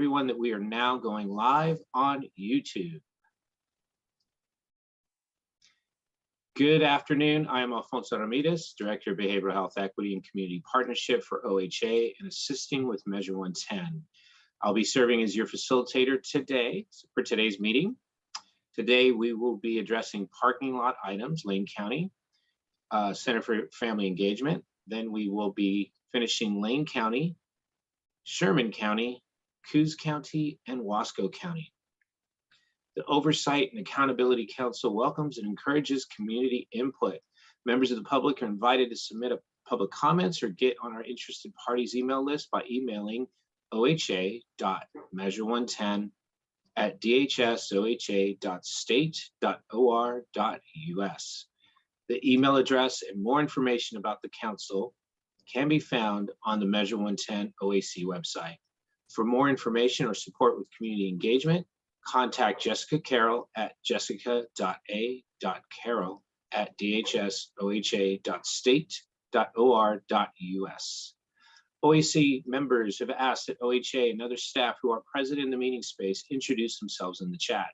everyone that we are now going live on YouTube. Good afternoon. I am Alfonso Ramirez, Director of Behavioral Health Equity and Community Partnership for OHA and assisting with Measure 110. I'll be serving as your facilitator today for today's meeting. Today, we will be addressing parking lot items, Lane County, Center for Family Engagement. Then we will be finishing Lane County, Sherman County, Coos County, and Wasco County. The Oversight and Accountability Council welcomes and encourages community input. Members of the public are invited to submit public comments or get on our interested parties email list by emailing oha.measure110@dhsoha.state.or.us. The email address and more information about the council can be found on the Measure 110 OAC website. For more information or support with community engagement, contact Jessica Carroll at jessica.a.carroll@dhsoha.state.or.us. OAC members have asked that OHA and other staff who are present in the meeting space introduce themselves in the chat.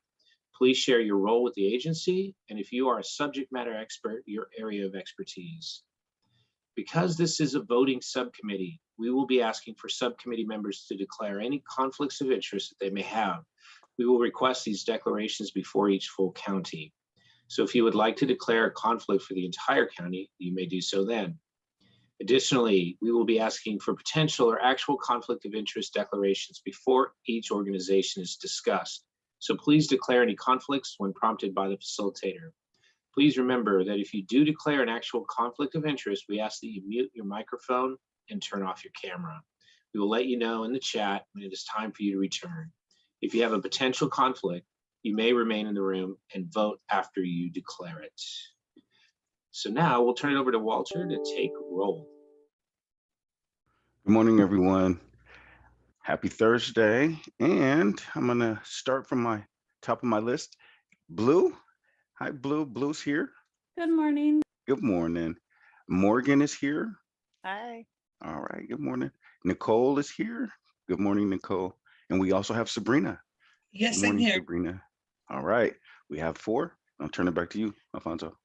Please share your role with the agency, and if you are a subject matter expert, your area of expertise. Because this is a voting subcommittee, we will be asking for subcommittee members to declare any conflicts of interest that they may have. We will request these declarations before each full county. So if you would like to declare a conflict for the entire county, you may do so then. Additionally, we will be asking for potential or actual conflict of interest declarations before each organization is discussed. So please declare any conflicts when prompted by the facilitator. Please remember that if you do declare an actual conflict of interest, we ask that you mute your microphone and turn off your camera. We will let you know in the chat when it is time for you to return. If you have a potential conflict, you may remain in the room and vote after you declare it. So now we'll turn it over to Walter to take roll. Good morning, everyone. Happy Thursday. And I'm going to start from my top of my list. Blue. Hi, Blue. Blue's here. Good morning. Good morning. Morgan is here. Hi. All right. Good morning. Nicole is here. Good morning, Nicole. And we also have Sabrina. Yes, Good morning, I'm here. Sabrina. All right. We have 4. I'll turn it back to you, Alfonso.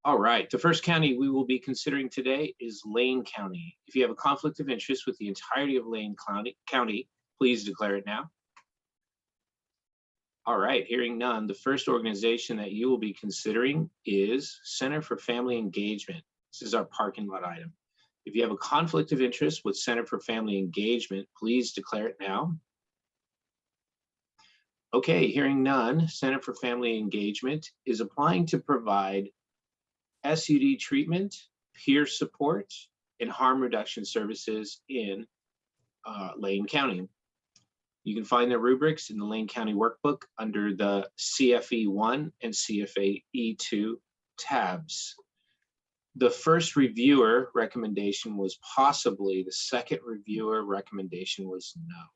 All right, the first county we will be considering today is Lane County. If you have a conflict of interest with the entirety of Lane County, please declare it now. All right, hearing none, the first organization that you will be considering is Center for Family Engagement. This is our parking lot item. If you have a conflict of interest with Center for Family Engagement, please declare it now. Okay, hearing none, Center for Family Engagement is applying to provide SUD treatment, peer support, and harm reduction services in Lane County. You can find the rubrics in the Lane County Workbook under the CFE1 and CFE2 tabs. The first reviewer recommendation was possibly, the second reviewer recommendation was no.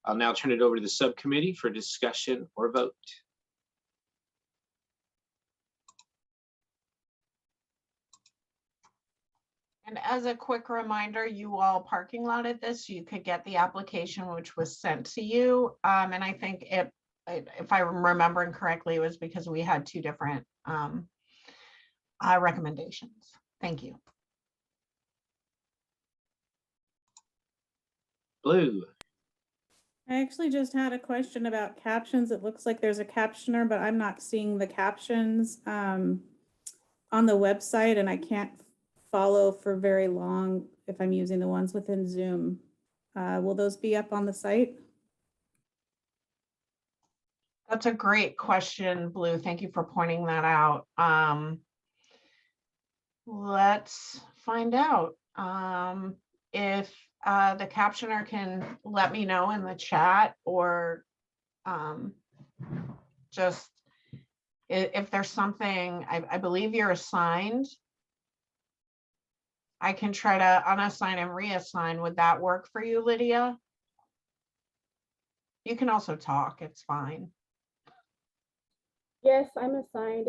I'll now turn it over to the subcommittee for discussion or vote. And as a quick reminder, you all parking lotted this, you could get the application which was sent to you. And I think if I'm remembering correctly, it was because we had 2 different recommendations. Thank you. Blue. I actually just had a question about captions. It looks like there's a captioner, but I'm not seeing the captions on the website, and I can't follow for very long if I'm using the ones within Zoom. Will those be up on the site? That's a great question, Blue. Thank you for pointing that out. Let's find out. If the captioner can let me know in the chat, or just if there's something, I believe you're assigned. I can try to unassign and reassign. Would that work for you, Lydia? You can also talk, it's fine. Yes, I'm assigned.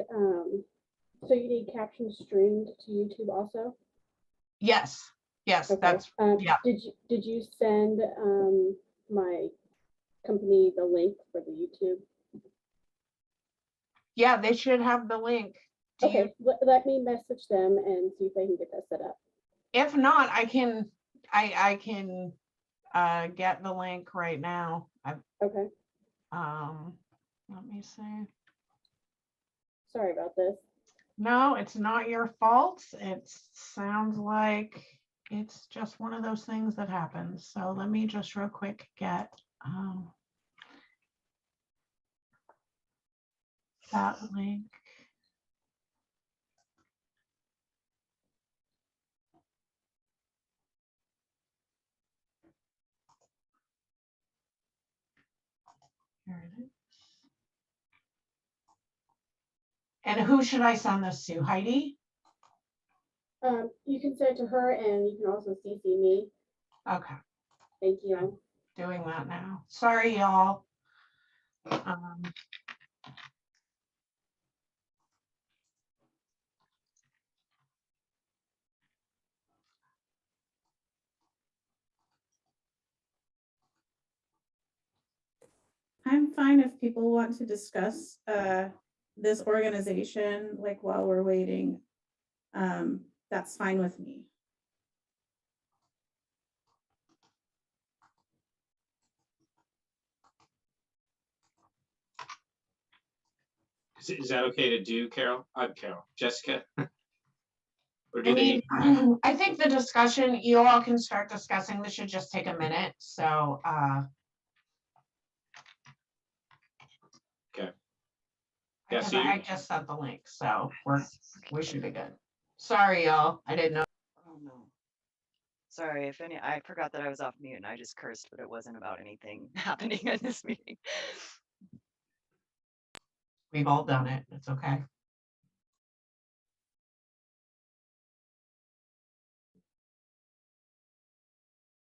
So you need captions streamed to YouTube also? Yes, Yes, Okay. that's, yeah. Did you send my company the link for the YouTube? Yeah, they should have the link. Do you, Okay, let me message them and see if they can get that set up. if not, I can get the link right now. Okay, Let me see. sorry about this. No, it's not your fault. It sounds like it's just one of those things that happens. So let me just real quick get that link. Here it is. And who should I send this to? Heidi? You can send it to her and you can also CC me. Okay, Thank you. doing that now. Sorry, y'all. I'm fine if people want to discuss this organization, like while we're waiting. That's fine with me. Is that okay to do, Carol? Jessica? Or I do they? mean, I think the discussion, you all can start discussing. This should just take a minute. So Okay. because Yes, I just sent the link, so we should be good. Sorry, y'all. I didn't know. Oh no. Sorry, I forgot that I was off mute and I just cursed, but it wasn't about anything happening in this meeting. We've all done it. It's okay.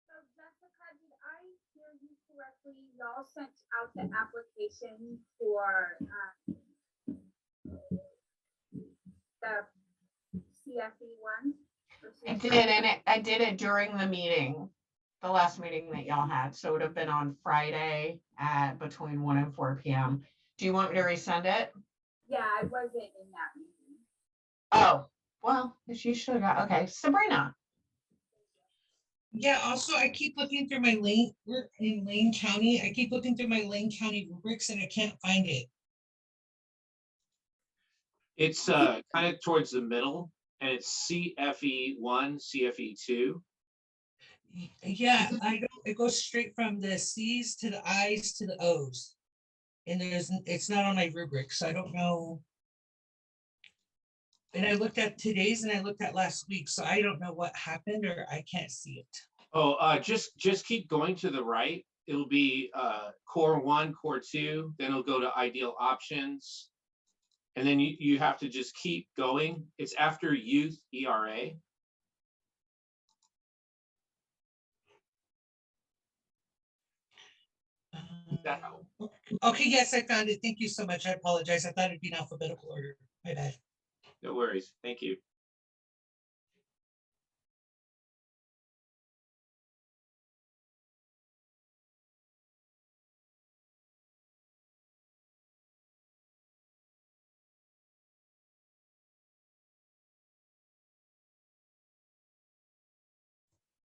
So Jessica, did I hear you correctly? Y'all sent out the application for the CFE one? I did, and I did it during the meeting, the last meeting that y'all had. So it would have been on Friday at between 1 and 4 p.m. Do you want me to resend it? Yeah, I wasn't in that meeting. Oh, well, you should have got, okay. Sabrina. Yeah, also I keep looking through my Lane, we're in Lane County. I keep looking through my Lane County rubrics and I can't find it. It's kind of towards the middle, and it's CFE1, CFE2. Yeah, I don't, it goes straight from the C's to the I's to the O's. And it's not on my rubric, so I don't know. And I looked at today's and I looked at last week, so I don't know what happened or I can't see it. Oh, just keep going to the right. It'll be core 1, core 2, then it'll go to ideal options. And then you have to just keep going. It's after youth ERA. That help? Okay, yes, I found it. Thank you so much. I apologize. I thought it'd be in alphabetical order. My bad. No worries. Thank you.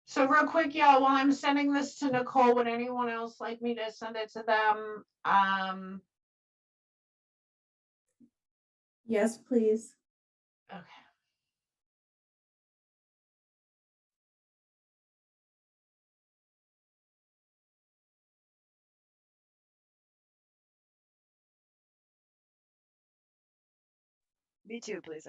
So real quick, y'all, while I'm sending this to Nicole, would anyone else like me to send it to them? Yes, please. Okay. Me too, please.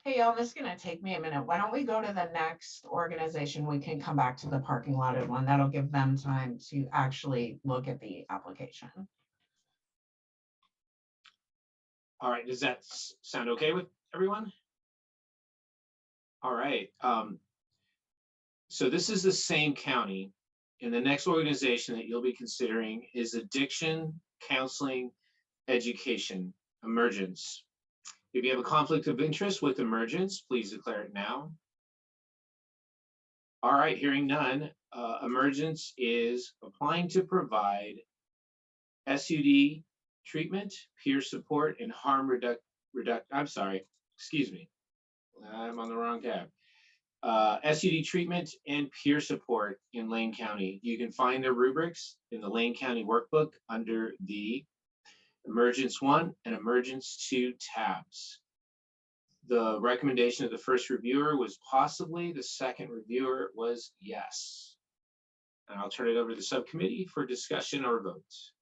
Hey, y'all, this is gonna take me a minute. Why don't we go to the next organization? We can come back to the parking lot one. That'll give them time to actually look at the application. All right. Does that sound okay with everyone? All right. So this is the same county. And the next organization that you'll be considering is Addiction Counseling Education, Emergence. If you have a conflict of interest with Emergence, please declare it now. All right, hearing none, Emergence is applying to provide SUD treatment, peer support, and harm I'm sorry, excuse me. I'm on the wrong tab. SUD treatment and peer support in Lane County. You can find their rubrics in the Lane County workbook under the Emergence 1 and Emergence 2 tabs. The recommendation of the first reviewer was possibly, the second reviewer was yes. And I'll turn it over to the subcommittee for discussion or votes.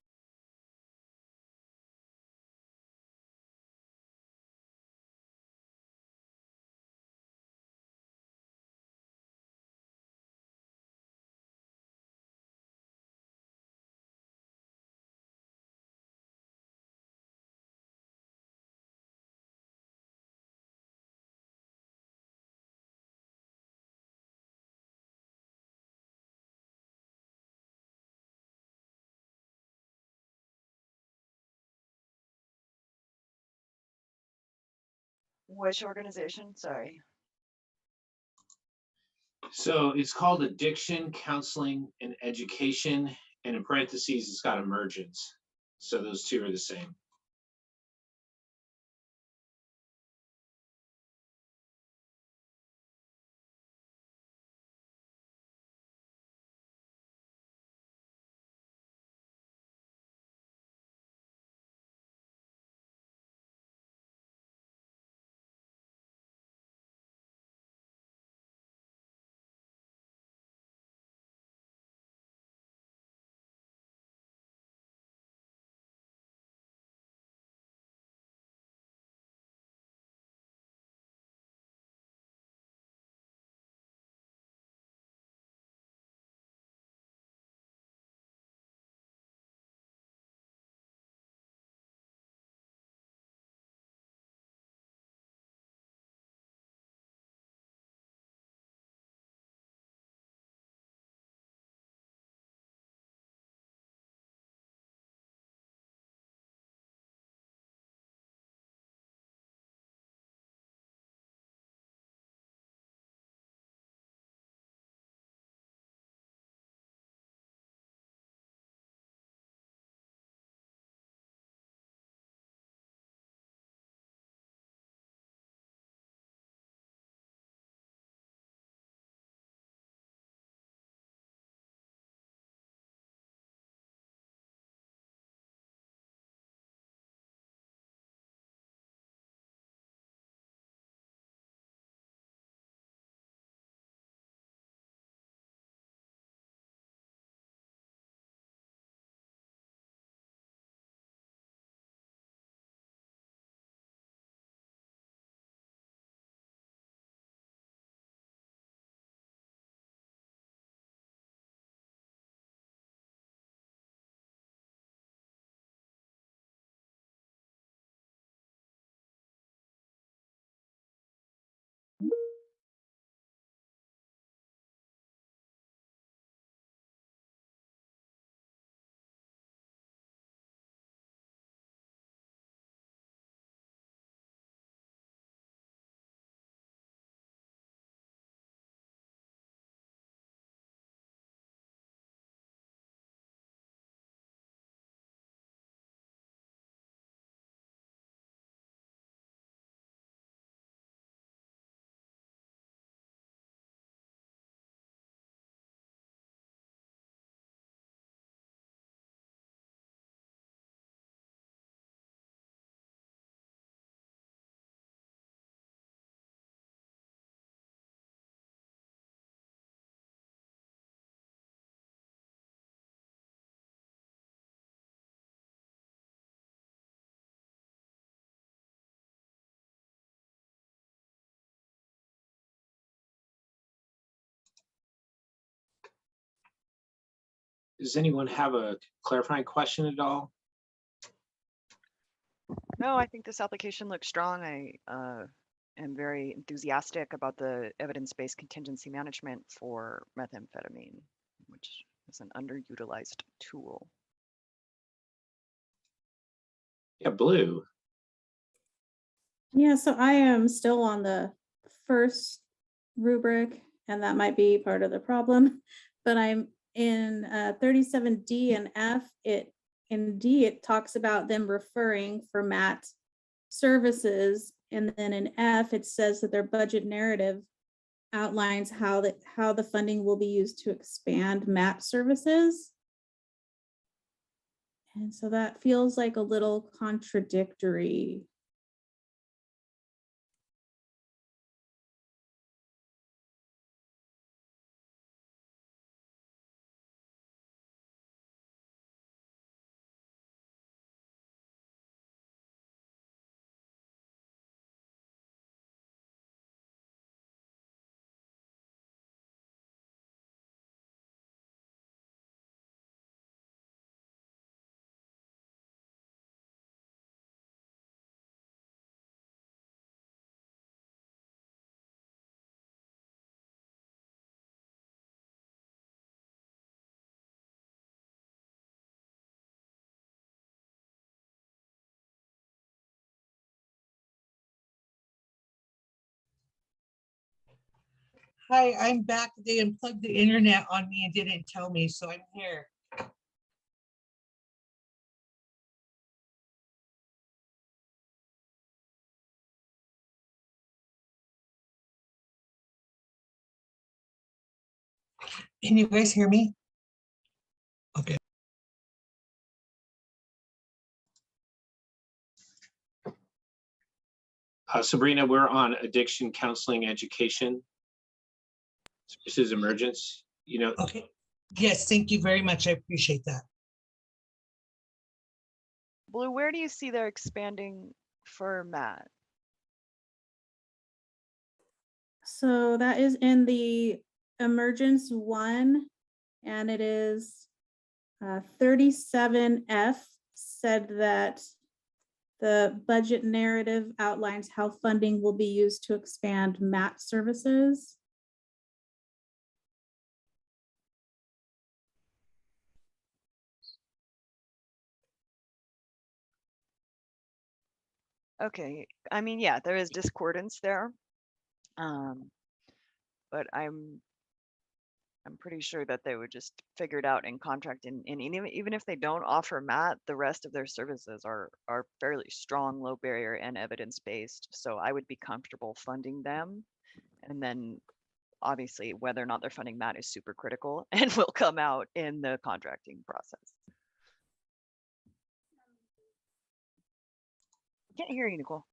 Which organization? Sorry. So it's called Addiction Counseling and Education, and in parentheses, it's got Emergence. So those two are the same. Does anyone have a clarifying question at all? No, I think this application looks strong. I am very enthusiastic about the evidence-based contingency management for methamphetamine, which It's an underutilized tool. Yeah, Blue. Yeah, so I am still on the first rubric, and that might be part of the problem. But I'm in 37D and F. In D, it talks about them referring for MAT services, and then in F, it says that their budget narrative outlines how the funding will be used to expand MAT services. And so that feels like a little contradictory. Hi, I'm back. They unplugged the internet on me and didn't tell me, so I'm here. Can you guys hear me? Okay. Sabrina, we're on addiction counseling education. This is emergence, you know. Okay. Yes, thank you very much. I appreciate that. Blue, where do you see they're expanding for Matt? So that is in the emergence 1, and it is 37F said that the budget narrative outlines how funding will be used to expand MAT services. Okay, I mean, yeah, there is discordance there. But I'm pretty sure that they would just figure it out in contract, and even if they don't offer MAT, the rest of their services are fairly strong, low barrier and evidence-based. So I would be comfortable funding them. And then obviously whether or not they're funding MAT is super critical and will come out in the contracting process. Can't hear you, Nicole.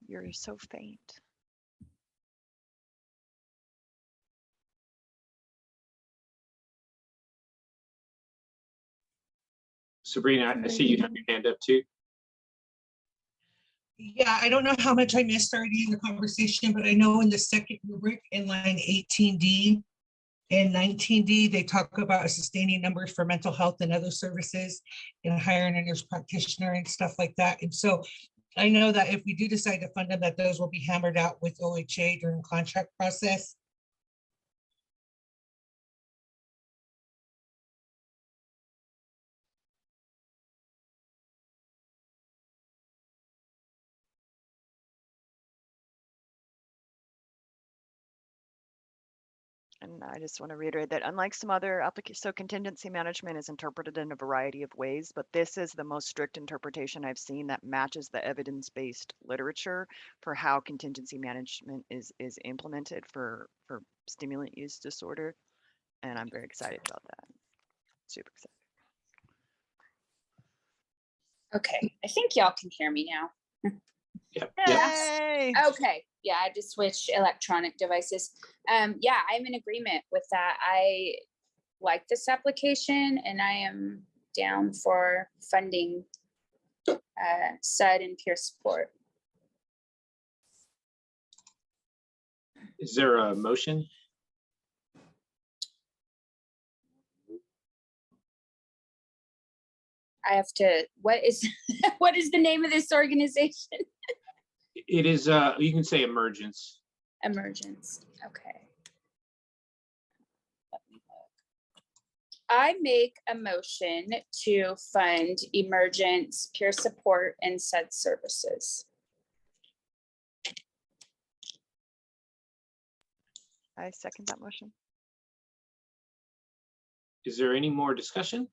You're so faint. Sabrina, I see you have your hand up too. Yeah, I don't know how much I missed already in the conversation, but I know in the second rubric in line 18D and 19D, they talk about sustaining numbers for mental health and other services and hiring a nurse practitioner and stuff like that. And so I know that if we do decide to fund them, that those will be hammered out with OHA during contract process. And I just want to reiterate that unlike some other applications, so contingency management is interpreted in a variety of ways, but this is the most strict interpretation I've seen that matches the evidence-based literature for how contingency management is implemented for stimulant use disorder. And I'm very excited about that. Super excited. Okay, I think y'all can hear me now. Yep. Yay! Okay, yeah, I just switched electronic devices. Yeah, I'm in agreement with that. I like this application and I am down for funding SUD and peer support. Is there a motion? I have to, what is, what is the name of this organization? It is, you can say emergence. Emergence, okay. Let me look. I make a motion to fund Emergence, peer support, and said services. I second that motion. Is there any more discussion?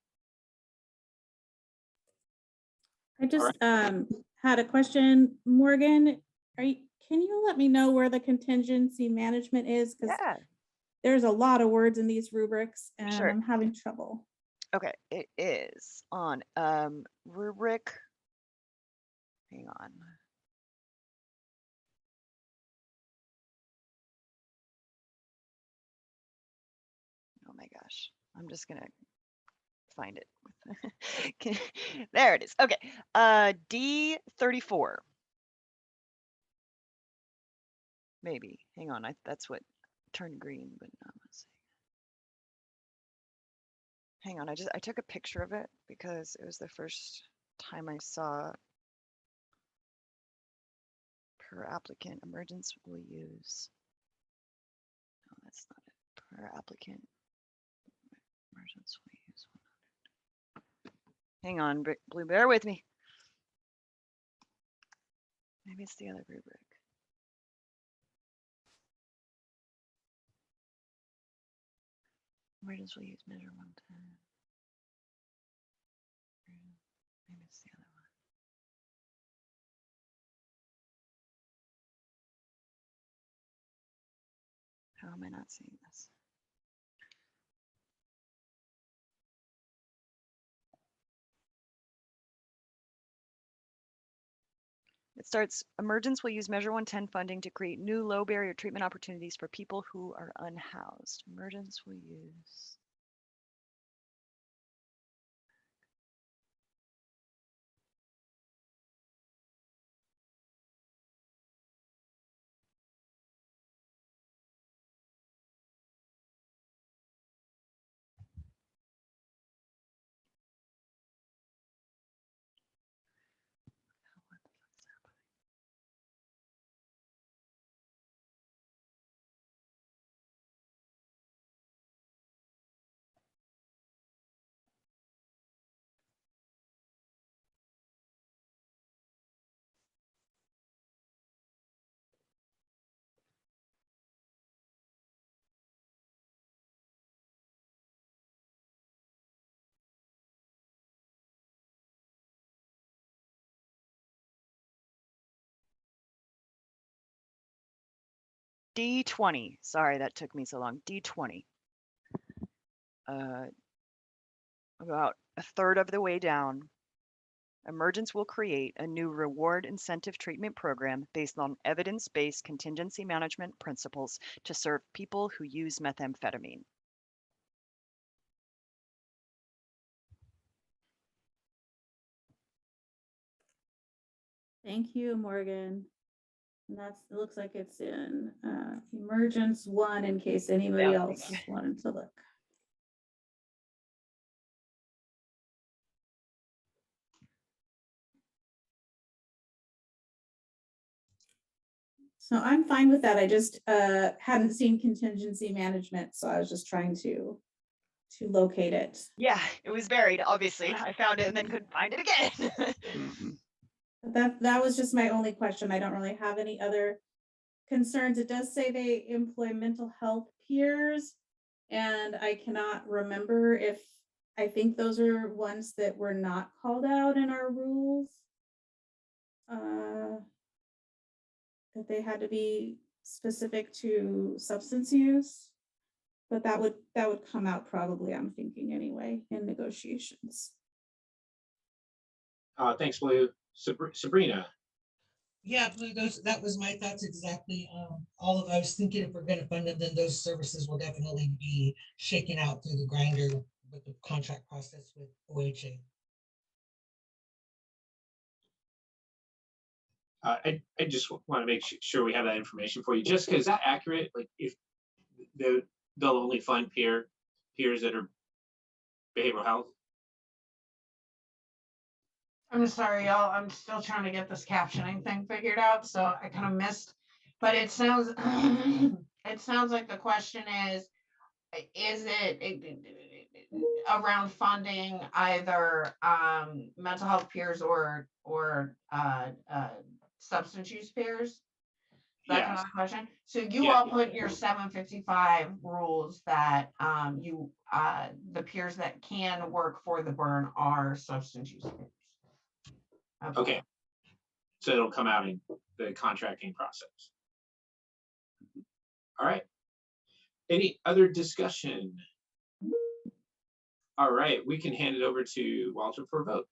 I just had a question, Morgan. Can you let me know where the contingency management is? Because Yeah, there's a lot of words in these rubrics and Sure. I'm having trouble. okay, it is on rubric. Hang on. Oh my gosh, I'm just gonna find it. There it is. Okay, D34. Maybe. Hang on, that's what turned green, but no, let's see. Hang on, I took a picture of it because it was the first time I saw per applicant emergence will use. No, that's not it. Per applicant emergence will use. Hang on, Blue, bear with me. Maybe it's the other rubric. Emergence will use measure 110. Maybe it's the other one. How am I not seeing this? It starts, emergence will use measure 110 funding to create new low barrier treatment opportunities for people who are unhoused. Emergence will use. D20. Sorry, that took me so long. D20. About a third of the way down, Emergence will create a new reward incentive treatment program based on evidence-based contingency management principles to serve people who use methamphetamine. Thank you, Morgan. And it looks like it's in emergence 1 in case anybody Yeah. else wanted to look. So I'm fine with that. I just hadn't seen contingency management, so I was just trying to locate it. Yeah, it was buried, obviously. I found it and then couldn't find it again. Mhm. That was just my only question. I don't really have any other concerns. It does say they employ mental health peers, and I cannot remember if I think those are ones that were not called out in our rules. That they had to be specific to substance use, but that would come out probably, I'm thinking anyway, in negotiations. Thanks, Blue. Sabrina. Yeah, that was my thoughts exactly. I was thinking if we're gonna fund them, then those services will definitely be shaken out through the grinder with the contract process with OHA. I just want to make sure we have that information for you. Jessica, is that accurate? Like if they'll only fund peers that are behavioral health? I'm sorry, y'all. I'm still trying to get this captioning thing figured out, so I kind of missed. But it sounds, it sounds like the question is it around funding either mental health peers or substance use peers? That kind Yes. of question. So you Yeah. all put in your 755 rules that the peers that can work for the burn are substance use peers. Okay. So it'll come out in the contracting process. All right. Any other discussion? All right, we can hand it over to Walter for a vote.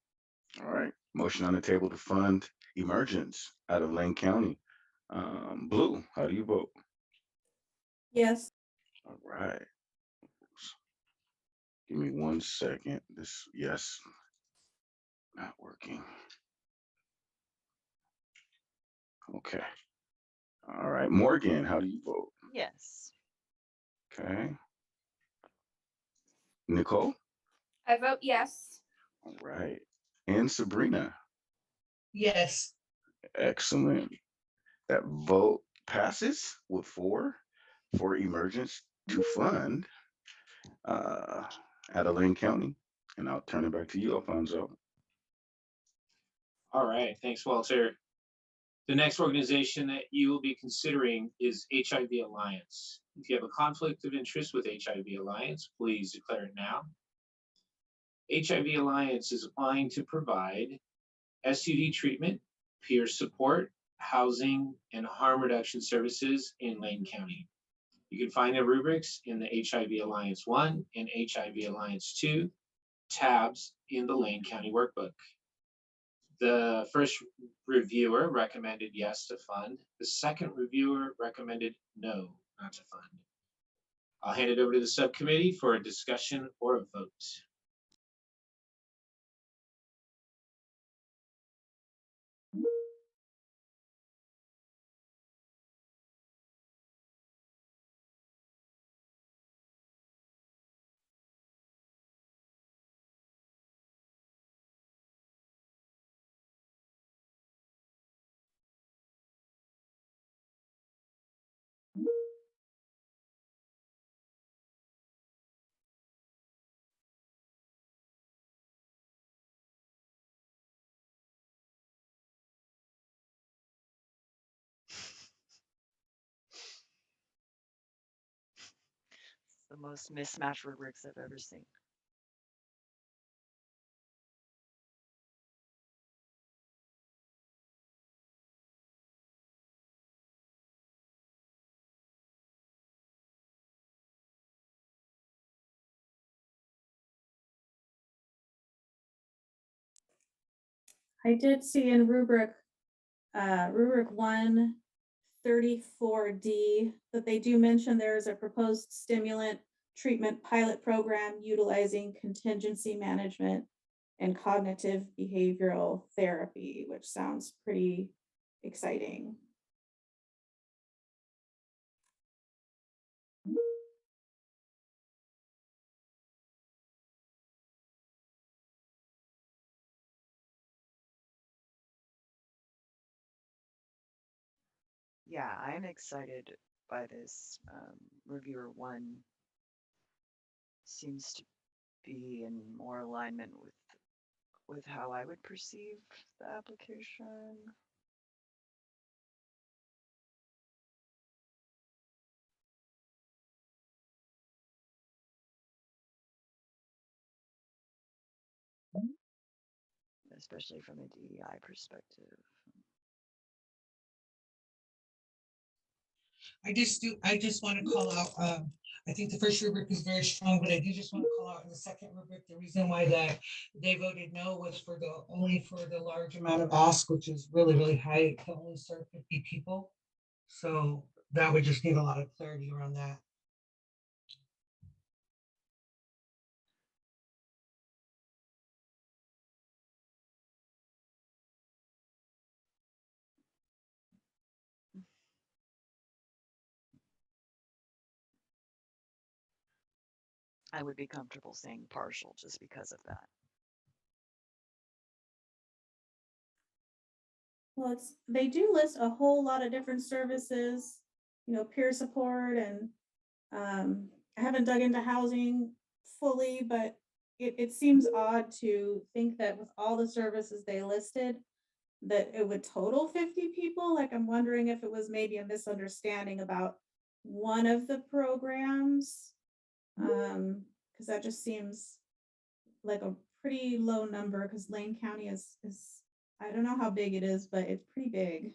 All right. Motion on the table to fund emergence out of Lane County. Blue, how do you vote? Yes. All right. Give me 1 second. This, yes, not working. Okay. All right. Morgan, how do you vote? Yes. Okay. Nicole? I vote yes. All right. And Sabrina? Yes. Excellent. That vote passes with 4 for emergence to fund Adeline County. And I'll turn it back to you, Alfonso. All right, thanks, Walter. The next organization that you will be considering is HIV Alliance. If you have a conflict of interest with HIV Alliance, please declare it now. HIV Alliance is applying to provide STD treatment, peer support, housing, and harm reduction services in Lane County. You can find the rubrics in the HIV Alliance 1 and HIV Alliance 2 tabs in the Lane County Workbook. The first reviewer recommended yes to fund. The second reviewer recommended no, not to fund. I'll hand it over to the subcommittee for a discussion or a vote. It's the most mismatched rubrics I've ever seen. I did see in rubric 134D that they do mention there is a proposed stimulant treatment pilot program utilizing contingency management and cognitive behavioral therapy, which sounds pretty exciting. Yeah, I'm excited by this. Reviewer 1 seems to be in more alignment with how I would perceive the application. Especially from a DEI perspective. I just want to call out, I think the first rubric is very strong, but I do just want to call out in the second rubric, the reason why that they voted no was for only for the large amount of ask, which is really, really high, to only serve 50 people. So that would just need a lot of clarity around that. I would be comfortable saying partial just because of that. Well, they do list a whole lot of different services, peer support and, I haven't dug into housing fully, but it seems odd to think that with all the services they listed, that it would total 50 people. Like, I'm wondering if it was maybe a misunderstanding about one of the programs. Because that just seems like a pretty low number, because Lane County is, I don't know how big it is, but it's pretty big.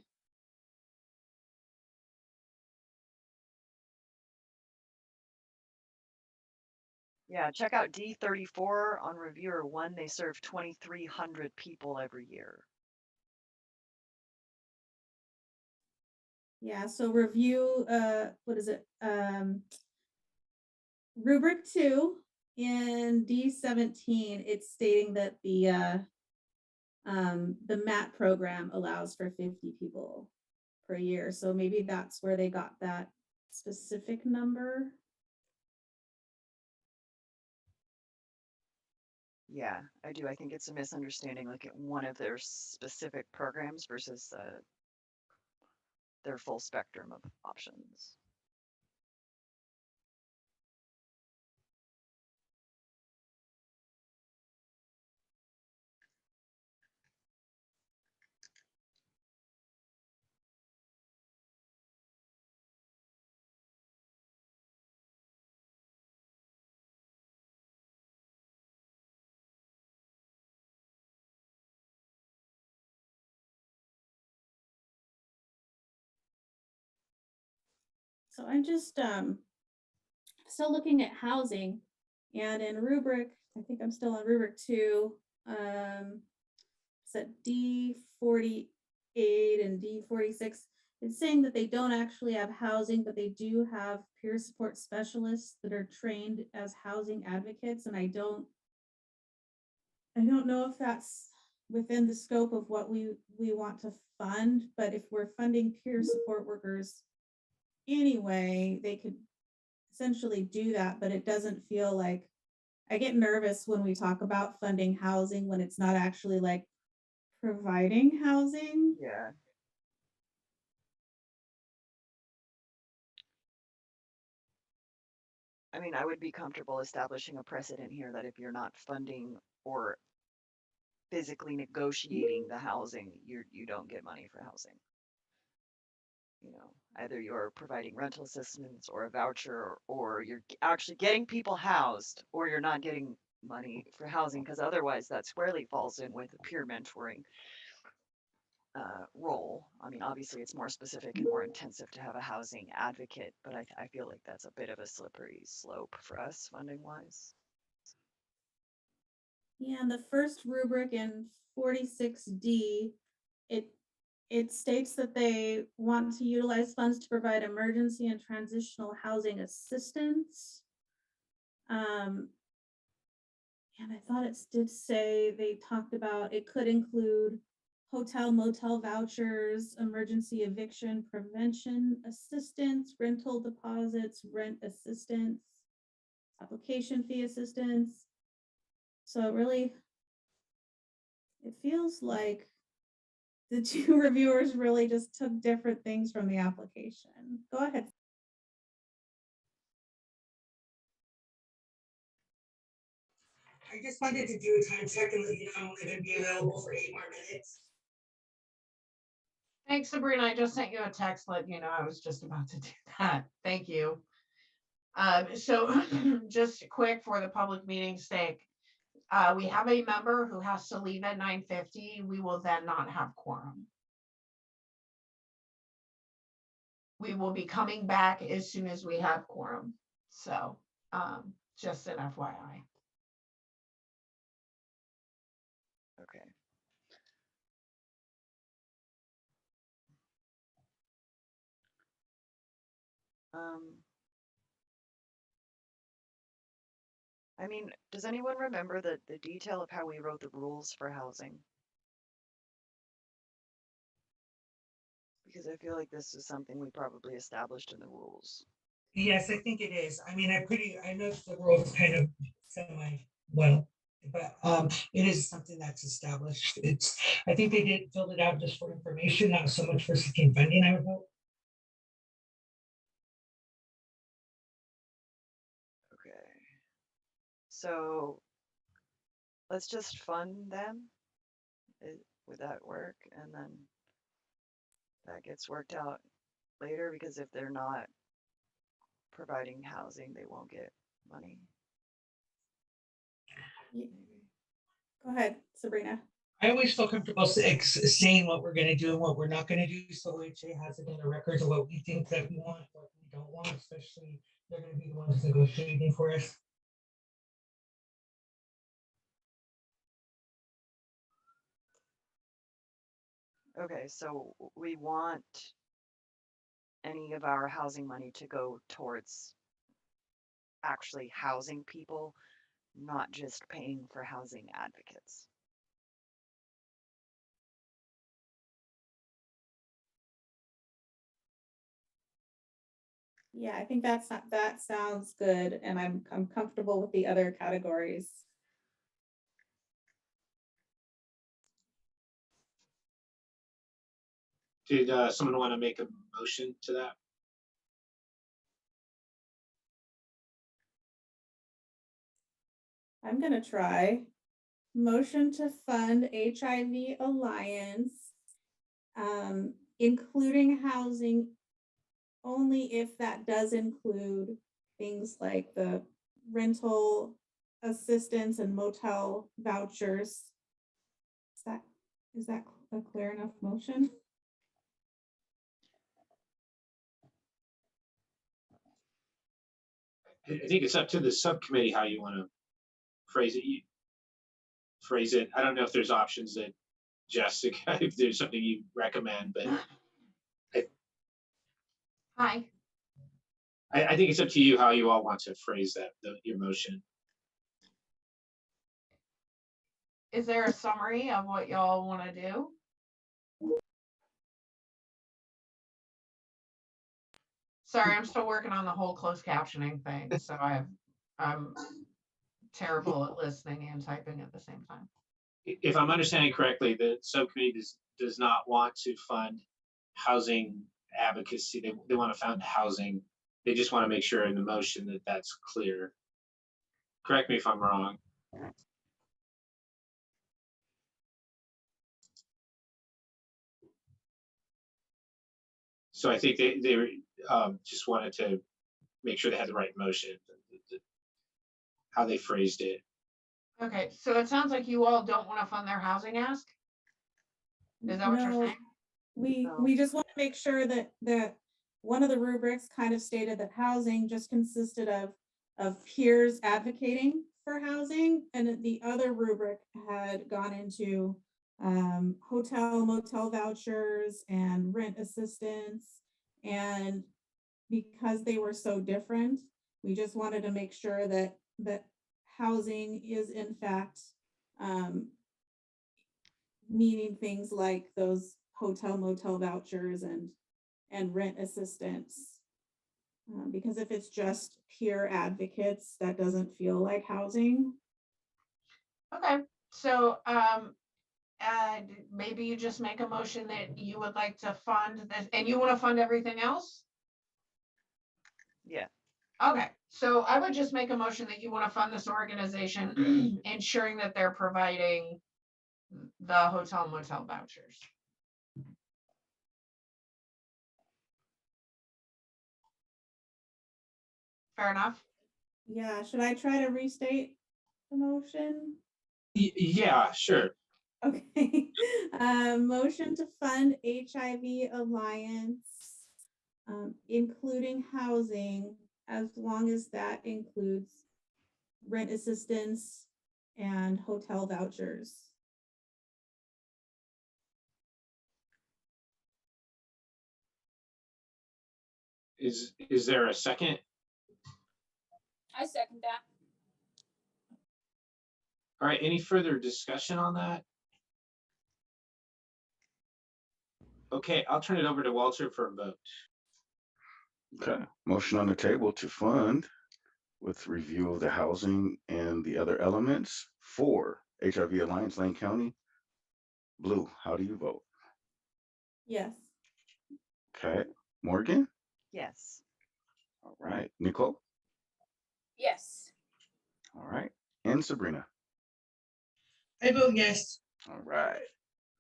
Yeah, check out D34 on Reviewer 1. They serve 2,300 people every year. Yeah, so review, what is it? Rubric 2 in D17, it's stating that the MAT program allows for 50 people per year. So maybe that's where they got that specific number. Yeah, I do. I think it's a misunderstanding, like at one of their specific programs versus their full spectrum of options. So I'm just still looking at housing, and in rubric, I think I'm still on rubric 2. It's at D48 and D46. It's saying that they don't actually have housing, but they do have peer support specialists that are trained as housing advocates, and I don't know if that's within the scope of what we want to fund, but if we're funding peer support workers anyway, they could essentially do that, but it doesn't feel like, I get nervous when we talk about funding housing when it's not actually like providing housing. Yeah. I mean, I would be comfortable establishing a precedent here that if you're not funding or physically negotiating the housing, you don't get money for housing. You know, either you're providing rental assistance or a voucher, or you're actually getting people housed, or you're not getting money for housing, because otherwise that squarely falls in with a peer mentoring role. I mean, obviously it's more specific and more intensive to have a housing advocate, but I feel like that's a bit of a slippery slope for us funding wise. Yeah, and the first rubric in 46D, it states that they want to utilize funds to provide emergency and transitional housing assistance. And I thought it did say they talked about it could include hotel motel vouchers, emergency eviction prevention assistance, rental deposits, rent assistance, application fee assistance. So it feels like the two reviewers really just took different things from the application. Go ahead. I just wanted to do a time check and let you know I'm only going to be available for 8 more minutes. Thanks, Sabrina. I just sent you a text letting you know I was just about to do that. Thank you. So just quick for the public meeting's sake, we have a member who has to leave at 9:50. We will then not have quorum. We will be coming back as soon as we have quorum. So just an FYI. Okay. I mean, does anyone remember the detail of how we wrote the rules for housing? Because I feel like this is something we probably established in the rules. Yes, I think it is. I mean, I know the rules kind of well. But it is something that's established. I think they did fill it out just for information, not so much for seeking funding, I would hope. Okay. So let's just fund them. Would that work? And then that gets worked out later, because if they're not providing housing, they won't get money. Ye- Go ahead, Sabrina. I always feel comfortable saying what we're gonna do and what we're not gonna do, so OHA has it in the records of what we think that we want, what we don't want, especially they're gonna be the ones negotiating for us. Okay, so we want any of our housing money to go towards actually housing people, not just paying for housing advocates. Yeah, I think that sounds good, and I'm comfortable with the other categories. Did someone want to make a motion to that? I'm gonna try. Motion to fund HIV Alliance, including housing only if that does include things like the rental assistance and motel vouchers. Is that a clear enough motion? I think it's up to the subcommittee how you want to phrase it. I don't know if there's options that Jessica, if there's something you recommend, but Hi. I think it's up to you how you all want to phrase that, your motion. Is there a summary of what y'all want to do? Sorry, I'm still working on the whole closed captioning thing, so I'm terrible at listening and typing at the same time. If I'm understanding correctly, the subcommittee does not want to fund housing advocacy. They want to fund housing. They just want to make sure in the motion that that's clear. Correct me if I'm wrong. So I think they just wanted to make sure they had the right motion, how they phrased it. Okay, so it sounds like you all don't want to fund their housing ask? Is that what you're No, saying? we just want to make sure that one of the rubrics kind of stated that housing just consisted of peers advocating for housing, and the other rubric had gone into hotel motel vouchers and rent assistance. And because they were so different, we just wanted to make sure that housing is in fact meaning things like those hotel motel vouchers and rent assistance. Because if it's just peer advocates, that doesn't feel like housing. Okay, so maybe you just make a motion that you would like to fund this, and you want to fund everything else? Yeah. Okay, so I would just make a motion that you want to fund this organization, ensuring that they're providing the hotel motel vouchers. Fair enough? Yeah, should I try to restate the motion? Yeah, sure. Okay, motion to fund HIV Alliance, including housing, as long as that includes rent assistance and hotel vouchers. Is there a second? I second that. All right, any further discussion on that? Okay, I'll turn it over to Walter for a vote. Okay, motion on the table to fund with review of the housing and the other elements for HIV Alliance, Lane County. Blue, how do you vote? Yes. Okay, Morgan? Yes. All right, Nicole? Yes. All right, and Sabrina? I vote yes. All right,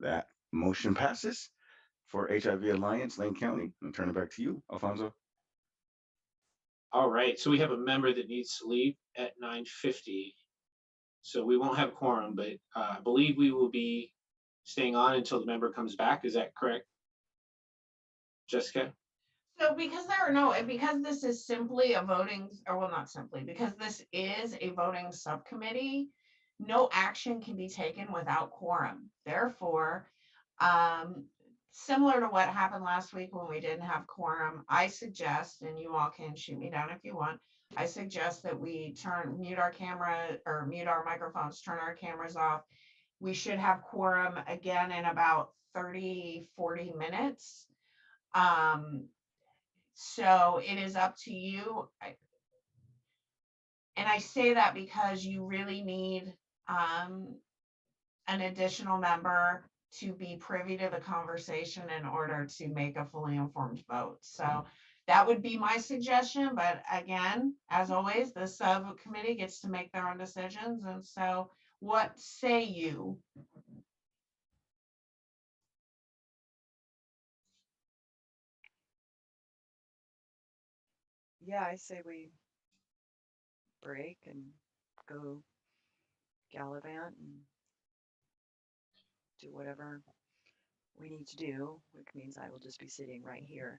that motion passes for HIV Alliance, Lane County. And turn it back to you, Alfonso. All right, so we have a member that needs to leave at 9:50. So we won't have quorum, but I believe we will be staying on until the member comes back. Is that correct? Jessica? So because this is simply a voting, or well, not simply, because this is a voting subcommittee, no action can be taken without quorum. Therefore, similar to what happened last week when we didn't have quorum, I suggest, and you all can shoot me down if you want, I suggest that we mute our camera or mute our microphones, turn our cameras off. We should have quorum again in about 30, 40 minutes. So it is up to you. And I say that because you really need an additional member to be privy to the conversation in order to make a fully informed vote. So that would be my suggestion. But again, as always, the subcommittee gets to make their own decisions. And so what say you? Yeah, I say we break and go gallivant and do whatever we need to do, which means I will just be sitting right here.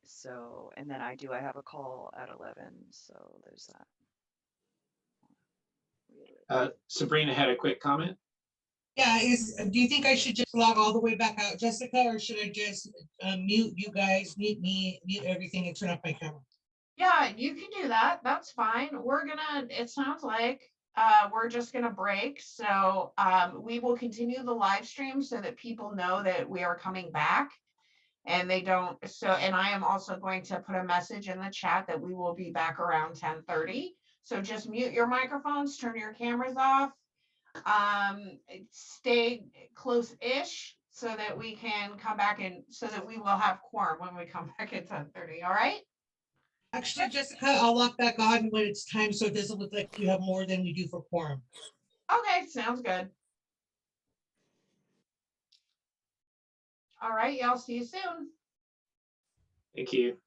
So, and then I have a call at 11, so there's that. Sabrina had a quick comment. Yeah, do you think I should just log all the way back out, Jessica, or should I just mute you guys, mute me, mute everything and turn off my camera? Yeah, you can do that. That's fine. It sounds like we're just gonna break. So we will continue the live stream so that people know that we are coming back and they don't. And I am also going to put a message in the chat that we will be back around 10:30. So just mute your microphones, turn your cameras off, stay close-ish so that we can come back and so that we will have quorum when we come back at 10:30. All right. Actually, Jessica, I'll lock back on when it's time so it doesn't look like we have more than we do for quorum. Okay, sounds good. All right, y'all, see you soon. Thank you.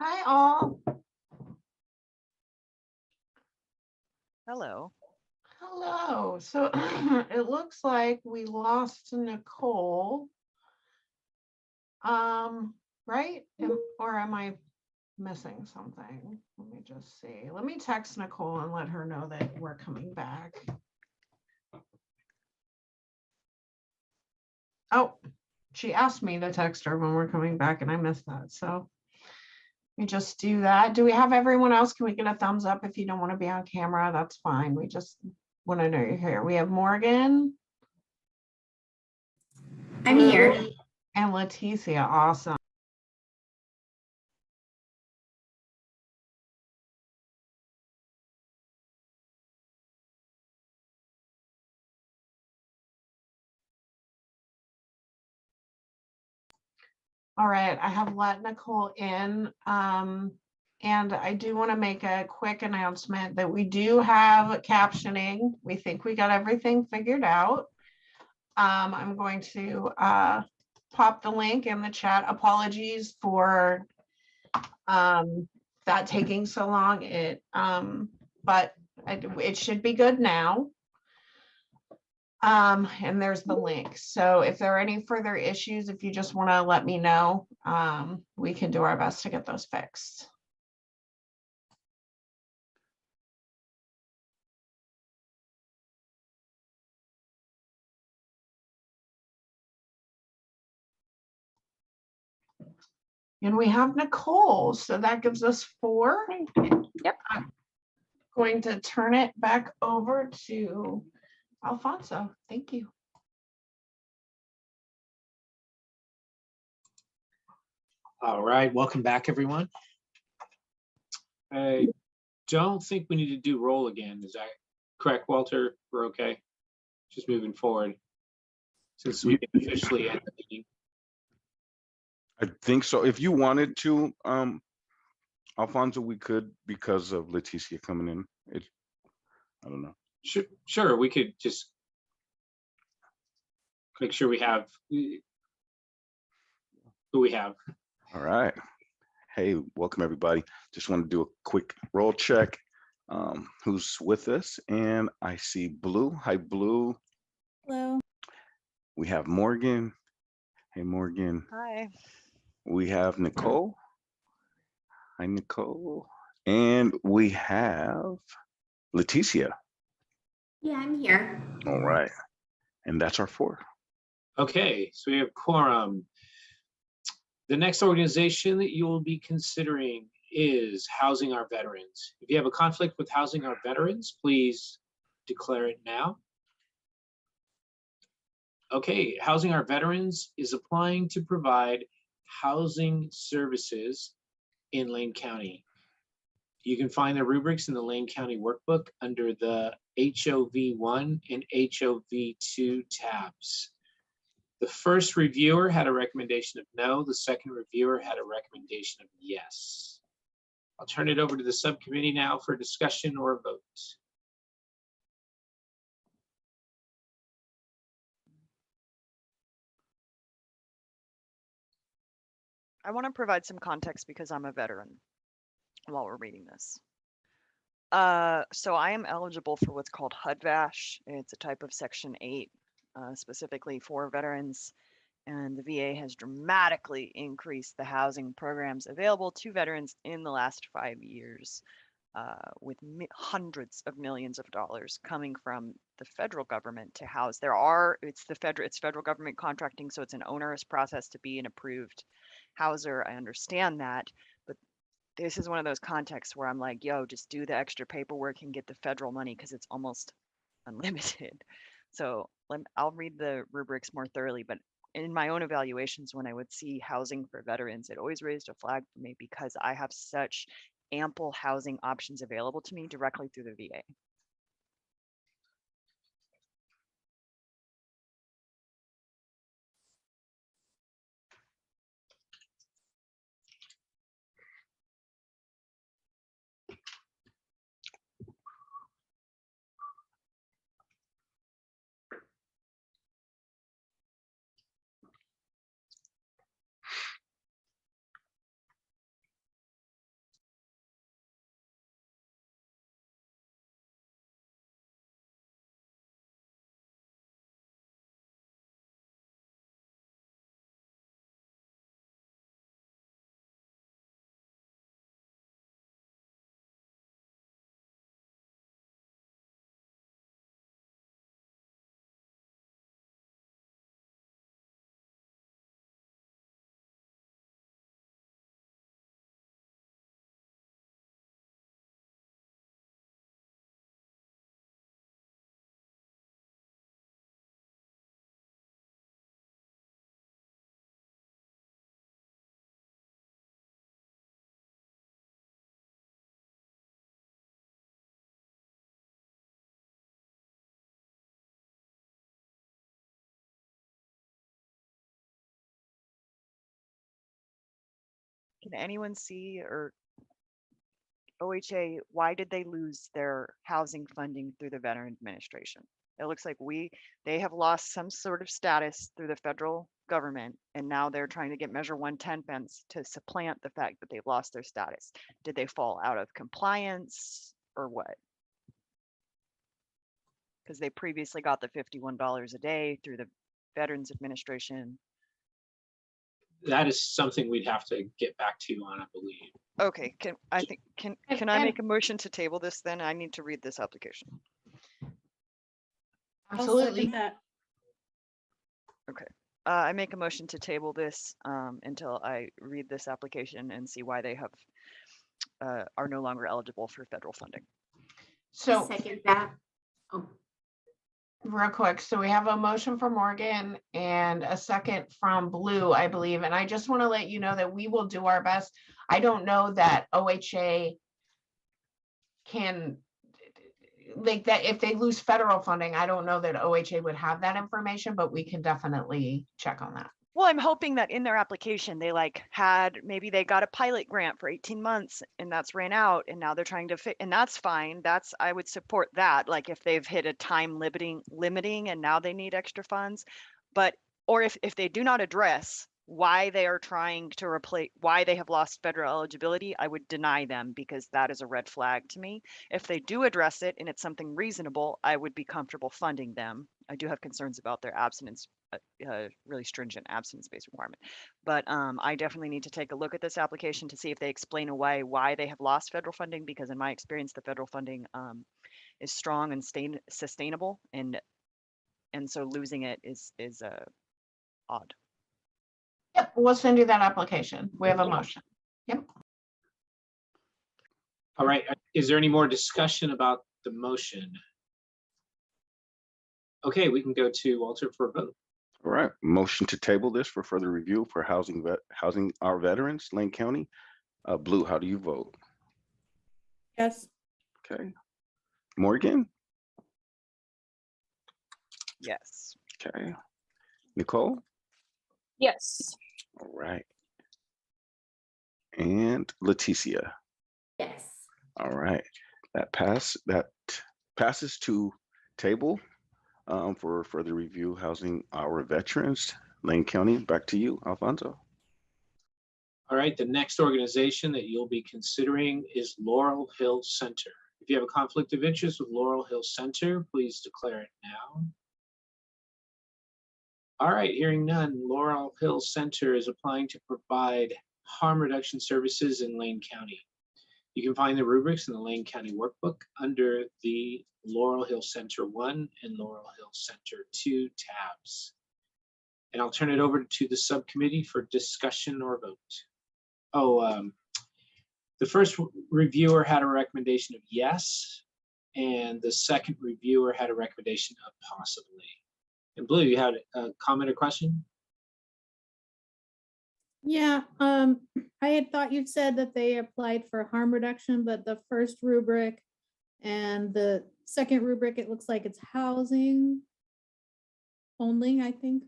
Hi, all. Hello. Hello. So it looks like we lost Nicole. Right? Or am I missing something? Let me just see. Let me text Nicole and let her know that we're coming back. Oh, she asked me to text her when we're coming back and I missed that. So we just do that. Do we have everyone else? Can we get a thumbs up if you don't want to be on camera? That's fine. We just want to know you're here. We have Morgan. I'm here. And Leticia. Awesome. All right, I have let Nicole in. And I do want to make a quick announcement that we do have captioning. We think we got everything figured out. I'm going to pop the link in the chat. Apologies for that taking so long. But it should be good now. And there's the link. So if there are any further issues, if you just want to let me know, we can do our best to get those fixed. And we have Nicole, so that gives us 4. Yep. I'm going to turn it back over to Alfonso. Thank you. All right, welcome back, everyone. I don't think we need to do roll again. Is that correct, Walter? We're okay. Just moving forward. Since we can officially end the meeting. I think so. If you wanted to, Alfonso, we could because of Leticia coming in. I don't know. Sure, we could just make sure we have who we have. All right. Hey, welcome everybody. Just want to do a quick roll check. Who's with us? And I see Blue. Hi, Blue. Hello. We have Morgan. Hey, Morgan. Hi. We have Nicole. Hi, Nicole. And we have Leticia. Yeah, I'm here. All right. And that's our 4. Okay, so we have quorum. The next organization that you will be considering is Housing Our Veterans. If you have a conflict with Housing Our Veterans, please declare it now. Okay, Housing Our Veterans is applying to provide housing services in Lane County. You can find the rubrics in the Lane County Workbook under the HOV1 and HOV2 tabs. The first reviewer had a recommendation of no. The second reviewer had a recommendation of yes. I'll turn it over to the subcommittee now for discussion or a vote. I want to provide some context because I'm a veteran while we're reading this. So I am eligible for what's called HUD-VASH. It's a type of Section 8, specifically for veterans. And the VA has dramatically increased the housing programs available to veterans in the last 5 years, with hundreds of millions of dollars coming from the federal government to house. It's federal government contracting, so it's an onerous process to be an approved houser. I understand that, but this is one of those contexts where I'm like, yo, just do the extra paperwork and get the federal money because it's almost unlimited. So I'll read the rubrics more thoroughly, but in my own evaluations, when I would see housing for veterans, it always raised a flag for me because I have such ample housing options available to me directly through the VA. Can anyone see, or OHA, why did they lose their housing funding through the Veteran Administration? It looks like they have lost some sort of status through the federal government, and now they're trying to get Measure 110 funds to supplant the fact that they've lost their status. Did they fall out of compliance or what? Because they previously got the $51 a day through the Veterans Administration. That is something we'd have to get back to you on, I believe. Okay, can I And- make a motion to table this then? I need to read this application. I'll second Absolutely. that. I make a motion to table this until I read this application and see why they have are no longer eligible for federal funding. So Second that. Oh, real quick, so we have a motion from Morgan and a second from Blue, I believe, and I just want to let you know that we will do our best. I don't know that OHA can, like, that if they lose federal funding, I don't know that OHA would have that information, but we can definitely check on that. Well, I'm hoping that in their application, they maybe they got a pilot grant for 18 months and that's ran out and now they're trying to fit, and that's fine. I would support that. Like if they've hit a time limiting and now they need extra funds, or if they do not address why they are trying to replace, why they have lost federal eligibility, I would deny them because that is a red flag to me. If they do address it and it's something reasonable, I would be comfortable funding them. I do have concerns about their abstinence, really stringent abstinence-based requirement. But I definitely need to take a look at this application to see if they explain away why they have lost federal funding, because in my experience, the federal funding is strong and sustainable, and so losing it is odd. Yep, we'll send you that application. We have a motion. All right, is there any more discussion about the motion? Okay, we can go to Walter for a vote. All right, motion to table this for further review for housing our veterans, Lane County. Blue, how do you vote? Yes. Okay. Morgan? Yes. Okay. Nicole? Yes. All right. And Leticia? yes. All right. That passes to table for further review, housing our veterans, Lane County. Back to you, Alfonso. All right, the next organization that you'll be considering is Laurel Hill Center. If you have a conflict of interest with Laurel Hill Center, please declare it now. All right, hearing none, Laurel Hill Center is applying to provide harm reduction services in Lane County. You can find the rubrics in the Lane County Workbook under the Laurel Hill Center 1 and Laurel Hill Center 2 tabs. And I'll turn it over to the subcommittee for discussion or vote. The first reviewer had a recommendation of yes, and the second reviewer had a recommendation of possibly. And Blue, you had a comment or question? Yeah, I had thought you'd said that they applied for harm reduction, but the first rubric and the second rubric, it looks like it's housing only, I think.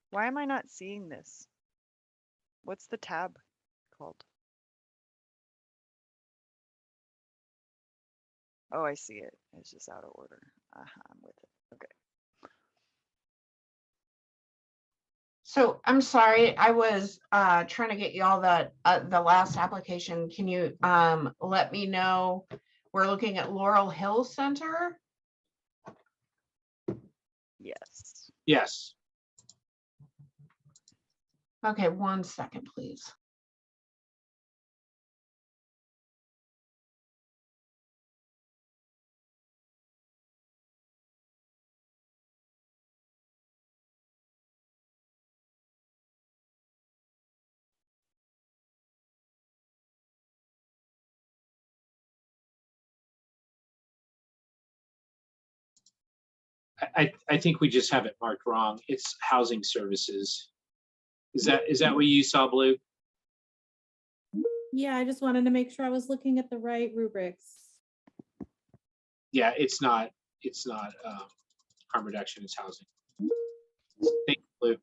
Why am I not seeing this? What's the tab called? Oh, I see it. It's just out of order. I'm with it. Okay. So I'm sorry, I was trying to get you all the last application. Can you let me know? We're looking at Laurel Hill Center. Yes. Yes. Okay, 1 second, please. I think we just have it marked wrong. It's housing services. Is that what you saw, Blue? Yeah, I just wanted to make sure I was looking at the right rubrics. Yeah, it's not harm reduction, it's housing. Thank you, Blue.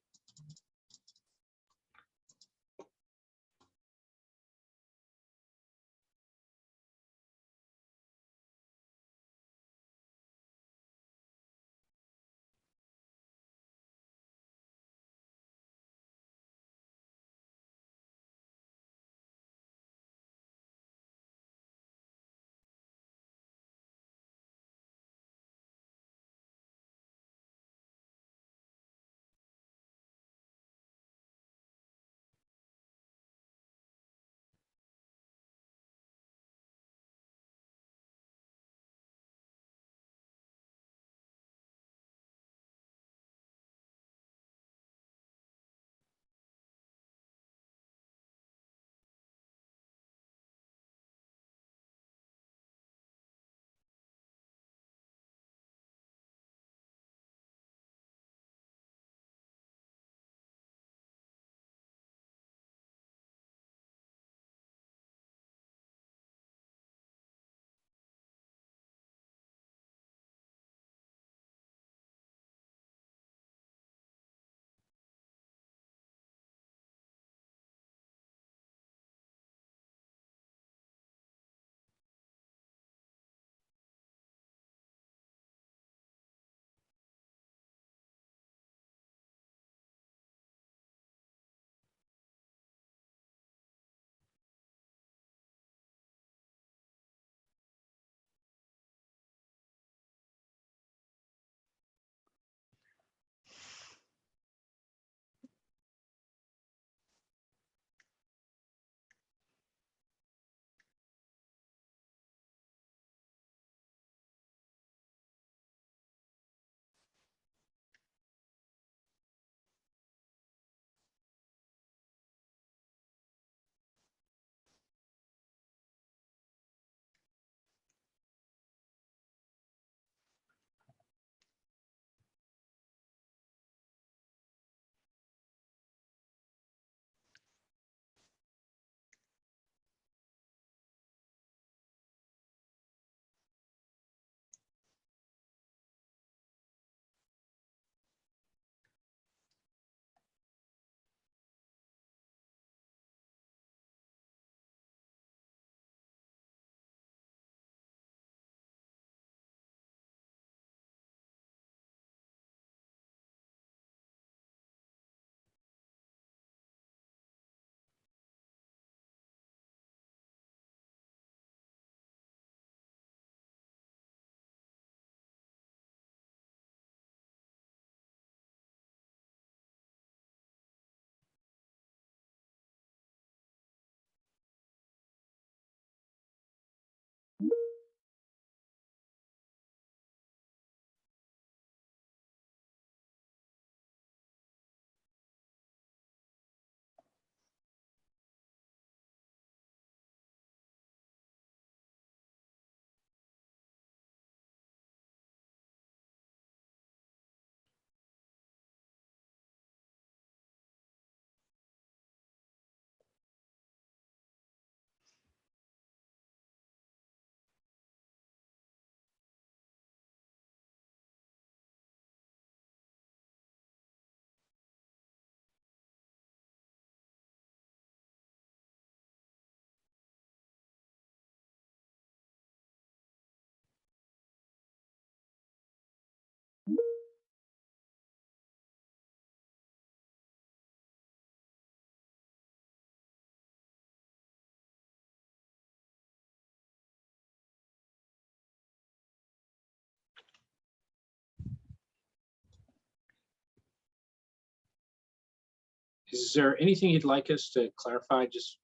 Is there anything you'd like us to clarify? Just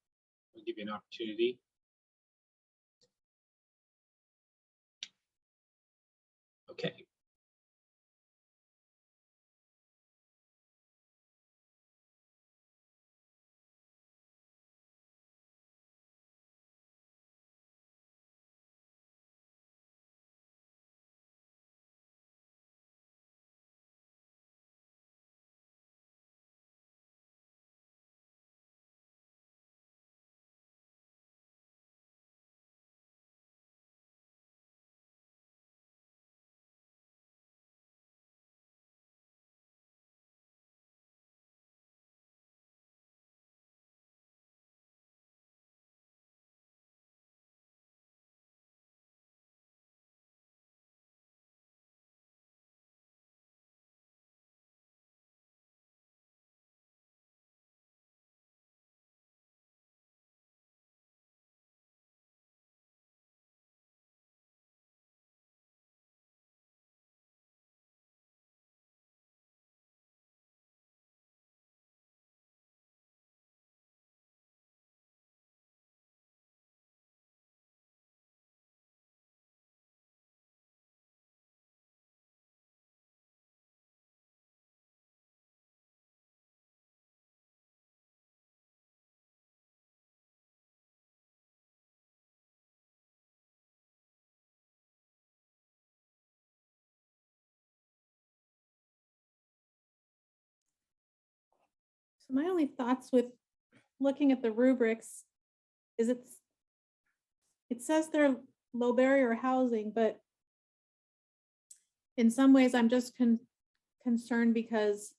to give you an opportunity. Okay. So my only thoughts with looking at the rubrics is it says they're low barrier housing, but in some ways I'm just concerned because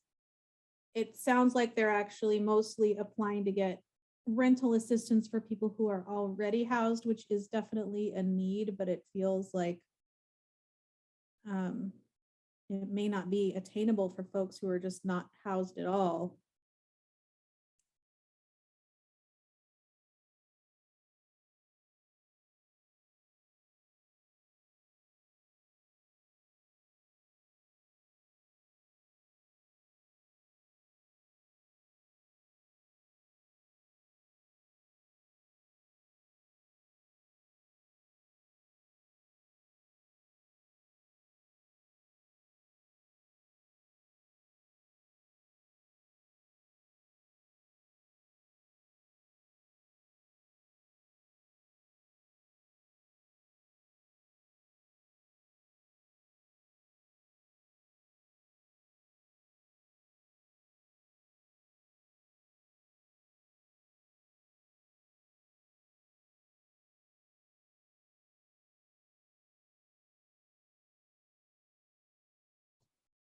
it sounds like they're actually mostly applying to get rental assistance for people who are already housed, which is definitely a need, but it feels like it may not be attainable for folks who are just not housed at all.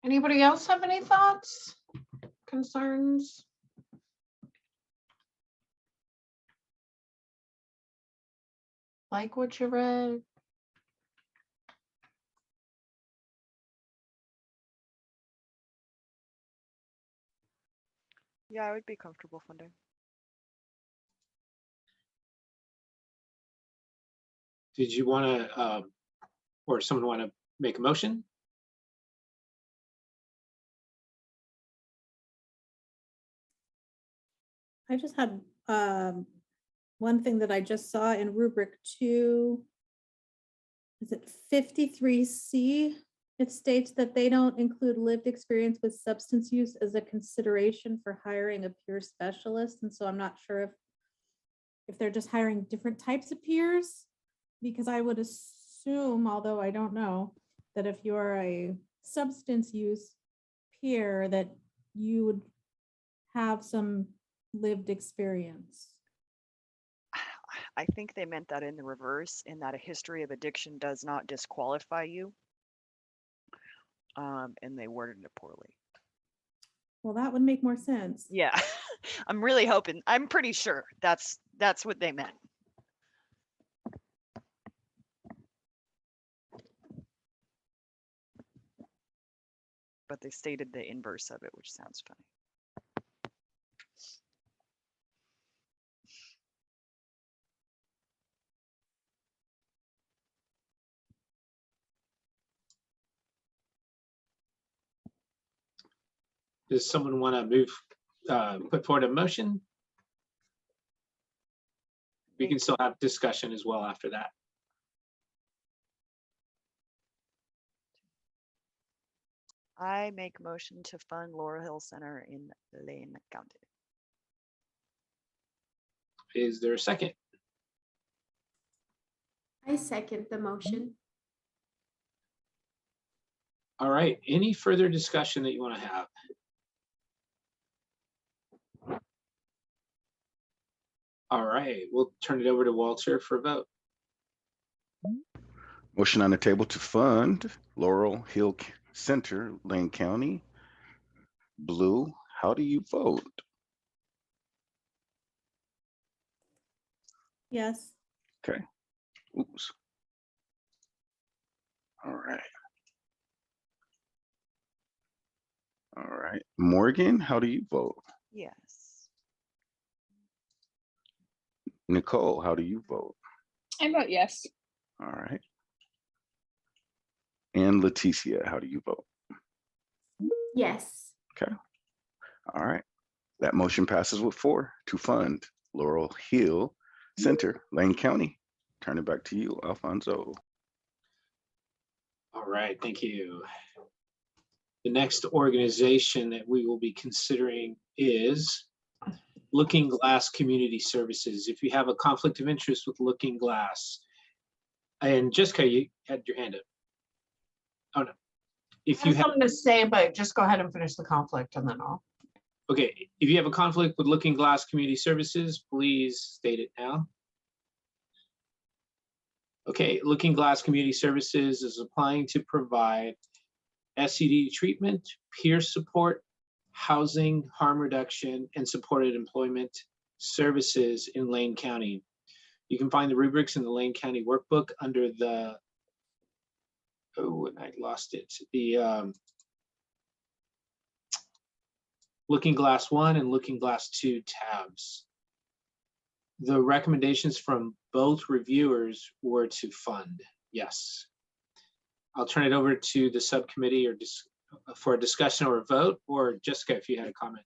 Anybody else have any thoughts, concerns? Like what you read? Yeah, I would be comfortable funding. Did you want to, or someone want to make a motion? I just had one thing that I just saw in rubric 2. Is it 53C? It states that they don't include lived experience with substance use as a consideration for hiring a peer specialist. And so I'm not sure if they're just hiring different types of peers, because I would assume, although I don't know, that if you're a substance use peer, that you would have some lived experience. I think they meant that in the reverse, in that a history of addiction does not disqualify you. And they worded it poorly. Well, that would make more sense. Yeah, I'm really hoping, I'm pretty sure that's what they meant. But they stated the inverse of it, which sounds funny. Does someone want to put forward a motion? We can still have discussion as well after that. I make motion to fund Laurel Hill Center in Lane County. Is there a second? I second the motion. All right, any further discussion that you want to have? All right, we'll turn it over to Walter for a vote. Motion on the table to fund Laurel Hill Center, Lane County. Blue, how do you vote? Yes. Okay. Oops. All right. All right. Morgan, how do you vote? Yes. Nicole, how do you vote? I vote yes. All right. And Leticia, how do you vote? Yes. Okay. All right. That motion passes with 4 to fund Laurel Hill Center, Lane County. Turn it back to you, Alfonso. All right, thank you. The next organization that we will be considering is Looking Glass Community Services. If you have a conflict of interest with Looking Glass, and Jessica, you had your hand up. Oh no. If I you have have, something to say, but just go ahead and finish the conflict and then I'll. Okay, if you have a conflict with Looking Glass Community Services, please state it now. Okay, Looking Glass Community Services is applying to provide SED treatment, peer support, housing, harm reduction, and supported employment services in Lane County. You can find the rubrics in the Lane County workbook under the, oh, and I lost it, the Looking Glass 1 and Looking Glass 2 tabs. The recommendations from both reviewers were to fund, yes. I'll turn it over to the subcommittee or for a discussion or a vote, or Jessica, if you had a comment.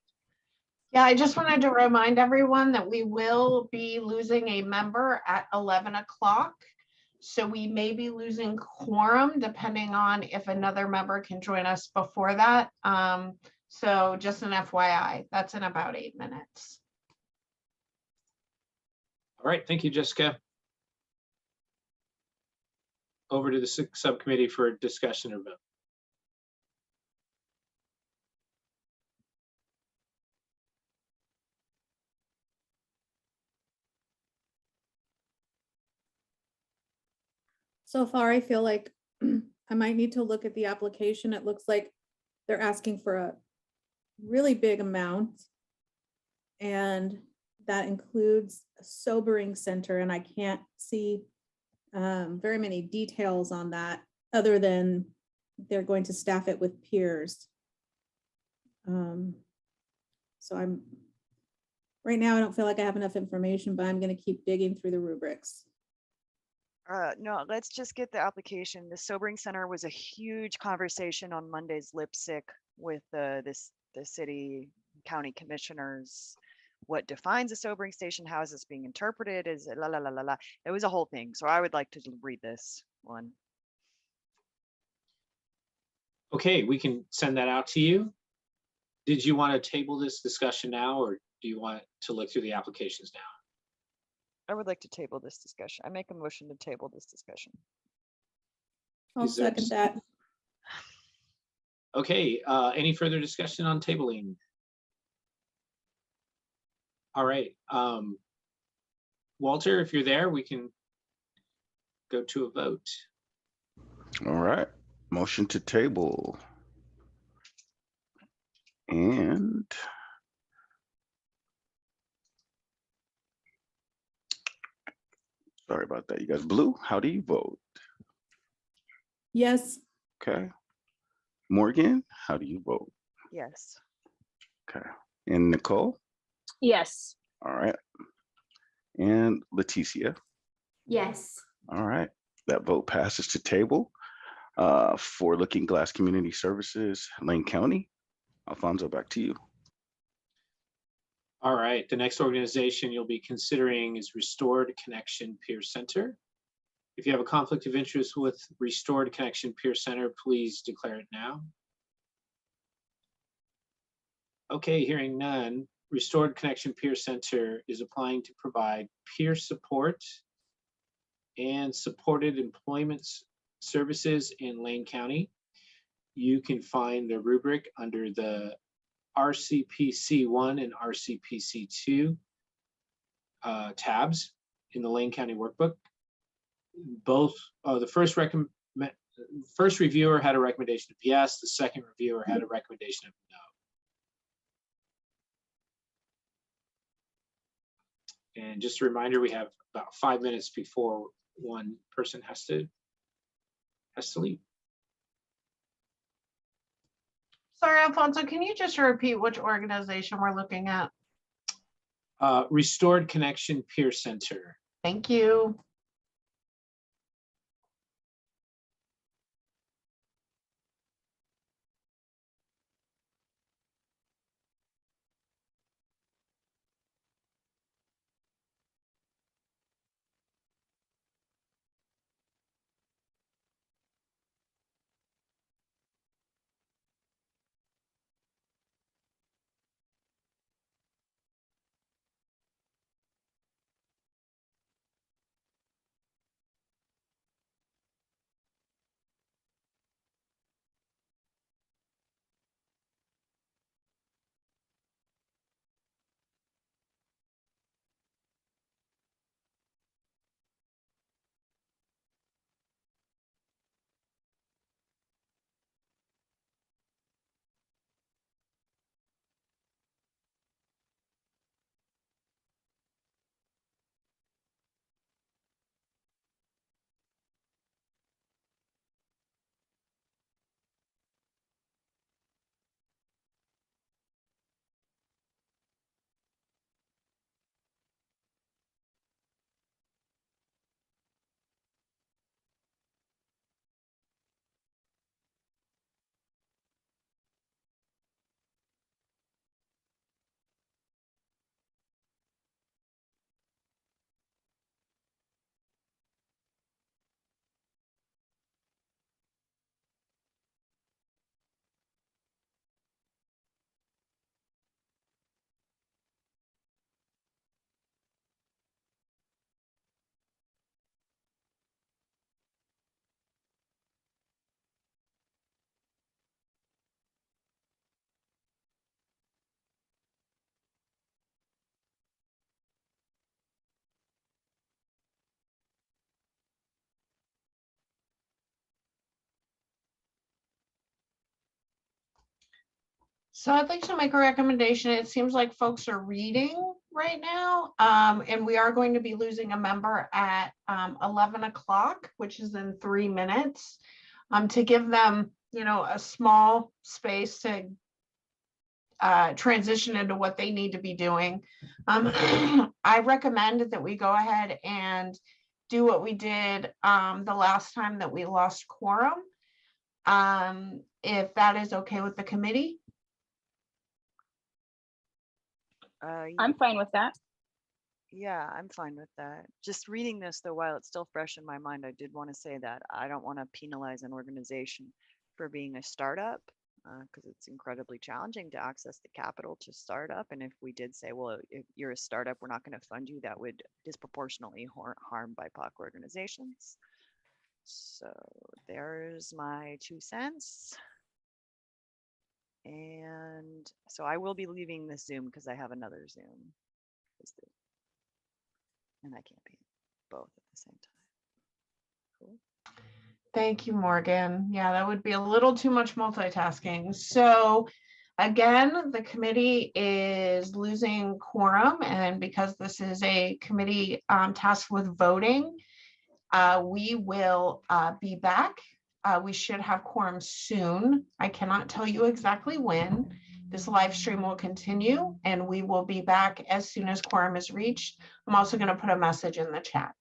Yeah, I just wanted to remind everyone that we will be losing a member at 11 o'clock. So we may be losing quorum depending on if another member can join us before that. So just an FYI, that's in about 8 minutes. All right, thank you, Jessica. Over to the subcommittee for discussion or vote. So far, I feel like I might need to look at the application. It looks like they're asking for a really big amount. And that includes a sobering center, and I can't see very many details on that other than they're going to staff it with peers. So right now, I don't feel like I have enough information, but I'm going to keep digging through the rubrics. No, let's just get the application. The sobering center was a huge conversation on Monday's lipstick with the city county commissioners. What defines a sobering station? How is this being interpreted? Is it la la la la la? It was a whole thing. So I would like to read this one. Okay, we can send that out to you. Did you want to table this discussion now, or do you want to look through the applications now? I would like to table this discussion. I make a motion to table this discussion. I'll Is there- second that. Okay, any further discussion on tabling? All right, Walter, if you're there, we can go to a vote. All right, motion to table. And sorry about that, you guys. Blue, how do you vote? Yes. Okay. Morgan, how do you vote? Yes. Okay. And Nicole? Yes. All right. And Leticia? Yes. All right. That vote passes to table for Looking Glass Community Services, Lane County. Alfonso, back to you. All right, the next organization you'll be considering is Restored Connection Peer Center. If you have a conflict of interest with Restored Connection Peer Center, please declare it now. Okay, hearing none, Restored Connection Peer Center is applying to provide peer support and supported employment services in Lane County. You can find the rubric under the RCPC 1 and RCPC 2 tabs in the Lane County workbook. Both, the first reviewer had a recommendation of yes, the second reviewer had a recommendation of no. And just a reminder, we have about 5 minutes before one person has to leave. Sorry, Alfonso, can you just repeat which organization we're looking at? Restored Connection Peer Center. Thank you. So I'd like to make a recommendation. It seems like folks are reading right now. And we are going to be losing a member at 11 o'clock, which is in 3 minutes. To give them, a small space to transition into what they need to be doing. I recommend that we go ahead and do what we did the last time that we lost quorum. If that is okay with the committee. I'm fine with that. Yeah, I'm fine with that. Just reading this, though, while it's still fresh in my mind, I did want to say that I don't want to penalize an organization for being a startup, because it's incredibly challenging to access the capital to start up. And if we did say, well, if you're a startup, we're not going to fund you, that would disproportionately harm BIPOC organizations. So there's my 2 cents. And so I will be leaving this Zoom because I have another Zoom. And I can't be both at the same time. Cool. Thank you, Morgan. Yeah, that would be a little too much multitasking. So again, the committee is losing quorum, and because this is a committee tasked with voting, we will be back. We should have quorum soon. I cannot tell you exactly when. This live stream will continue, and we will be back as soon as quorum is reached. I'm also going to put a message in the chat.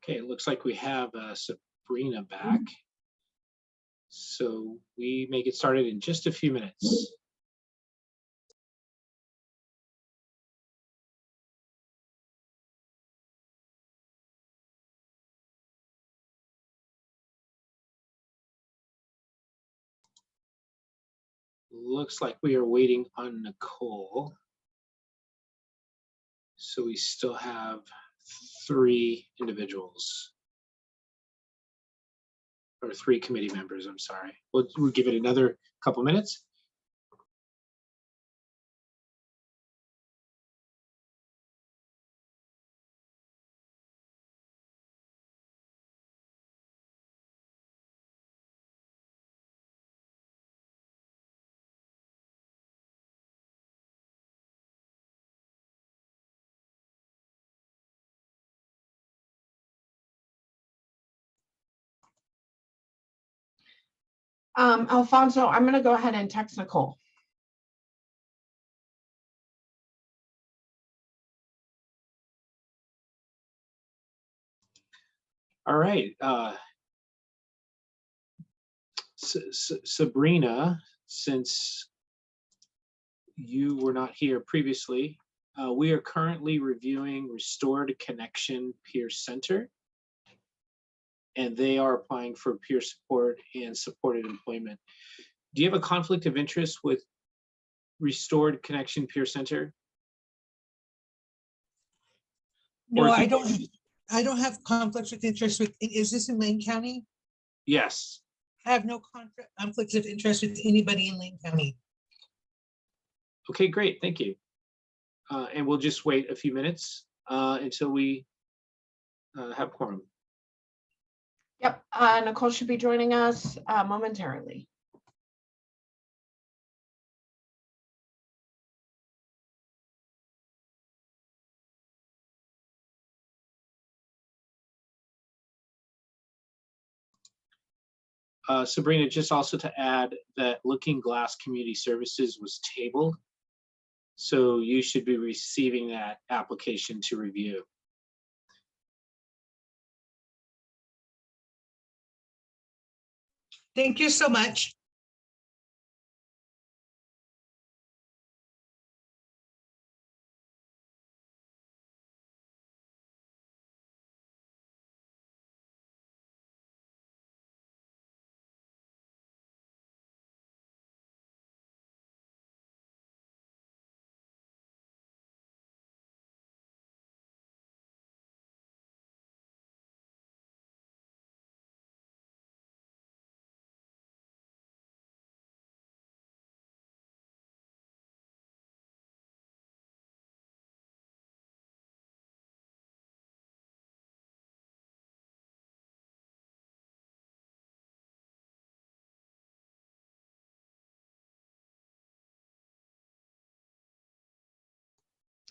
Okay, it looks like we have Sabrina back. So we may get started in just a few minutes. Looks like we are waiting on Nicole. So we still have 3 individuals. Or 3 committee members, I'm sorry. We'll give it another couple minutes. Alfonso, I'm gonna go ahead and text Nicole. All right. Sabrina, since you were not here previously, we are currently reviewing Restored Connection Peer Center, and they are applying for peer support and supported employment. Do you have a conflict of interest with Restored Connection Peer Center? No, Or I do- don't. I don't have conflicts with interest with. Is this in Lane County? Yes. I have no conflicts of interest with anybody in Lane County. Okay, great. Thank you. And we'll just wait a few minutes until we have quorum. Yep, Nicole should be joining us momentarily. Sabrina, just also to add that Looking Glass Community Services was tabled. So you should be receiving that application to review. Thank you so much.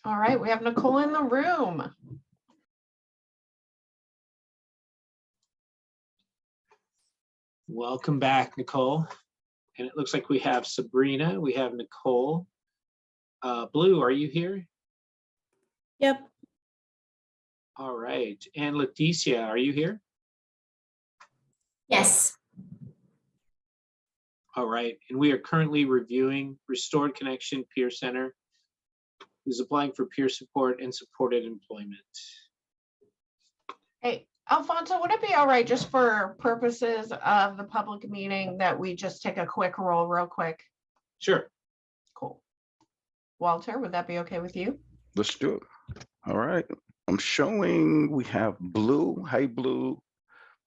All right, we have Nicole in the room. Welcome back, Nicole. And it looks like we have Sabrina, we have Nicole. Blue, are you here? Yep. All right. And Leticia, are you here? Yes. All right. And we are currently reviewing Restored Connection Peer Center, who's applying for peer support and supported employment. Hey, Alfonso, would it be all right just for purposes of the public meeting that we just take a quick roll real quick? Sure. Cool. Walter, would that be okay with you? Let's do it. All right. I'm showing we have Blue. Hey, Blue.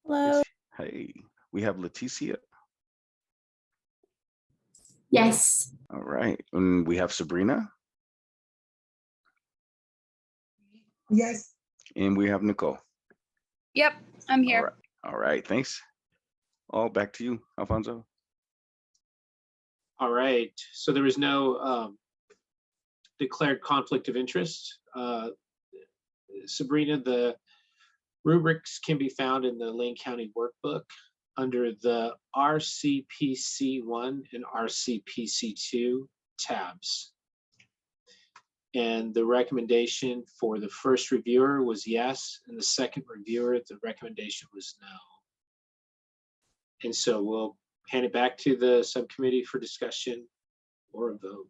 Hello. Hey, we have Leticia. Yes. All right. And we have Sabrina. Yes. And we have Nicole. Yep, I'm All here. right. All right. Thanks. All back to you, Alfonso. All right. So there was no declared conflict of interest. Sabrina, the rubrics can be found in the Lane County Workbook under the RCPC1 and RCPC2 tabs. And the recommendation for the first reviewer was yes, and the second reviewer, the recommendation was no. And so we'll hand it back to the subcommittee for discussion or a vote.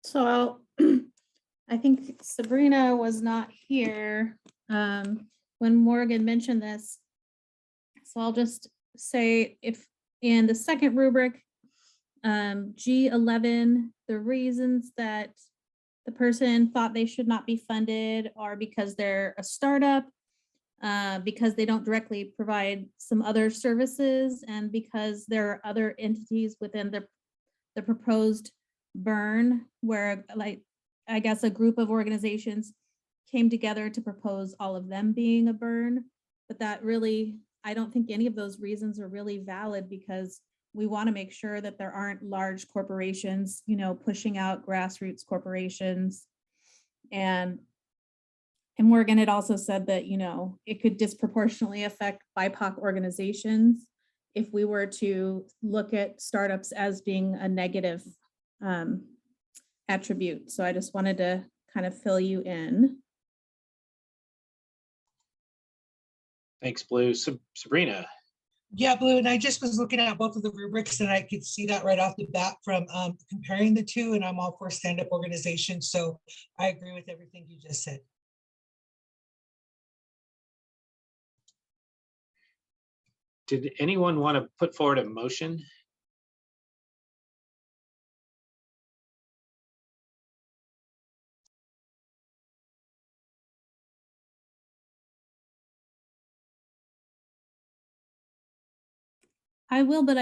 So I'll, I think Sabrina was not here when Morgan mentioned this. So I'll just say if in the second rubric, G11, the reasons that the person thought they should not be funded are because they're a startup, because they don't directly provide some other services, and because there are other entities within the proposed burn where, like, I guess a group of organizations came together to propose all of them being a burn. But that really, I don't think any of those reasons are really valid, because we want to make sure that there aren't large corporations, you know, pushing out grassroots corporations. And Morgan had also said that, you know, it could disproportionately affect BIPOC organizations if we were to look at startups as being a negative attribute. So I just wanted to kind of fill you in. Thanks, Blue. Sabrina. Yeah, Blue, and I just was looking at both of the rubrics and I could see that right off the bat from comparing the two, and I'm all for stand-up organizations. So I agree with everything you just said. Did anyone want to put forward a motion? I will, but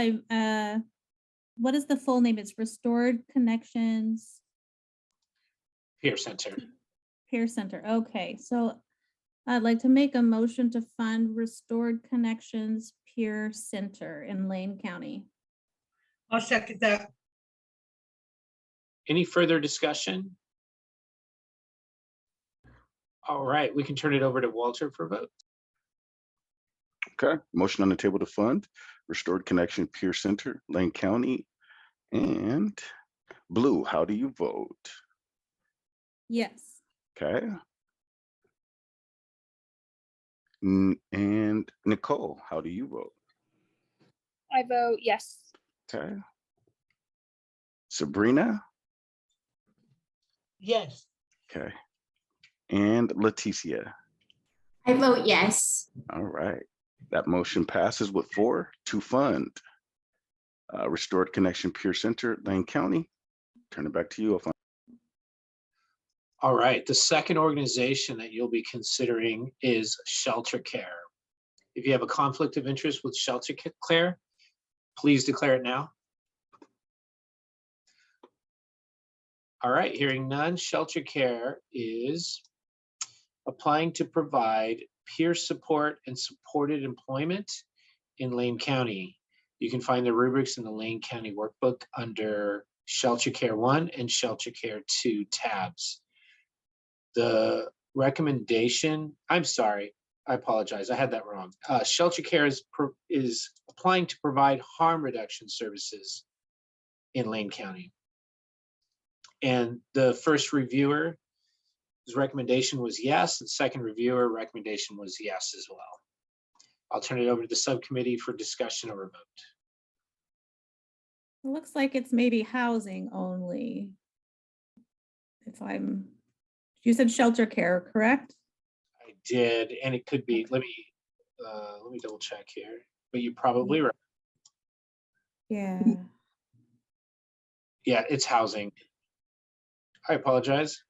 what is the full name? It's Restored Connections Peer Center. Peer Center. Okay, so I'd like to make a motion to fund Restored Connections Peer Center in Lane County. I'll second that. Any further discussion? All right, we can turn it over to Walter for vote. Okay, motion on the table to fund Restored Connection Peer Center, Lane County. And Blue, how do you vote? Yes. Okay. And Nicole, how do you vote? I vote yes. Okay. Sabrina? Yes. Okay. And Leticia? I vote yes. All right. That motion passes with 4 to fund Restored Connection Peer Center, Lane County. Turn it back to you, Alfonso. All right, the second organization that you'll be considering is Shelter Care. If you have a conflict of interest with Shelter Care, please declare it now. All right, hearing none, Shelter Care is applying to provide peer support and supported employment in Lane County. You can find the rubrics in the Lane County workbook under Shelter Care 1 and Shelter Care 2 tabs. The recommendation, I'm sorry, I apologize, I had that wrong. Shelter Care is applying to provide harm reduction services in Lane County. And the first reviewer, his recommendation was yes, and second reviewer recommendation was yes as well. I'll turn it over to the subcommittee for discussion or a vote. It looks like it's maybe housing only. You said Shelter Care, correct? I did, and it could be, let me double check here, but you're probably right. Yeah. Yeah, it's housing. I apologize.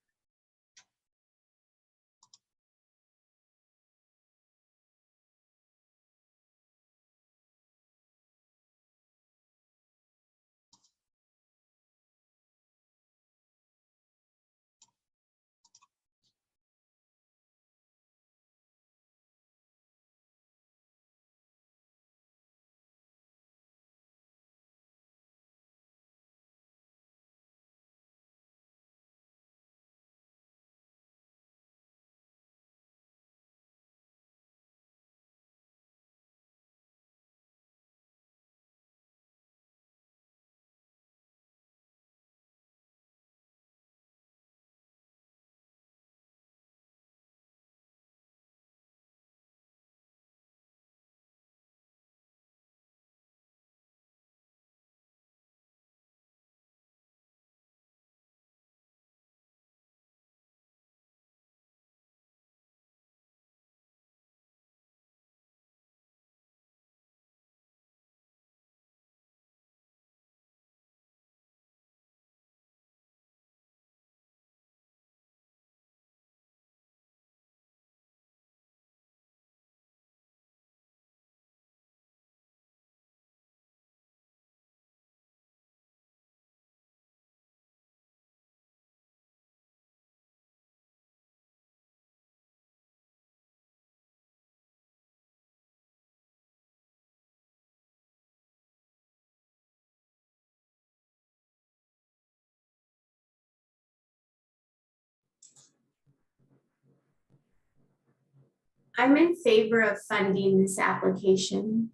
I'm in favor of funding this application.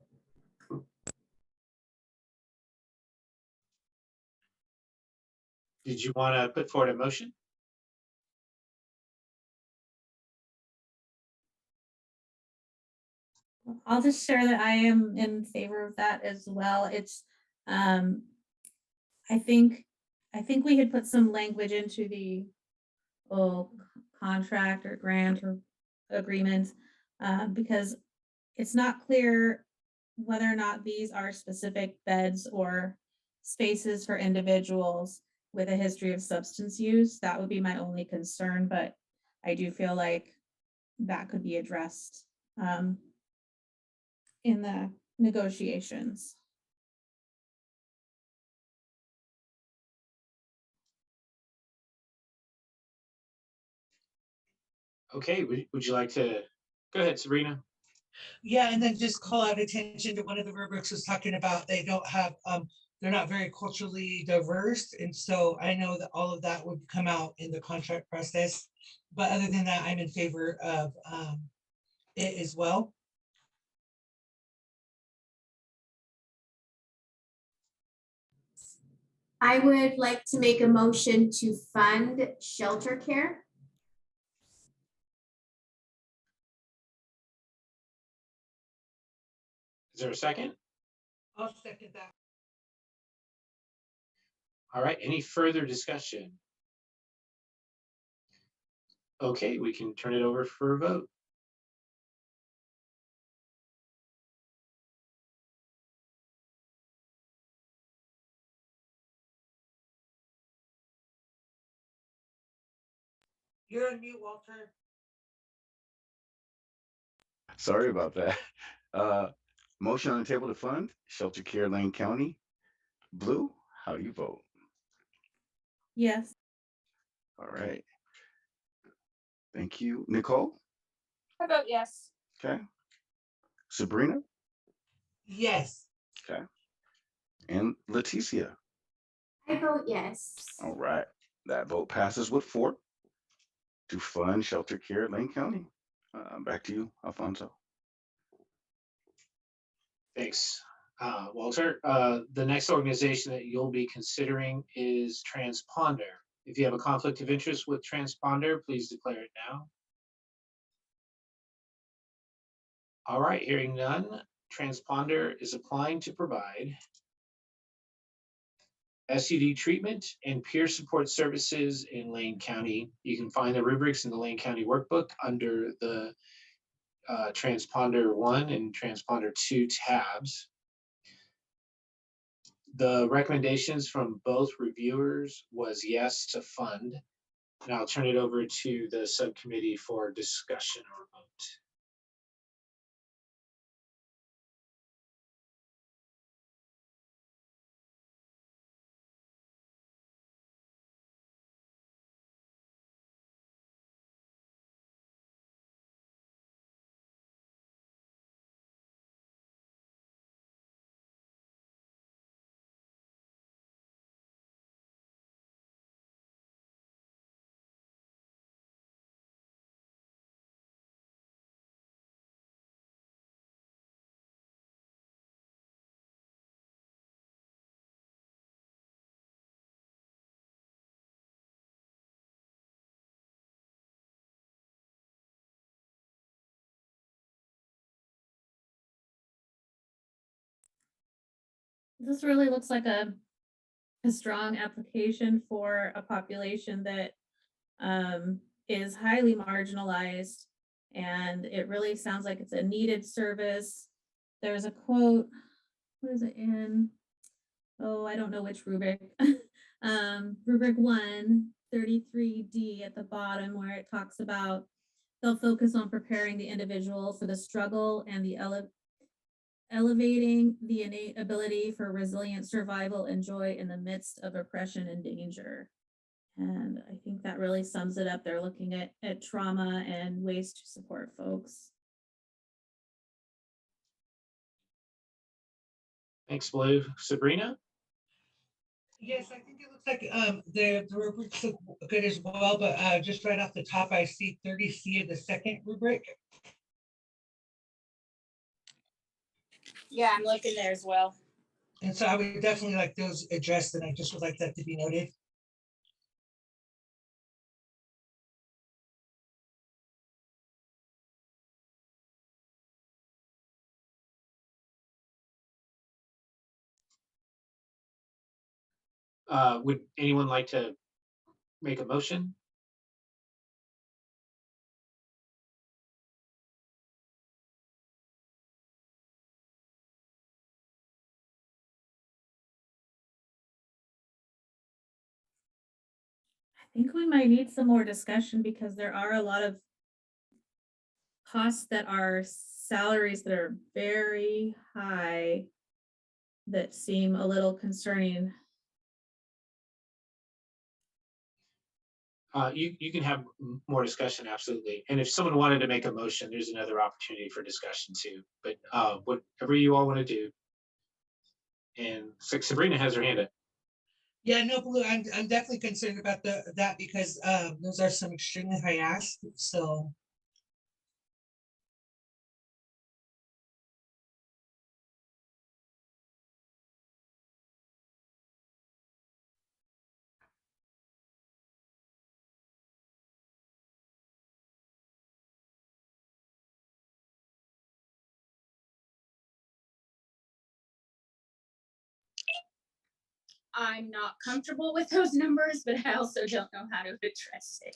Did you want to put forward a motion? I'll just share that I am in favor of that as well. It's, I think we had put some language into the contract or grant or agreement, because it's not clear whether or not these are specific beds or spaces for individuals with a history of substance use. That would be my only concern, but I do feel like that could be addressed in the negotiations. Okay, would you like to, go ahead, Sabrina? Yeah, and then just call out attention to one of the rubrics was talking about they don't have, they're not very culturally diverse. And so I know that all of that would come out in the contract process. But other than that, I'm in favor of it as well. I would like to make a motion to fund shelter care. Is there a second? I'll second that. All right, any further discussion? Okay, we can turn it over for a vote. You're on mute, Walter. Sorry about that. Motion on the table to fund Shelter Care Lane County. Blue, how do you vote? Yes. All right. Thank you. Nicole? I vote yes. Okay. Sabrina? Yes. Okay. And Leticia? I vote yes. All right. That vote passes with 4 to fund Shelter Care Lane County. Back to you, Alfonso. Thanks, Walter. The next organization that you'll be considering is Transponder. If you have a conflict of interest with Transponder, please declare it now. All right, hearing none, Transponder is applying to provide SUD treatment and peer support services in Lane County. You can find the rubrics in the Lane County workbook under the Transponder 1 and Transponder 2 tabs. The recommendations from both reviewers was yes to fund. And I'll turn it over to the subcommittee for discussion or vote. This really looks like a strong application for a population that is highly marginalized, and it really sounds like it's a needed service. There's a quote, what is it in? Oh, I don't know which rubric. Rubric 1, 33D at the bottom, where it talks about they'll focus on preparing the individual for the struggle and the elevating the innate ability for resilient survival and joy in the midst of oppression and danger. And I think that really sums it up. They're looking at trauma and ways to support folks. Thanks, Blue. Sabrina? Yes, I think it looks like the rubrics look good as well, but just right off the top, I see 30C of the second rubric. Yeah, I'm looking there as well. And so I would definitely like those addressed, and I just would like that to be noted. Would anyone like to make a motion? I think we might need some more discussion because there are a lot of costs that are salaries that are very high that seem a little concerning. You can have more discussion, absolutely. And if someone wanted to make a motion, there's another opportunity for discussion too. But whatever you all want to do. And Sabrina has her hand up. Yeah, no, Blue, I'm definitely concerned about that because those are some extremely high asks, so. I'm not comfortable with those numbers, but I also don't know how to address it.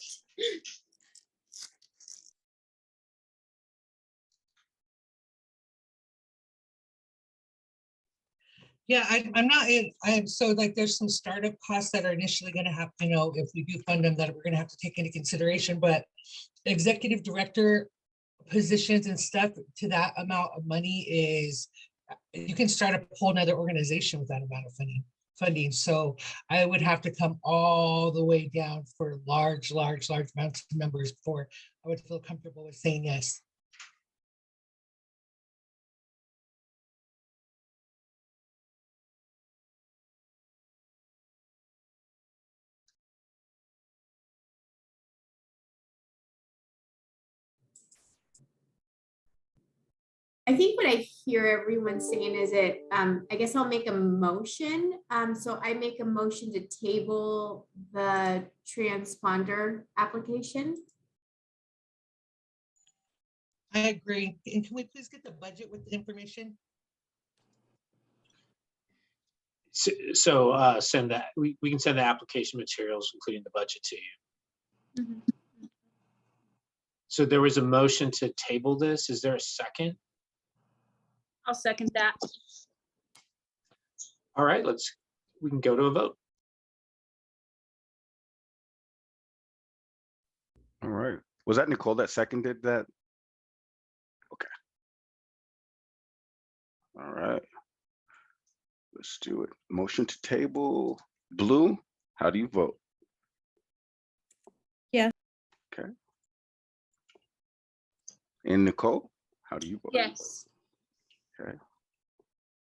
Yeah, I'm not in, I'm so like, there's some startup costs that are initially gonna have, if we do fund them, that we're gonna have to take into consideration, but executive director positions and stuff to that amount of money is, you can start up a whole nother organization with that amount of funding. So I would have to come all the way down for large amounts of members before I would feel comfortable with saying yes. I think what I hear everyone saying is I guess I'll make a motion. So I make a motion to table the transponder application. I agree. And can we please get the budget with the information? So send that, we can send the application materials, including the budget to you. Mhm. So there was a motion to table this. Is there a second? I'll second that. All right, we can go to a vote. All right. Was that Nicole that seconded that? Okay. All right. Let's do it. Motion to table. Blue, how do you vote? Yeah. Okay. And Nicole, how do you vote? Yes. Okay.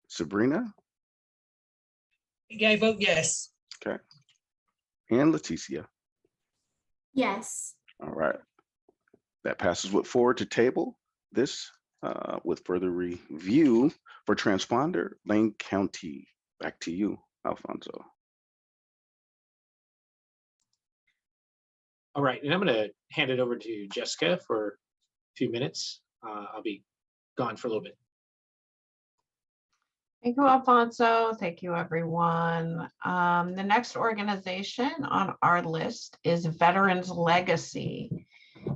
Sabrina? Yeah, I vote yes. Okay. And Leticia? Yes. All right. That passes with 4 to table this with further review for transponder Lane County. Back to you, Alfonso. All right, and I'm going to hand it over to Jessica for a few minutes. I'll be gone for a little bit. Thank you, Alfonso. Thank you, everyone. The next organization on our list is Veterans Legacy.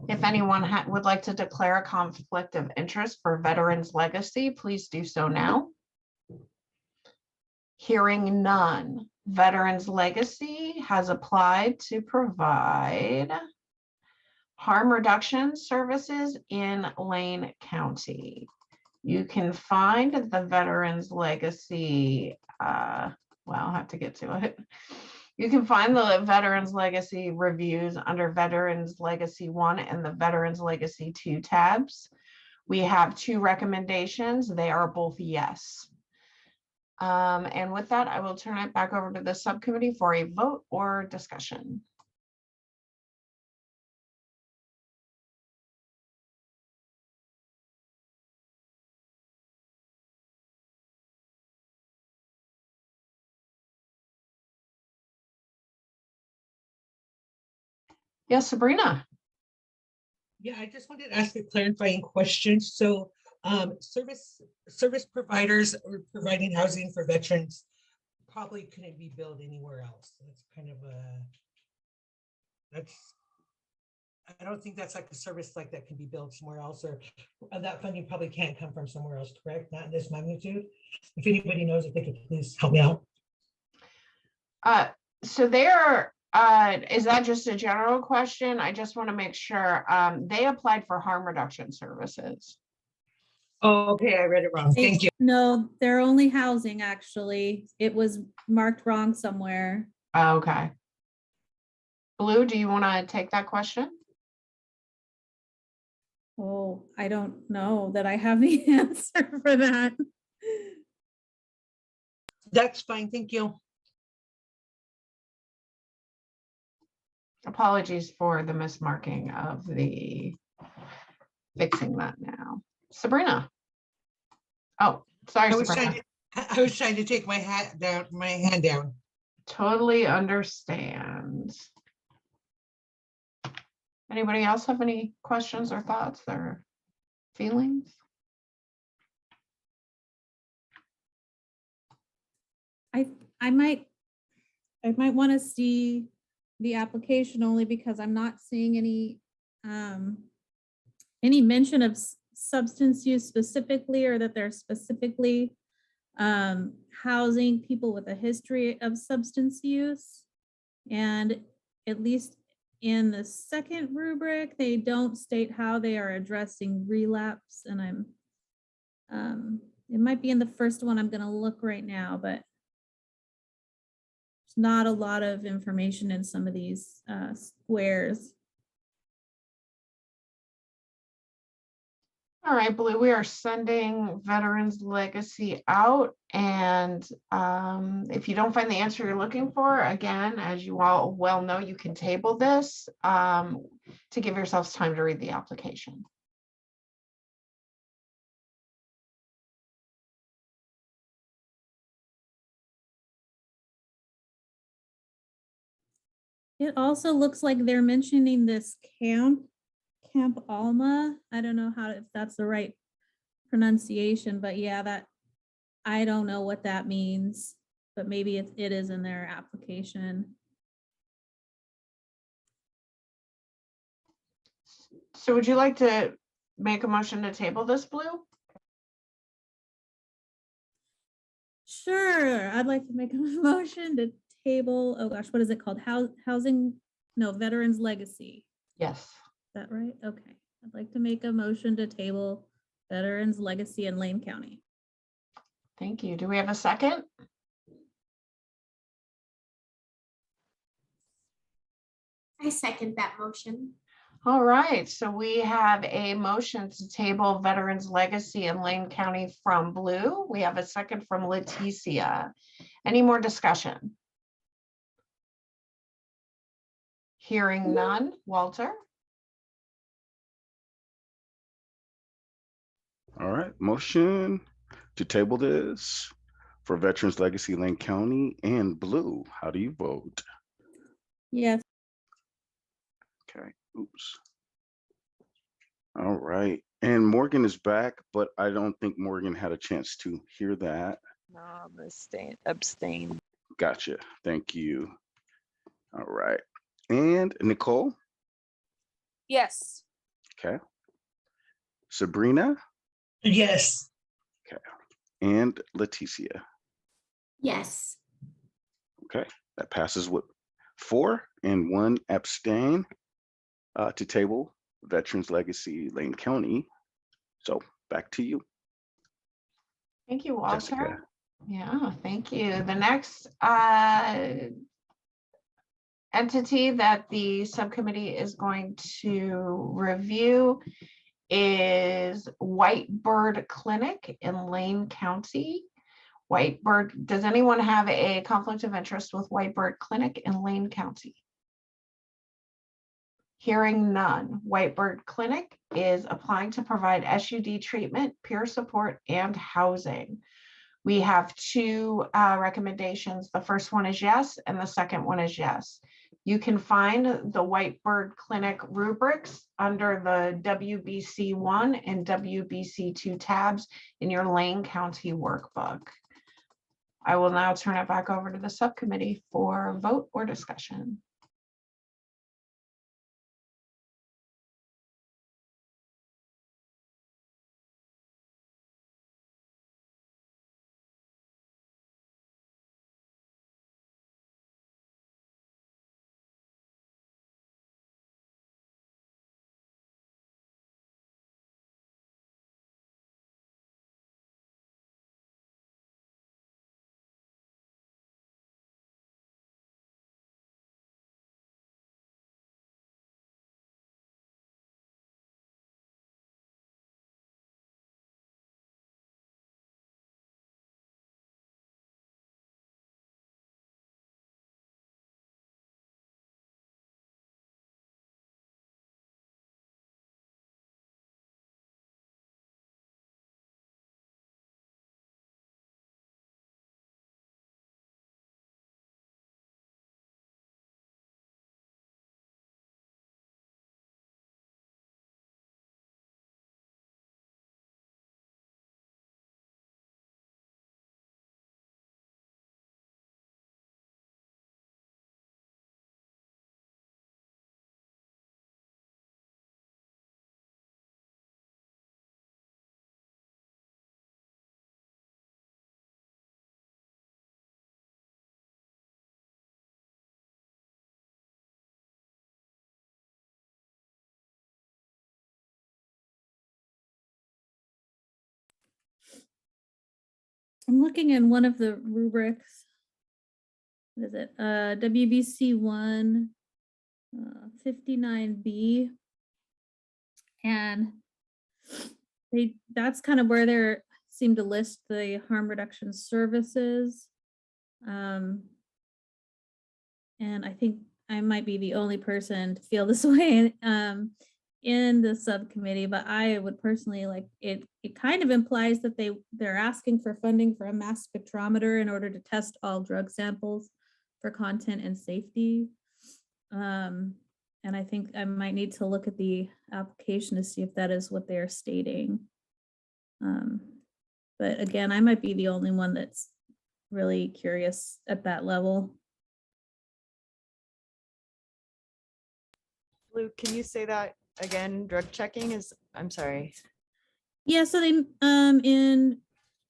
If anyone would like to declare a conflict of interest for Veterans Legacy, please do so now. Hearing none, Veterans Legacy has applied to provide harm reduction services in Lane County. You can find the Veterans Legacy, well, I'll have to get to it. You can find the Veterans Legacy reviews under Veterans Legacy 1 and the Veterans Legacy 2 tabs. We have 2 recommendations. They are both yes. And with that, I will turn it back over to the subcommittee for a vote or discussion. Yes, Sabrina. Yeah, I just wanted to ask a clarifying question. So service providers are providing housing for veterans probably couldn't be billed anywhere else. That's kind of I don't think that's like a service like that can be billed somewhere else, or that funding probably can't come from somewhere else, correct? Not in this magnitude. If anybody knows, if they could please help me out. So there, is that just a general question? I just want to make sure, they applied for harm reduction services. Oh, okay, I read it wrong. Thank you. No, they're only housing, actually. It was marked wrong somewhere. Okay. Blue, do you want to take that question? Oh, I don't know that I have the answer for that. That's fine. Thank you. Apologies for the mismarking of the fixing that now. Sabrina. Oh, sorry, I was Sabrina. trying to take my hand down. Totally understand. Anybody else have any questions or thoughts or feelings? I might want to see the application only because I'm not seeing any mention of substance use specifically, or that they're specifically housing people with a history of substance use. And at least in the second rubric, they don't state how they are addressing relapse. And it might be in the first one. I'm going to look right now, but there's not a lot of information in some of these squares. All right, Blue, we are sending Veterans Legacy out. And if you don't find the answer you're looking for, again, as you all well know, you can table this to give yourselves time to read the application. It also looks like they're mentioning this Camp Alma. I don't know if that's the right pronunciation, but yeah, that I don't know what that means, but maybe it is in their application. So would you like to make a motion to table this, Blue? Sure, I'd like to make a motion to table, oh gosh, what is it called? Veterans Legacy. Yes. Is that right? Okay. I'd like to make a motion to table Veterans Legacy in Lane County. Thank you. Do we have a second? I second that motion. All right, so we have a motion to table Veterans Legacy in Lane County from Blue. We have a second from Leticia. Any more discussion? Hearing none. Walter? All right, motion to table this for Veterans Legacy Lane County and Blue. How do you vote? Yes. Okay, oops. All right, and Morgan is back, but I don't think Morgan had a chance to hear that. No, abstain. Gotcha, thank you. All right, and Nicole? Yes. Okay. Sabrina? Yes. And Leticia? Yes. Okay, that passes with 4 and 1 abstain to table Veterans Legacy Lane County. So back to you, Thank you, Walter. Jessica. Yeah, thank you. The next entity that the subcommittee is going to review is Whitebird Clinic in Lane County. Whitebird, does anyone have a conflict of interest with Whitebird Clinic in Lane County? Hearing none. Whitebird Clinic is applying to provide SUD treatment, peer support, and housing. We have 2 recommendations. The first one is yes, and the second one is yes. You can find the Whitebird Clinic rubrics under the WBC1 and WBC2 tabs in your Lane County workbook. I will now turn it back over to the subcommittee for vote or discussion. I'm looking in one of the rubrics. What is it? WBC 1 59B. And that's kind of where they seem to list the harm reduction services. And I think I might be the only person to feel this way in the subcommittee, but I would personally like it. It kind of implies that they're asking for funding for a mass spectrometer in order to test all drug samples for content and safety. And I think I might need to look at the application to see if that is what they're stating. But again, I might be the only one that's really curious at that level. Lou, can you say that again? Drug checking is, I'm sorry. Yeah, so they in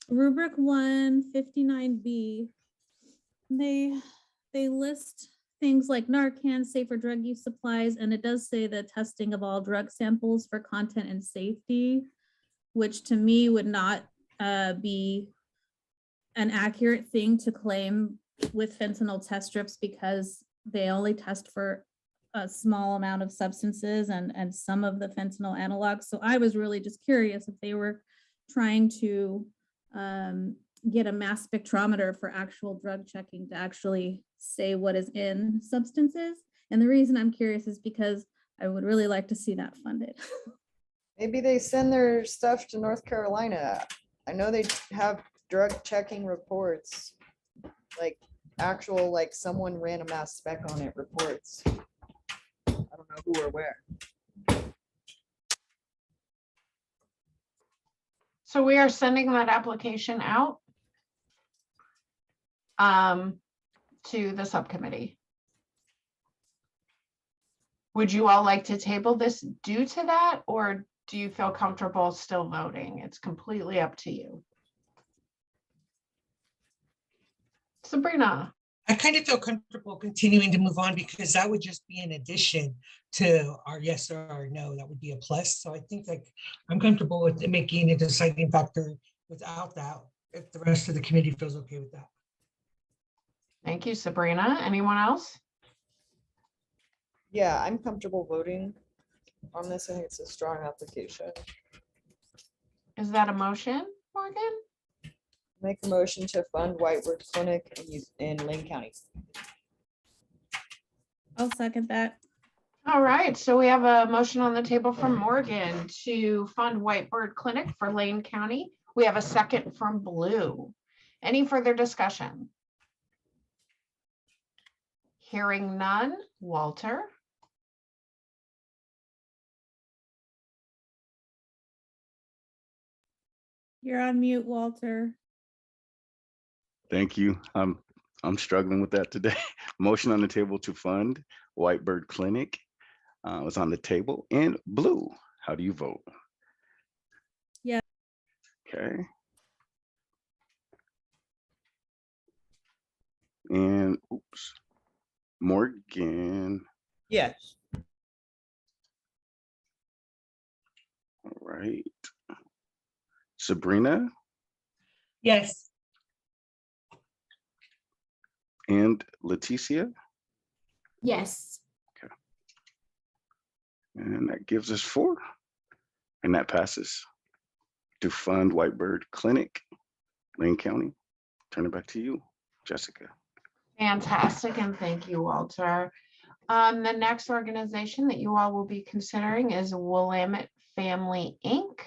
rubric 1 59B, they list things like Narcan, safer drug use supplies, and it does say the testing of all drug samples for content and safety, which to me would not be an accurate thing to claim with fentanyl test strips, because they only test for a small amount of substances and some of the fentanyl analogs. So I was really just curious if they were trying to get a mass spectrometer for actual drug checking to actually say what is in substances. And the reason I'm curious is because I would really like to see that funded. Maybe they send their stuff to North Carolina. I know they have drug checking reports, like actual, like someone ran a mass spec on it reports. I don't know who or where. So we are sending that application out to the subcommittee. Would you all like to table this due to that, or do you feel comfortable still voting? It's completely up to you. Sabrina. I kind of feel comfortable continuing to move on because that would just be an addition to our yes or our no. That would be a plus. So I think like I'm comfortable with it making a deciding factor without that, if the rest of the committee feels okay with that. Thank you, Sabrina. Anyone else? Yeah, I'm comfortable voting on this. I think it's a strong application. Is that a motion, Morgan? Make a motion to fund Whitebird Clinic in Lane County. I'll second that. All right, so we have a motion on the table from Morgan to fund Whitebird Clinic for Lane County. We have a second from Blue. Any further discussion? Hearing none, Walter, You're on mute, Walter. Thank you. I'm struggling with that today. Motion on the table to fund Whitebird Clinic was on the table. And Blue, how do you vote? Yeah. Okay. And oops, Morgan. Yes. All right. Sabrina Yes. and Leticia. Yes. And that gives us 4. And that passes to fund Whitebird Clinic, Lane County. Turn it back to you, Jessica. fantastic, and thank you, Walter. The next organization that you all will be considering is Willamette Family Inc.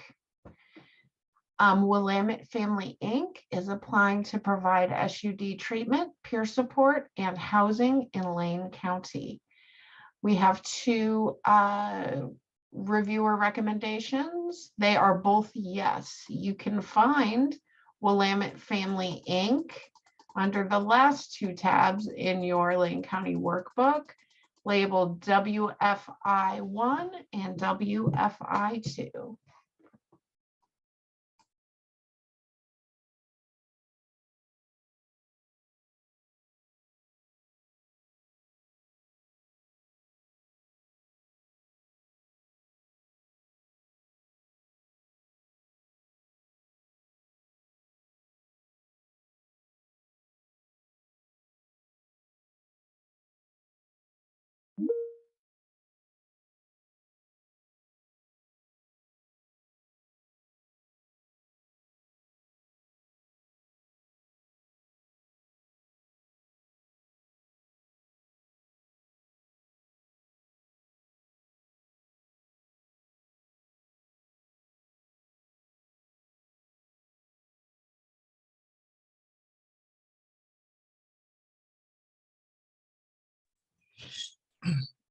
Willamette Family Inc. is applying to provide SUD treatment, peer support, and housing in Lane County. We have 2 reviewer recommendations. They are both yes. You can find Willamette Family Inc. under the last 2 tabs in your Lane County workbook, labeled WFI1 and WFI2.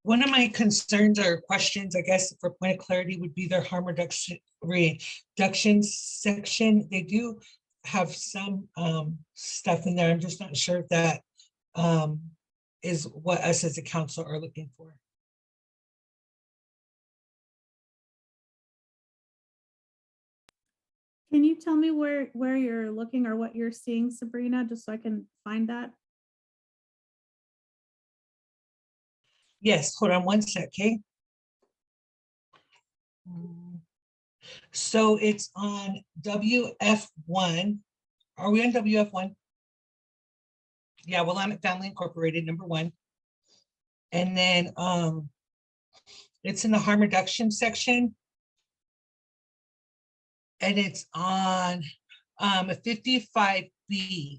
One of my concerns or questions, I guess, for point of clarity, would be their harm reduction section. They do have some stuff in there. I'm just not sure if that is what us as a council are looking for. Can you tell me where you're looking or what you're seeing, Sabrina, just so I can find that? Yes, hold on one sec, okay? So it's on WF1. Are we on WF1? Yeah, Willamette Family Incorporated, number 1. And then it's in the harm reduction section. And it's on 55B.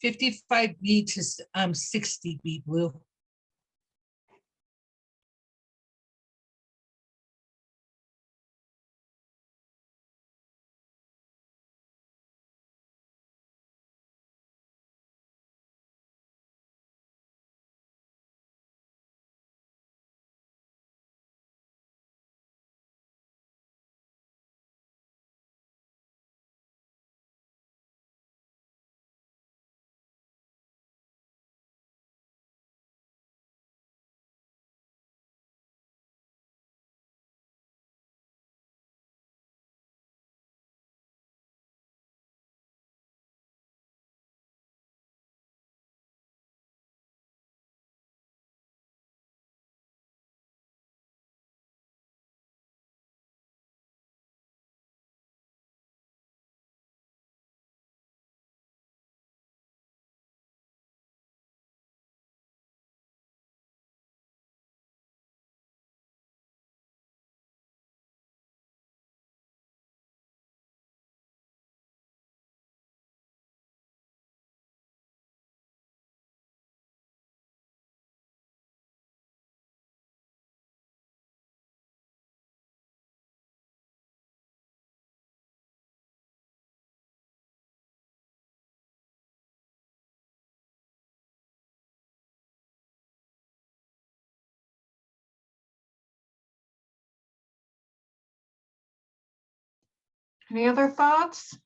$55B to $60B, Blue. Any other thoughts?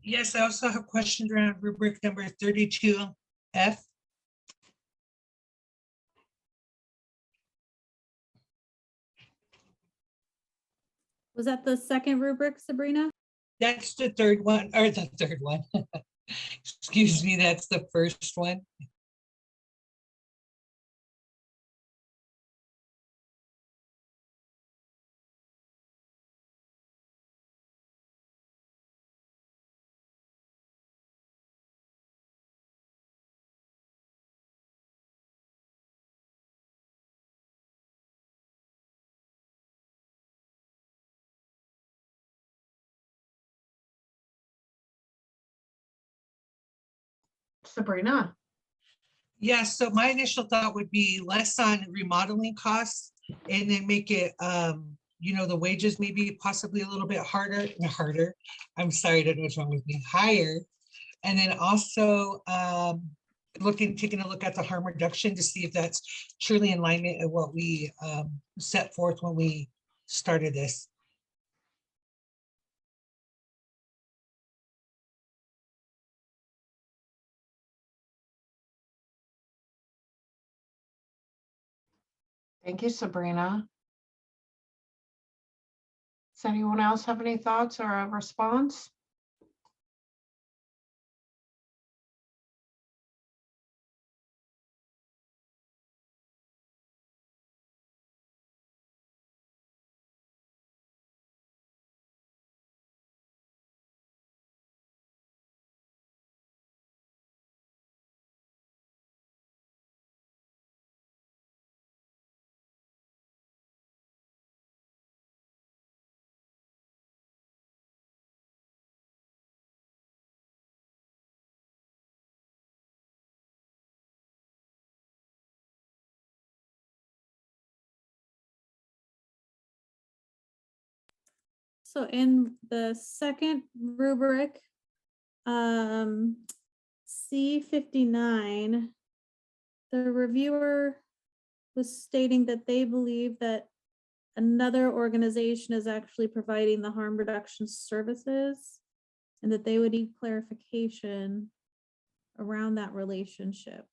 Yes, I also have questions around rubric number 32F. Was that the second rubric, Sabrina? That's the third one, or the third one. Excuse me, that's the first one. Sabrina? Yeah, so my initial thought would be less on remodeling costs and then make it, you know, the wages maybe possibly a little bit harder. I'm sorry, I don't know what's wrong with me, higher. And then also taking a look at the harm reduction to see if that's truly in alignment with what we set forth when we started this. Thank you, Sabrina. Does anyone else have any thoughts or a response? So in the second rubric, C59, the reviewer was stating that they believe that another organization is actually providing the harm reduction services and that they would need clarification around that relationship.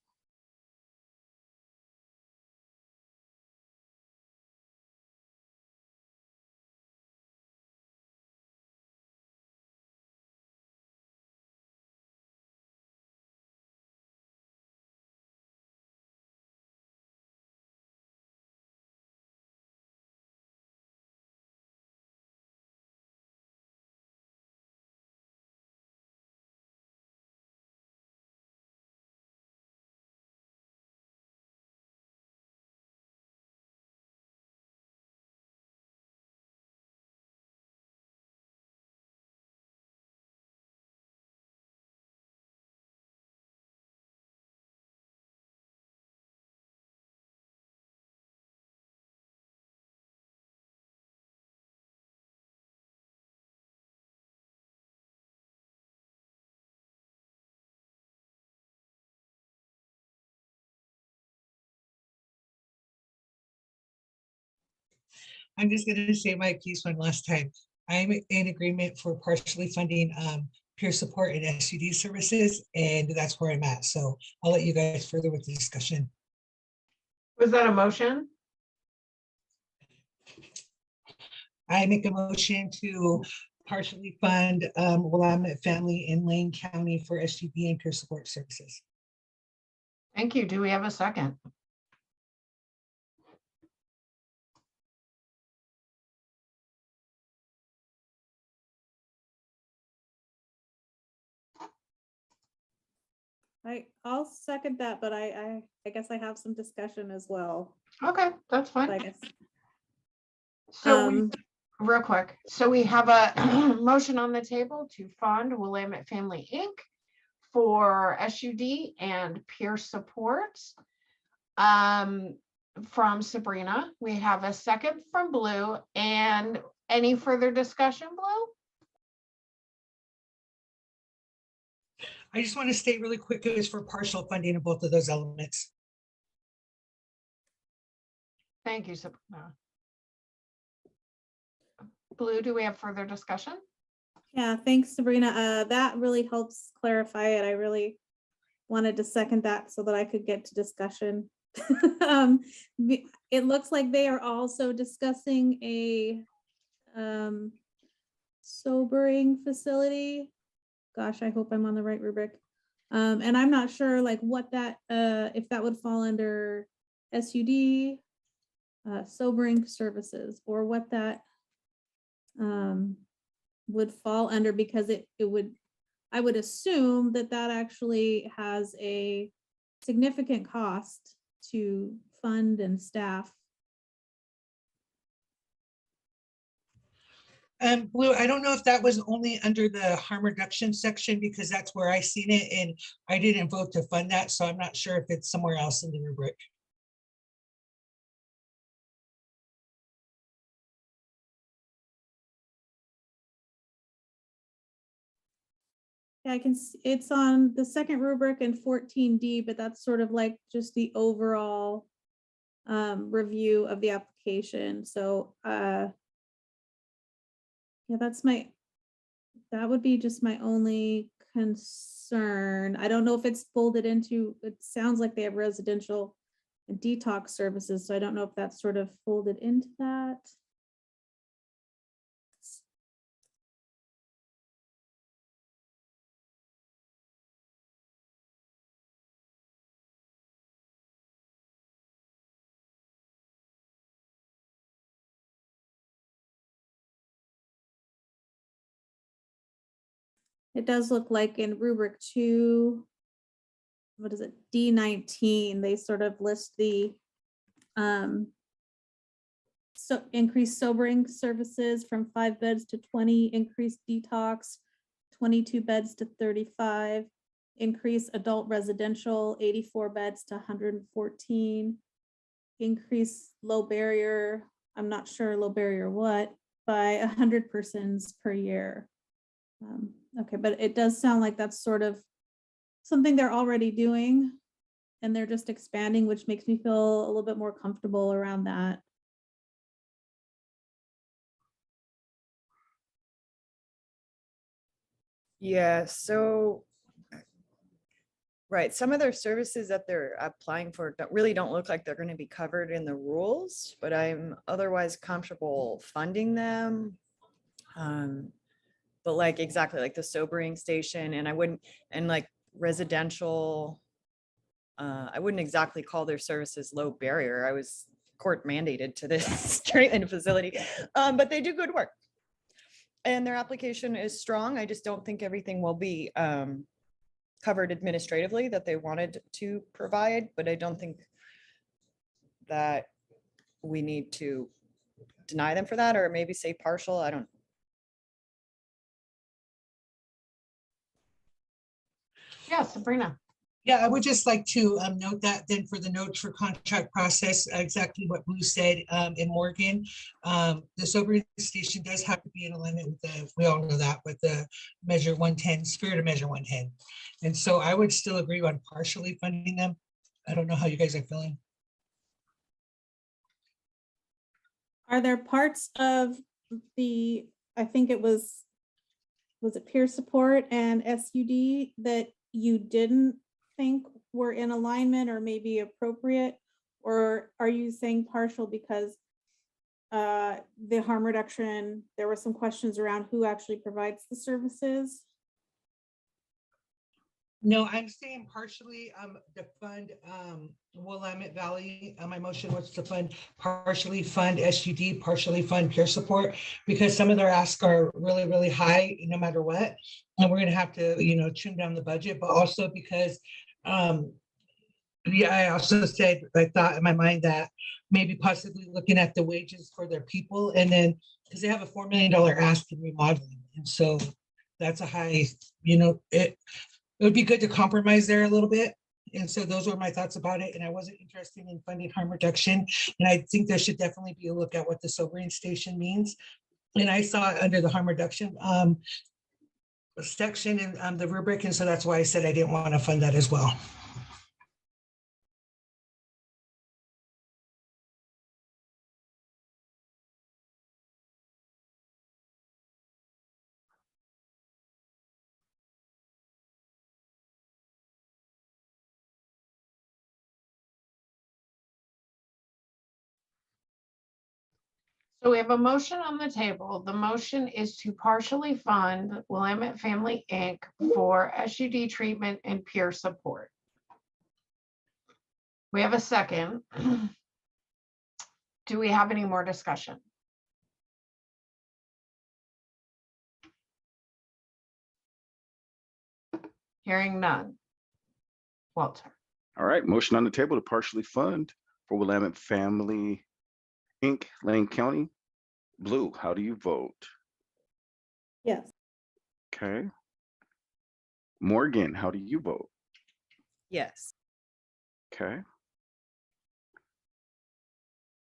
I'm just gonna say my piece one last time. I'm in agreement for partially funding peer support and SUD services, and that's where I'm at. So I'll let you guys further with the discussion. Was that a motion? I make a motion to partially fund Willamette Family in Lane County for SUD and peer support services. Thank you. Do we have a second? I'll second that, but I guess I have some discussion as well. Okay, that's I fine. guess. So real quick, so we have a motion on the table to fund Willamette Family Inc. for SUD and peer support. From Sabrina, we have a second from Blue, and any further discussion, Blue? I just want to state really quick, it was for partial funding of both of those elements. Thank you, Sabrina. Blue, do we have further discussion? Yeah, thanks, Sabrina. That really helps clarify it. I really wanted to second that so that I could get to discussion. It looks like they are also discussing a sobering facility. Gosh, I hope I'm on the right rubric. And I'm not sure like what that, if that would fall under SUD, sobering services, or what that would fall under, because it would, I would assume that that actually has a significant cost to fund and staff. Blue, I don't know if that was only under the harm reduction section, because that's where I seen it and I didn't vote to fund that. So I'm not sure if it's somewhere else in the rubric. Yeah, I can, it's on the second rubric in 14D, but that's sort of like just the overall review of the application. So yeah, that would be just my only concern. I don't know if it's folded into, it sounds like they have residential and detox services, so I don't know if that's sort of folded into that. It does look like in rubric 2, what is it, D19, they sort of list the so increased sobering services from 5 beds to 20, increased detox, 22 beds to 35, increase adult residential, 84 beds to 114, increase low barrier, I'm not sure low barrier what, by 100 persons per year. Okay, but it does sound like that's sort of something they're already doing, and they're just expanding, which makes me feel a little bit more comfortable around that. Yeah, so, right, some of their services that they're applying for really don't look like they're going to be covered in the rules, but I'm otherwise comfortable funding them. But like exactly like the sobering station, and I wouldn't, and like residential, I wouldn't exactly call their services low barrier. I was court mandated to this treatment facility, but they do good work. And their application is strong. I just don't think everything will be covered administratively that they wanted to provide, but I don't think that we need to deny them for that, or maybe say partial. I don't. Yeah, Sabrina. Yeah, I would just like to note that then for the notes for contract process, exactly what Blue said in Morgan. The sobering station does have to be in alignment with the, we all know that, with the measure 110, spirit of measure 110. And so I would still agree on partially funding them. I don't know how you guys are feeling. Are there parts of the, I think it was it peer support and SUD that you didn't think were in alignment or maybe appropriate? Or are you saying partial because the harm reduction, there were some questions around who actually provides the services? No, I'm saying partially to fund Willamette Valley. My motion was to partially fund SUD, partially fund peer support, because some of their asks are really, really high no matter what. And we're gonna have to, you know, trim down the budget, but also because yeah, I also said, I thought in my mind that maybe possibly looking at the wages for their people, and then because they have a $4 million ask in remodeling. And so that's a high, you know, it would be good to compromise there a little bit. And so those were my thoughts about it. And I wasn't interested in funding harm reduction. And I think there should definitely be a look at what the sobering station means. And I saw it under the harm reduction section in the rubric, and so that's why I said I didn't want to fund that as well. So we have a motion on the table. The motion is to partially fund Willamette Family Inc. for SUD treatment and peer support. We have a second. Do we have any more discussion? Hearing none. Walter. All right, motion on the table to partially fund for Willamette Family Inc., Lane County. Blue, how do you vote? Yes. Okay. Morgan, how do you vote? Yes. Okay.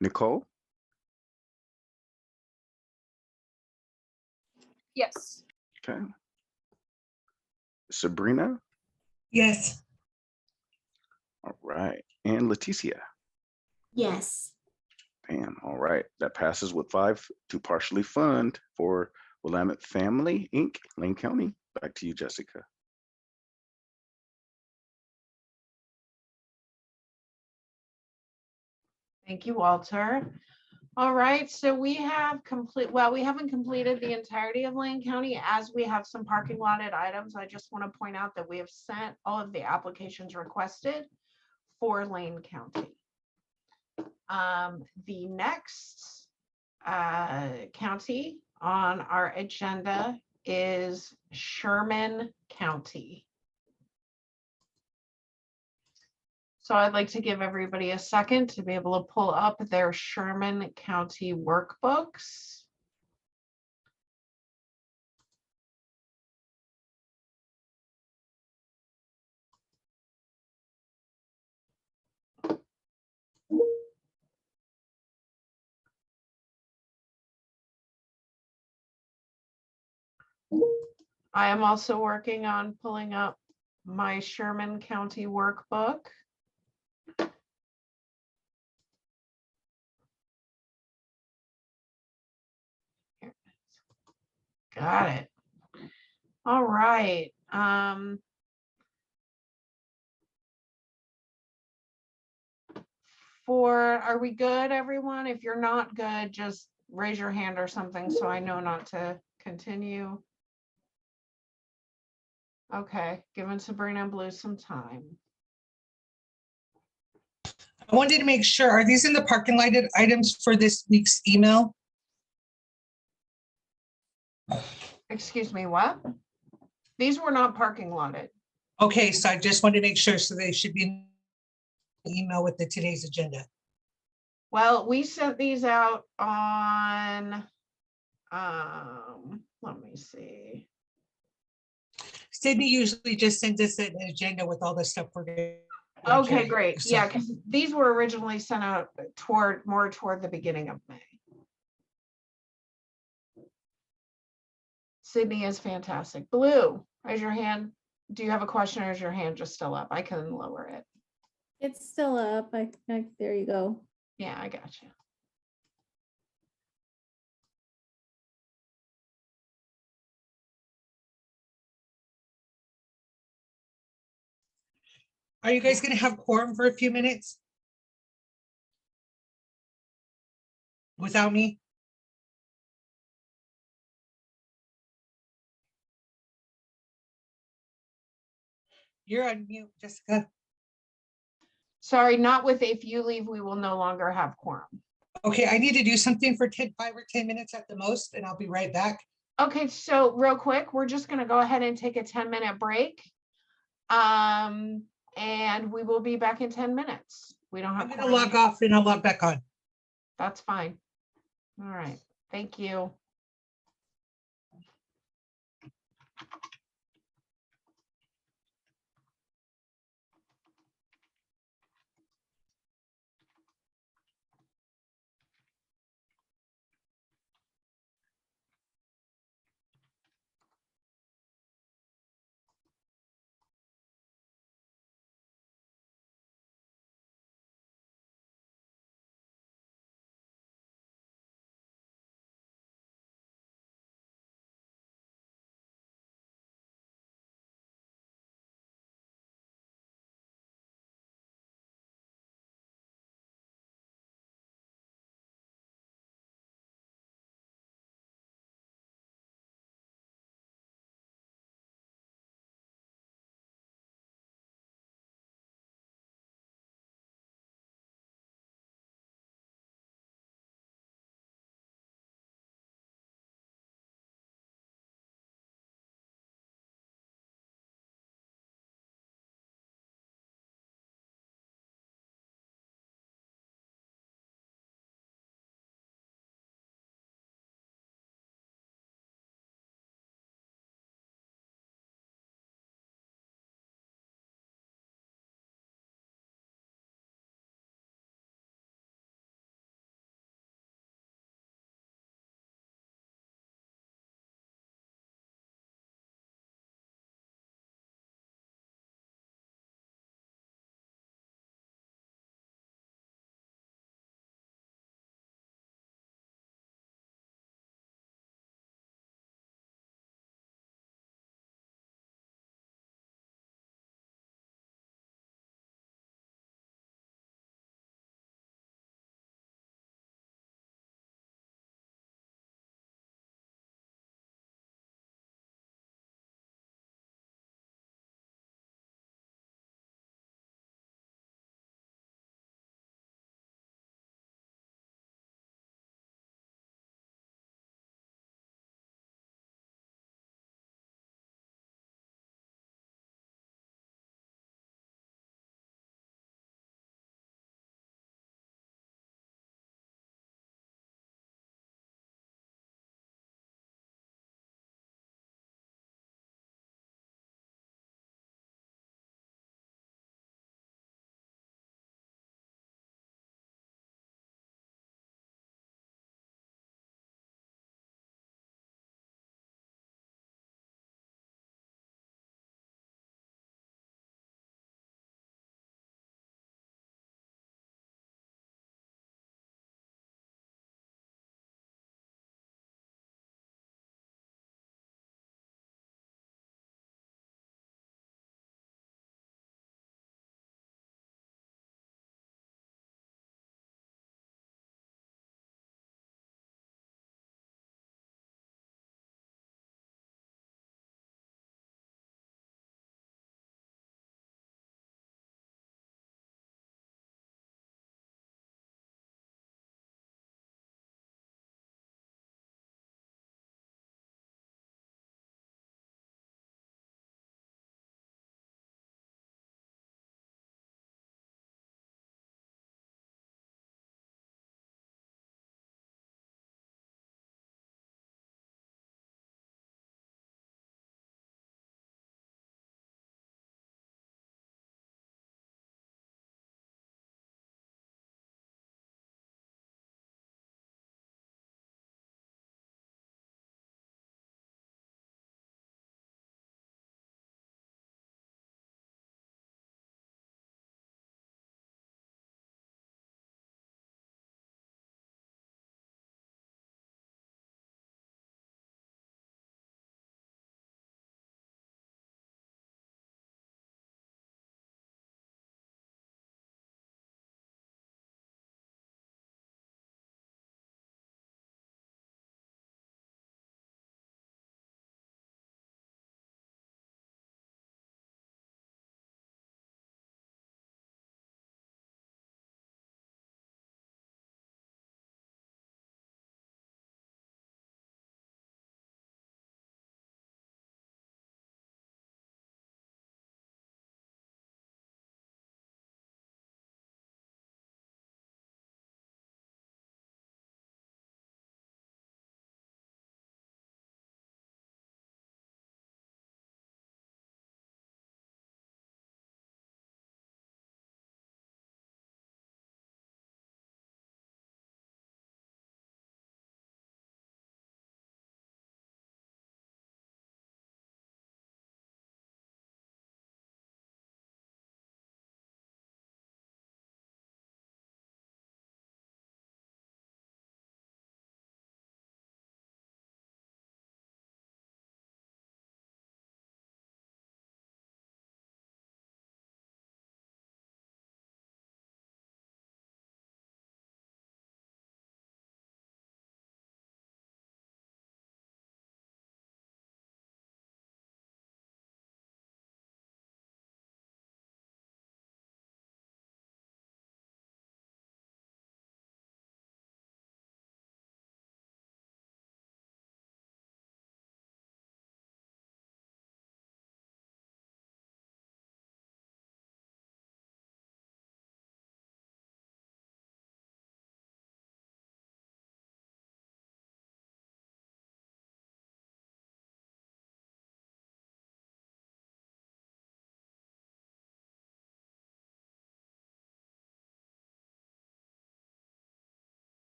Nicole? Yes. Okay. Sabrina? Yes. All right. And Leticia? Yes. Bam. All right. That passes with 5 to partially fund for Willamette Family Inc., Lane County. Back to you, Jessica. Thank you, Walter. All right, so we have we haven't completed the entirety of Lane County as we have some parking lotted items. I just want to point out that we have sent all of the applications requested for Lane County. The next county on our agenda is Sherman County. So I'd like to give everybody a second to be able to pull up their Sherman County workbooks. I am also working on pulling up my Sherman County workbook. Here it is. Got it. All right. Are we good, everyone? If you're not good, just raise your hand or something so I know not to continue. Okay, giving Sabrina and Blue some time. I wanted to make sure, are these in the parking lot items for this week's email? Excuse me, what? These were not parking lotted. Okay, so I just wanted to make sure, so they should be in the email with the today's agenda. Well, we sent these out on, let me see. Sydney usually just sends us an agenda with all the stuff we're doing. Okay, great. Yeah, because these were originally sent out more toward the beginning of May. Sydney is fantastic. Blue, raise your hand. Do you have a question or is your hand just still up? I can lower it. It's still up. There you go. Yeah, I got you. Are you guys gonna have quorum for a few minutes? Without me? You're on mute, Jessica. Sorry, not with if you leave, we will no longer have quorum. Okay, I need to do something for 5 or 10 minutes at the most, and I'll be right back. Okay, so real quick, we're just gonna go ahead and take a 10-minute break. And we will be back in 10 minutes. We don't have. I'm gonna log off and I'll log back on. That's fine. All right, thank you.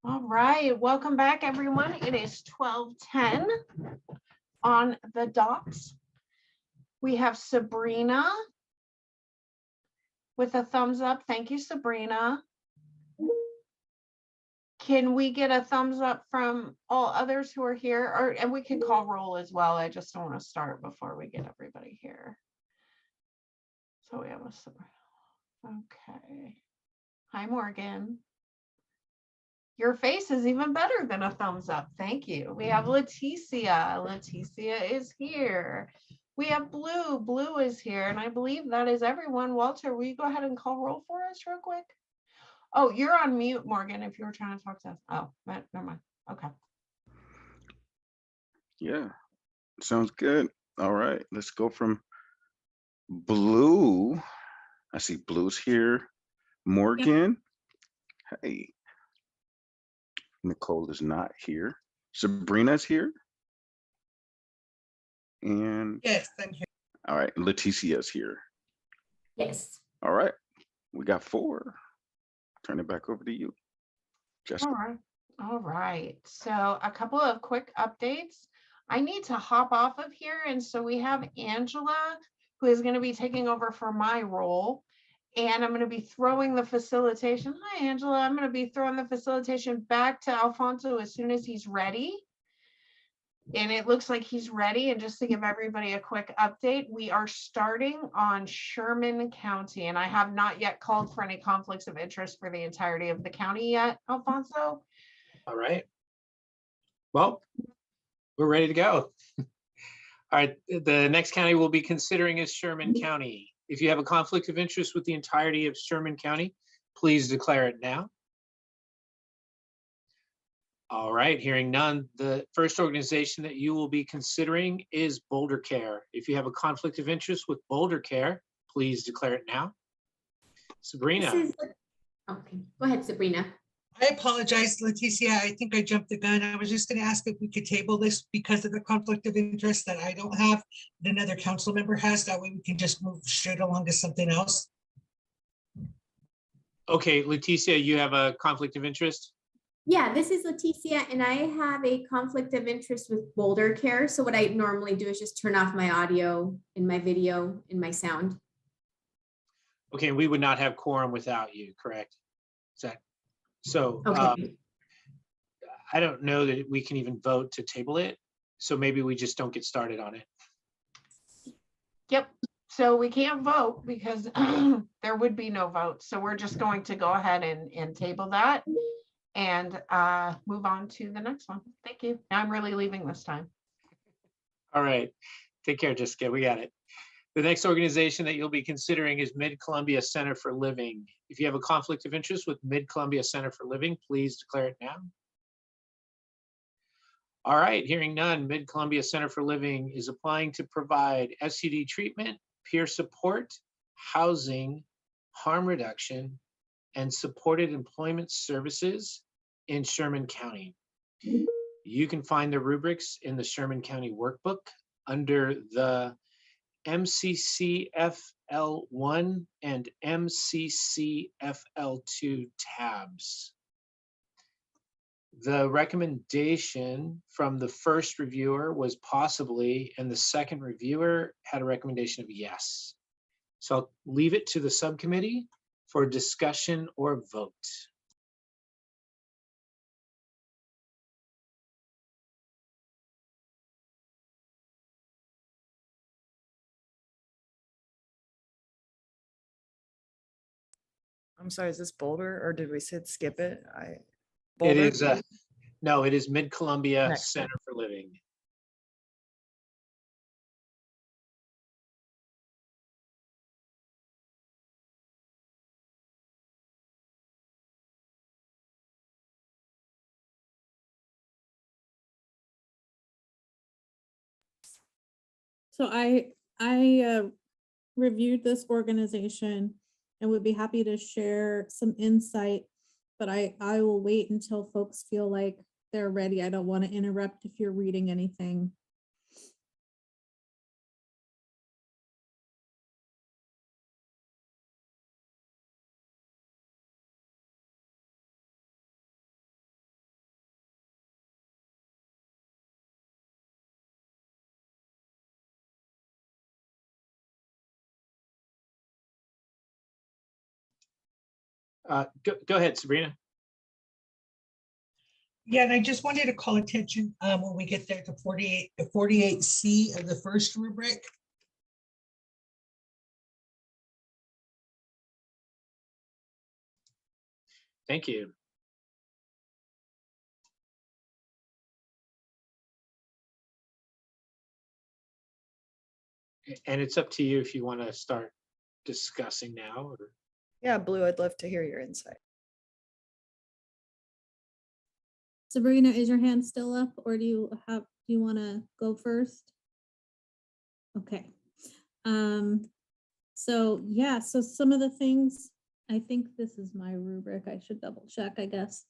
All right, welcome back, everyone. It is 12:10 on the dot. We have Sabrina with a thumbs up. Thank you, Sabrina. Can we get a thumbs up from all others who are here? And we can call roll as well. I just don't want to start before we get everybody here. So we have a Sabrina. Okay. Hi, Morgan. Your face is even better than a thumbs up. Thank you. We have Leticia. Leticia is here. We have Blue. Blue is here. And I believe that is everyone. Walter, will you go ahead and call roll for us real quick? Oh, you're on mute, Morgan, if you were trying to talk to us. Oh, never mind. Okay. Yeah, sounds good. All right, let's go from Blue. I see Blue's here. Morgan. Hey. Nicole is not here. Sabrina's here. And Yes, I'm here. all right, Leticia's here. Yes. All right, we got 4. Turn it back over to you, Jessica. All right. All right. So a couple of quick updates. I need to hop off of here. And so we have Angela, who is going to be taking over for my role. And I'm going to be throwing the facilitation. Hi, Angela. I'm going to be throwing the facilitation back to Alfonso as soon as he's ready. And it looks like he's ready. And just to give everybody a quick update, we are starting on Sherman County. And I have not yet called for any conflicts of interest for the entirety of the county yet, Alfonso. All right. Well, we're ready to go. All right, the next county we'll be considering is Sherman County. If you have a conflict of interest with the entirety of Sherman County, please declare it now. All right, hearing none, the first organization that you will be considering is Boulder Care. If you have a conflict of interest with Boulder Care, please declare it now. Sabrina. Okay, go ahead, Sabrina. I apologize, Leticia. I think I jumped the gun. I was just going to ask if we could table this because of the conflict of interest that I don't have, that another council member has. That way we can just move straight along to something else. Okay, Leticia, you have a conflict of interest? Yeah, this is Leticia, and I have a conflict of interest with Boulder Care. So what I normally do is just turn off my audio and my video and my sound. Okay, we would not have quorum without you, correct? Is that so? Okay. I don't know that we can even vote to table it, so maybe we just don't get started on it. Yep. So we can't vote because there would be no vote. So we're just going to go ahead and table that and move on to the next one. Thank you. I'm really leaving this time. All right, take care, Jessica, we got it. The next organization that you'll be considering is Mid-Columbia Center for Living. If you have a conflict of interest with Mid-Columbia Center for Living, please declare it now. All right, hearing none, Mid-Columbia Center for Living is applying to provide STD treatment, peer support, housing, harm reduction, and supported employment services in Sherman County. You can find the rubrics in the Sherman County Workbook under the MCCFL1 and MCCFL2 tabs. The recommendation from the first reviewer was possibly, and the second reviewer had a recommendation of yes. So I'll leave it to the subcommittee for discussion or vote. I'm sorry, is this Boulder or did we skip it? It Boulder? is, no, it is Mid-Columbia Next. Center for Living. So I reviewed this organization and would be happy to share some insight, but I will wait until folks feel like they're ready. I don't want to interrupt if you're reading anything. Go ahead, Sabrina. Yeah, and I just wanted to call attention when we get there to 48C of the first rubric. Thank you. And it's up to you if you want to start discussing now or. Yeah, Blue, I'd love to hear your insight. Sabrina, is your hand still up, or do you want to go first? Okay. So yeah, so some of the things, I think this is my rubric. I should double check, I guess.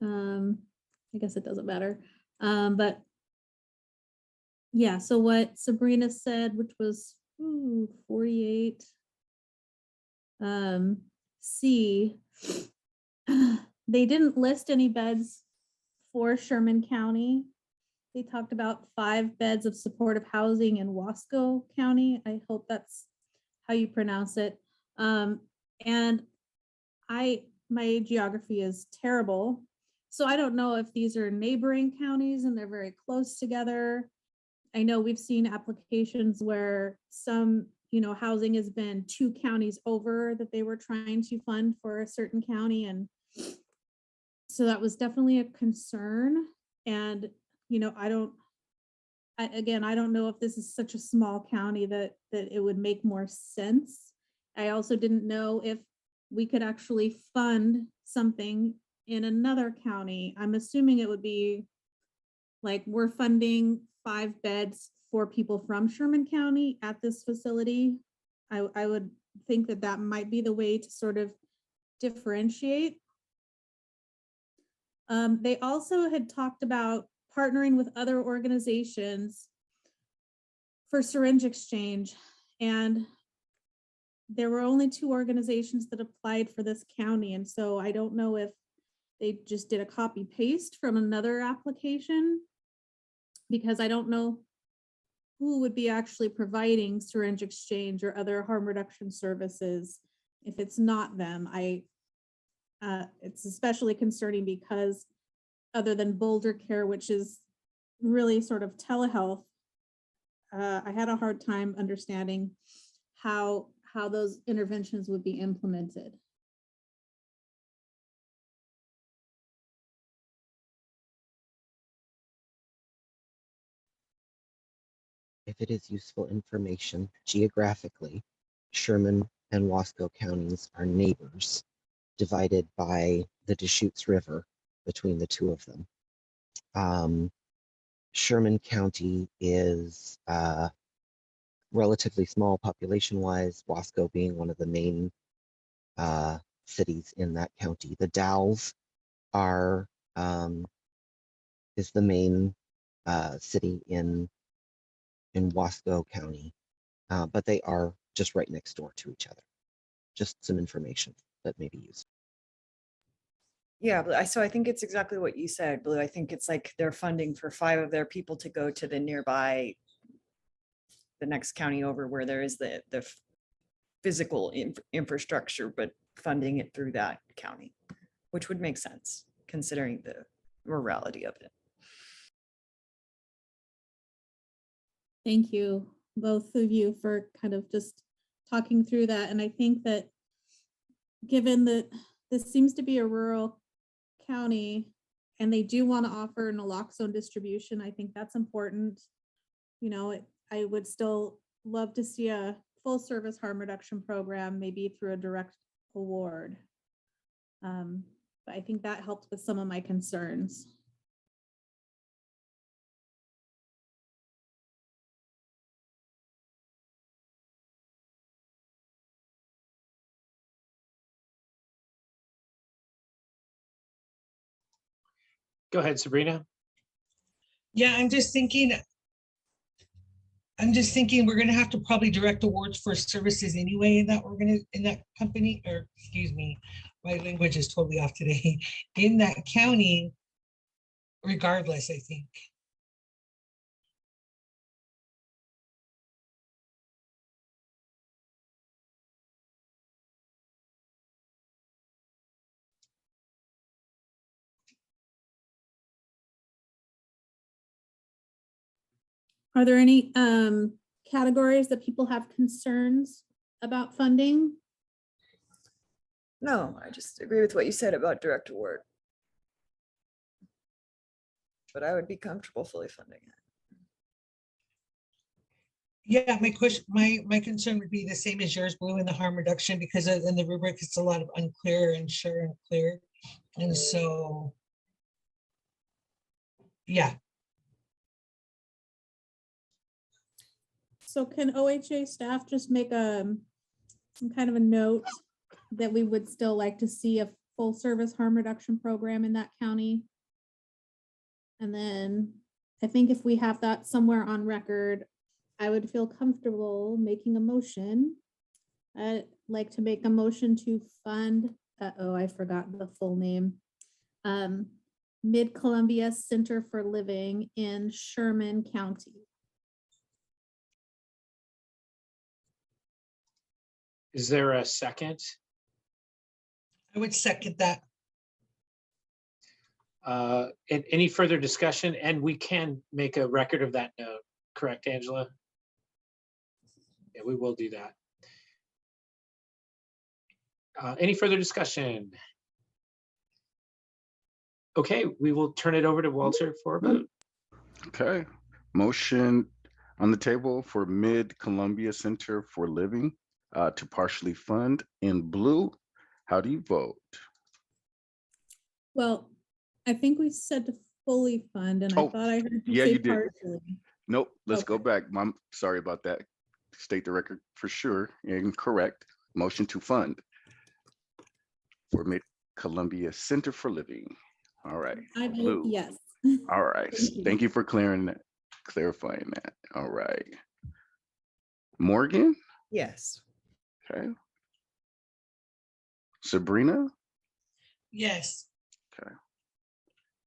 I guess it doesn't matter. But yeah, so what Sabrina said, which was 48 C, they didn't list any beds for Sherman County. They talked about 5 beds of supportive housing in Wasco County. I hope that's how you pronounce it. And my geography is terrible. So I don't know if these are neighboring counties and they're very close together. I know we've seen applications where some, housing has been 2 counties over that they were trying to fund for a certain county. And so that was definitely a concern. And, I don't know if this is such a small county that it would make more sense. I also didn't know if we could actually fund something in another county. I'm assuming it would be like we're funding 5 beds for people from Sherman County at this facility. I would think that might be the way to sort of differentiate. They also had talked about partnering with other organizations for syringe exchange. And there were only 2 organizations that applied for this county. And so I don't know if they just did a copy paste from another application, because I don't know who would be actually providing syringe exchange or other harm reduction services if it's not them. It's especially concerning because other than Boulder Care, which is really sort of telehealth, I had a hard time understanding how those interventions would be implemented. If it is useful information, geographically, Sherman and Wasco counties are neighbors, divided by the Deschutes River between the 2 of them. Sherman County is relatively small population-wise, Wasco being one of the main cities in that county. The Dalles is the main city in Wasco County, but they are just right next door to each other. Just some information that may be used. Yeah, so I think it's exactly what you said, Blue. I think it's like they're funding for 5 of their people to go to the next county over where there is the physical infrastructure, but funding it through that county, which would make sense considering the morality of it. Thank you, both of you, for kind of just talking through that. And I think that given that this seems to be a rural county and they do want to offer naloxone distribution, I think that's important. I would still love to see a full service harm reduction program, maybe through a direct award. But I think that helped with some of my concerns. Go ahead, Sabrina. Yeah, I'm just thinking we're gonna have to probably direct awards for services anyway in that company, or excuse me, my language is totally off today, in that county, regardless, I think. Are there any categories that people have concerns about funding? No, I just agree with what you said about direct award. But I would be comfortable fully funding it. Yeah, my question, my concern would be the same as yours, Blue, in the harm reduction, because in the rubric, it's a lot of unclear and sure and clear. And so, yeah, So can OHA staff just make some kind of a note that we would still like to see a full service harm reduction program in that county? And then I think if we have that somewhere on record, I would feel comfortable making a motion. I'd like to make a motion to fund, I forgot the full name. Mid-Columbia Center for Living in Sherman County. Is there a second? I would second that. Any further discussion? And we can make a record of that note, correct, Angela? Yeah, we will do that. Any further discussion? Okay, we will turn it over to Walter for a vote. Okay, motion on the table for Mid-Columbia Center for Living to partially fund in blue. How do you vote? Well, I think we said to fully fund, and I Oh, thought I heard you yeah, say you did. partially. Nope, let's go Okay. back. Mom, sorry about that. State the record for sure and correct. Motion to fund for Mid-Columbia Center for Living. All right, I vote blue. yes. All right, Thank you. thank you for clarifying that. All right. Morgan, Yes. okay. Sabrina Yes,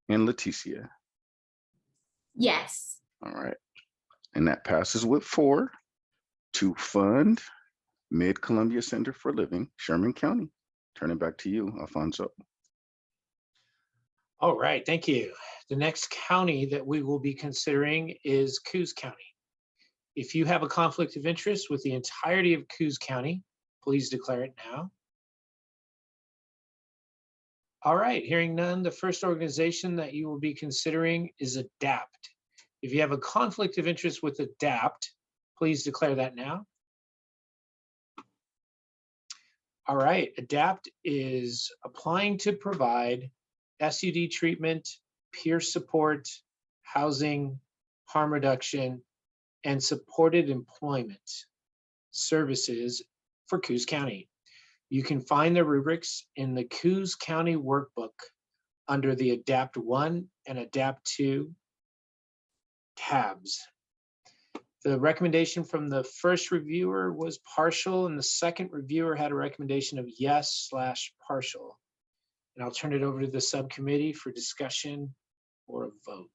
and Leticia. Yes. All right. And that passes with 4 to fund Mid-Columbia Center for Living, Sherman County. Turn it back to you, Alfonso. All right, thank you. The next county that we will be considering is Coos County. If you have a conflict of interest with the entirety of Coos County, please declare it now. All right, hearing none, the first organization that you will be considering is ADAPT. If you have a conflict of interest with ADAPT, please declare that now. All right, ADAPT is applying to provide SUD treatment, peer support, housing, harm reduction, and supported employment services for Coos County. You can find the rubrics in the Coos County Workbook under the ADAPT 1 and ADAPT 2 tabs. The recommendation from the first reviewer was partial, and the second reviewer had a recommendation of yes/partial. And I'll turn it over to the subcommittee for discussion or a vote.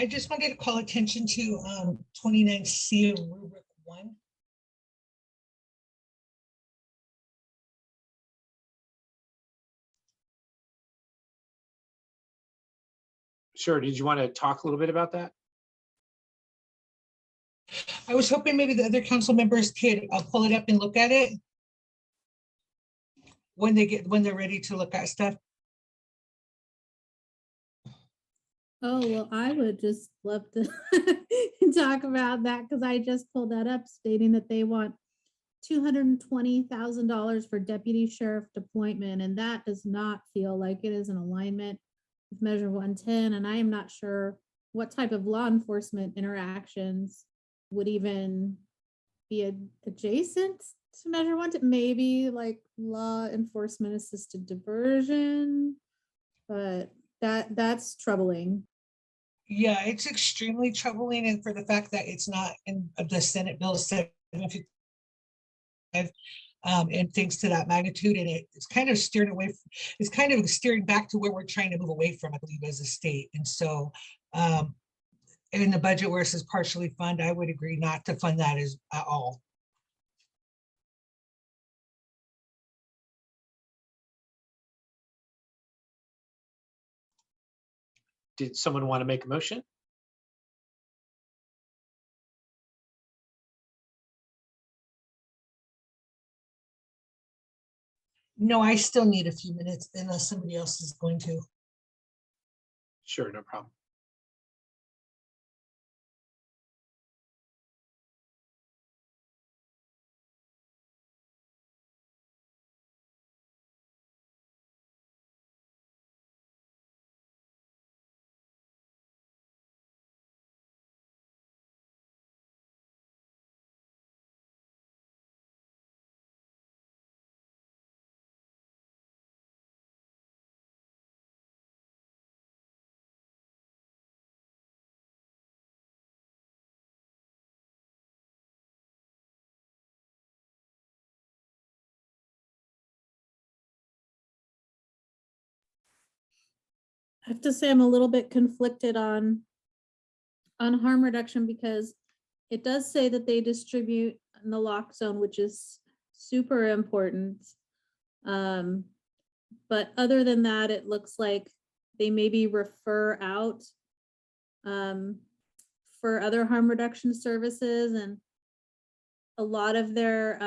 I just wanted to call attention to 29C of rubric 1. Sure. Did you want to talk a little bit about that? I was hoping maybe the other council members could pull it up and look at it when they're ready to look at stuff. Oh, well, I would just love to talk about that because I just pulled that up stating that they want $220,000 for deputy sheriff appointment, and that does not feel like it is in alignment with Measure 110, and I am not sure what type of law enforcement interactions would even be adjacent to Measure 110, maybe like law enforcement assisted diversion, but that's troubling. Yeah, it's extremely troubling, and for the fact that it's not in the Senate Bill 755, and things to that magnitude, and it's kind of steering away. It's kind of steering back to where we're trying to move away from, I believe, as a state. And so, in the budget where it says partially fund, I would agree not to fund that at all. Did someone want to make a motion? No, I still need a few minutes unless somebody else is going to. Sure, no problem. I have to say I'm a little bit conflicted on harm reduction because it does say that they distribute in the lock zone, which is super important. But other than that, it looks like they maybe refer out for other harm reduction services, and a lot of their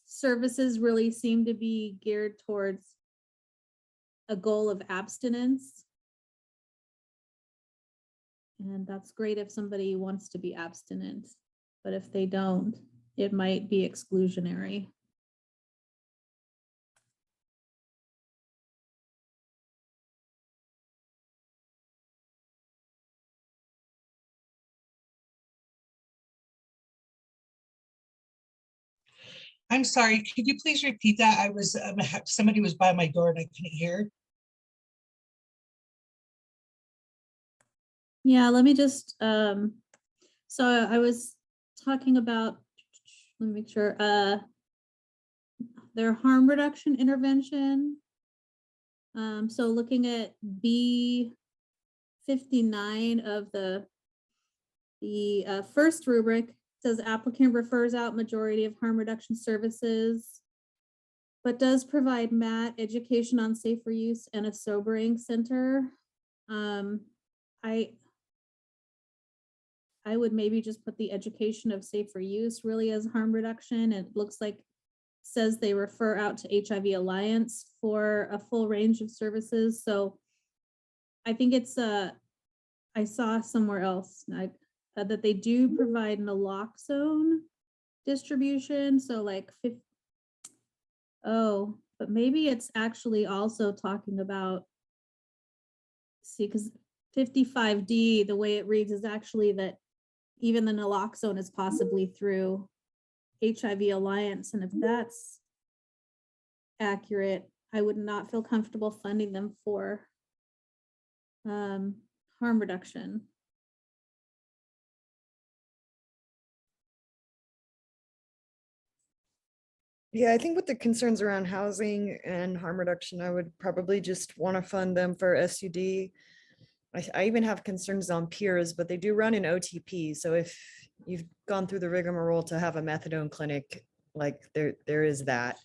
services really seem to be geared towards a goal of abstinence. And that's great if somebody wants to be abstinent, but if they don't, it might be exclusionary. I'm sorry, could you please repeat that? I was, somebody was by my door and I couldn't hear. Yeah, let me just, so I was talking about, let me make sure, their harm reduction intervention. So looking at B59 of the first rubric, says applicant refers out majority of harm reduction services, but does provide MAT, education on safer use, and a sobering center. I would maybe just put the education of safer use really as harm reduction. It looks like says they refer out to HIV Alliance for a full range of services. So I think it's I saw somewhere else that they do provide naloxone distribution. So like, but maybe it's actually also talking about, see, because 55D, the way it reads is actually that even the naloxone is possibly through HIV Alliance. And if that's accurate, I would not feel comfortable funding them for harm reduction. Yeah, I think with the concerns around housing and harm reduction, I would probably just want to fund them for SUD I even have concerns on peers, but they do run in OTP. So if you've gone through the rigmarole to have a methadone clinic, like there is that.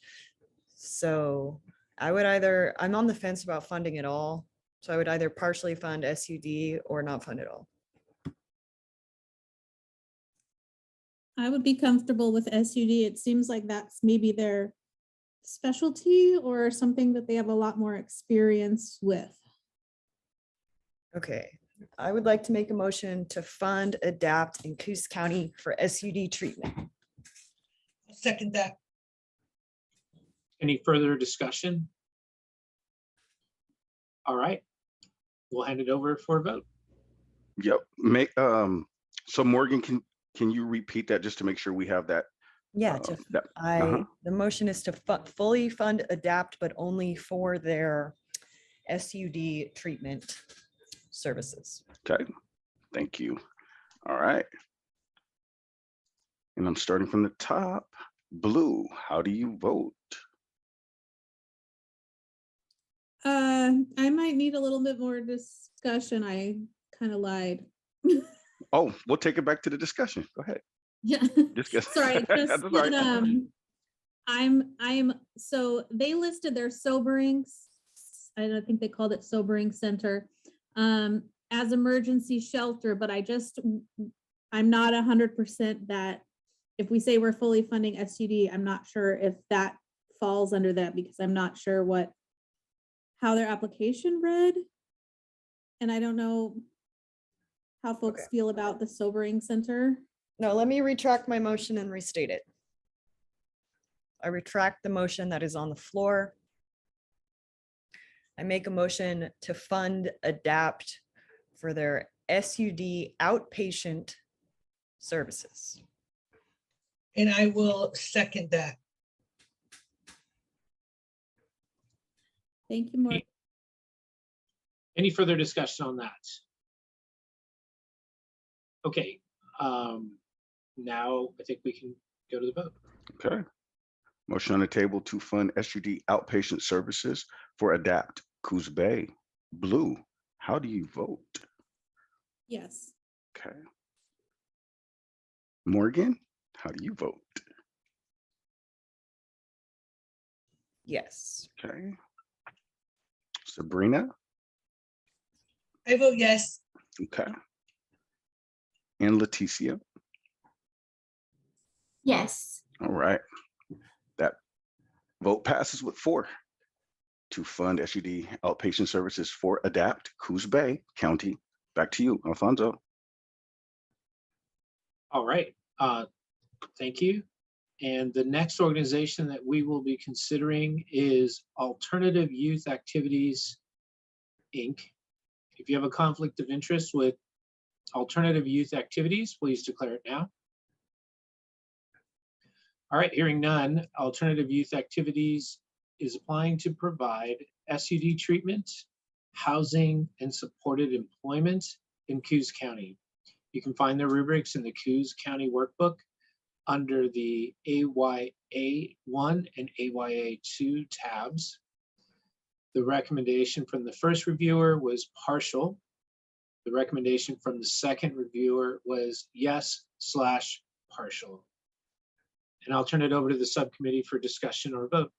So I would either, I'm on the fence about funding it all. So I would either partially fund SUD or not fund it all. I would be comfortable with SUD. It seems like that's maybe their specialty or something that they have a lot more experience with. Okay, I would like to make a motion to fund, adapt in Coos County for SUD treatment. I'll second that. Any further discussion? All right, we'll hand it over for a vote. Yep. So Morgan, can you repeat that just to make sure we have that? Yeah, Uh-huh. the motion is to fully fund, adapt, but only for their SUD treatment services. Okay, thank you. All right. And I'm starting from the top. Blue, how do you vote? I might need a little bit more discussion. I kind of lied. Oh, we'll take it back to the discussion. Go ahead. Yeah. Discuss. Sorry, just That's all right. that, I'm so they listed their soberings. I don't think they called it sobering center as emergency shelter, but I'm not 100% that if we say we're fully funding SUD, I'm not sure if that falls under that because I'm not sure how their application read. And I don't know how folks feel about the sobering center. No, let me retract my motion and restate it. I retract the motion that is on the floor. I make a motion to fund, adapt for their SUD outpatient services. And I will second that. Thank you, Morgan. Any further discussion on that? Okay, now I think we can go to the vote. Okay. Motion on the table to fund SUD outpatient services for ADAPT Coos Bay. Blue, how do you vote? Yes. Okay. Morgan, how do you vote? Yes. Okay. Sabrina, I vote yes. okay. And Leticia, Yes. all right. That vote passes with 4 to fund SUD outpatient services for ADAPT Coos Bay County. Back to you, Alfonso. All right, thank you. And the next organization that we will be considering is Alternative Youth Activities, Inc. If you have a conflict of interest with Alternative Youth Activities, please declare it now. All right, hearing none, Alternative Youth Activities is applying to provide SUD treatment, housing, and supported employment in Coos County. You can find the rubrics in the Coos County Workbook under the AYA1 and AYA2 tabs. The recommendation from the first reviewer was partial. The recommendation from the second reviewer was yes/partial. And I'll turn it over to the subcommittee for discussion or vote.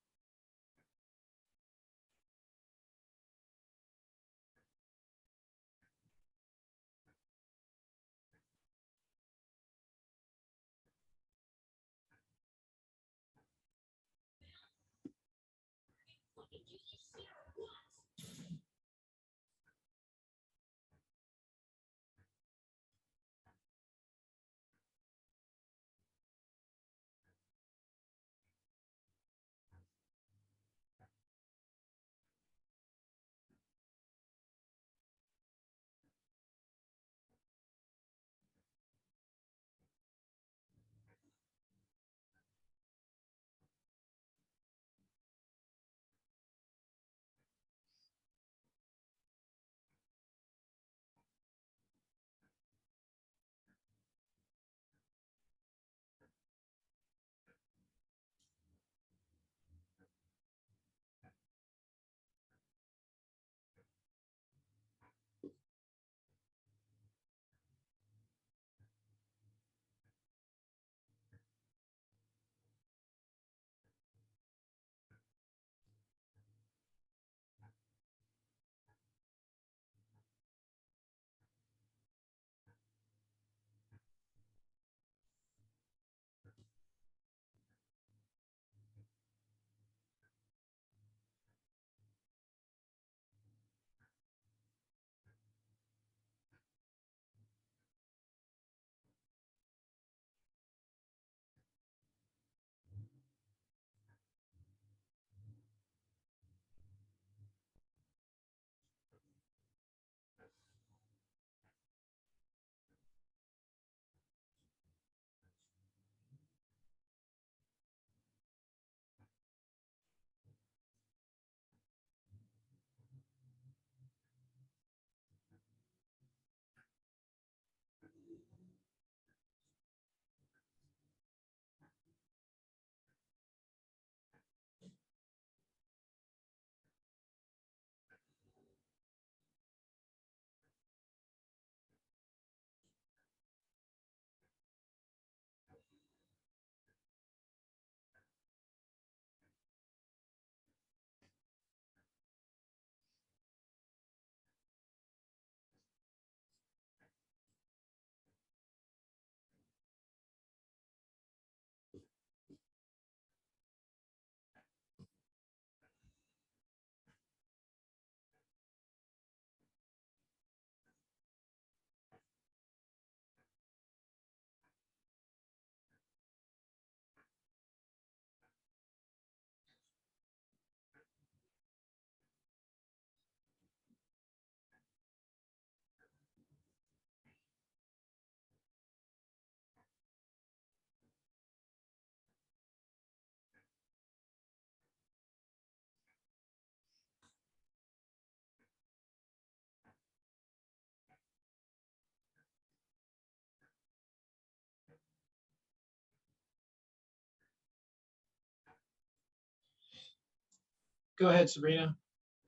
Go ahead, Sabrina.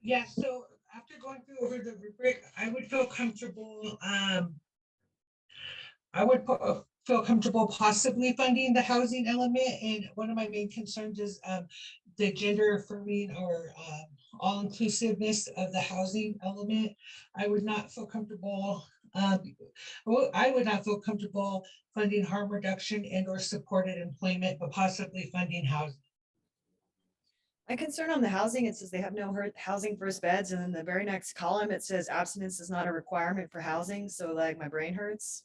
Yeah, so after going through over the rubric, I would feel comfortable, feel comfortable possibly funding the housing element. And one of my main concerns is the gender affirming or all inclusiveness of the housing element. I would not feel comfortable, I would not feel comfortable funding harm reduction and or supported employment, but possibly funding housing. My concern on the housing, it says they have no housing first beds, and then the very next column, it says abstinence is not a requirement for housing, so like my brain hurts.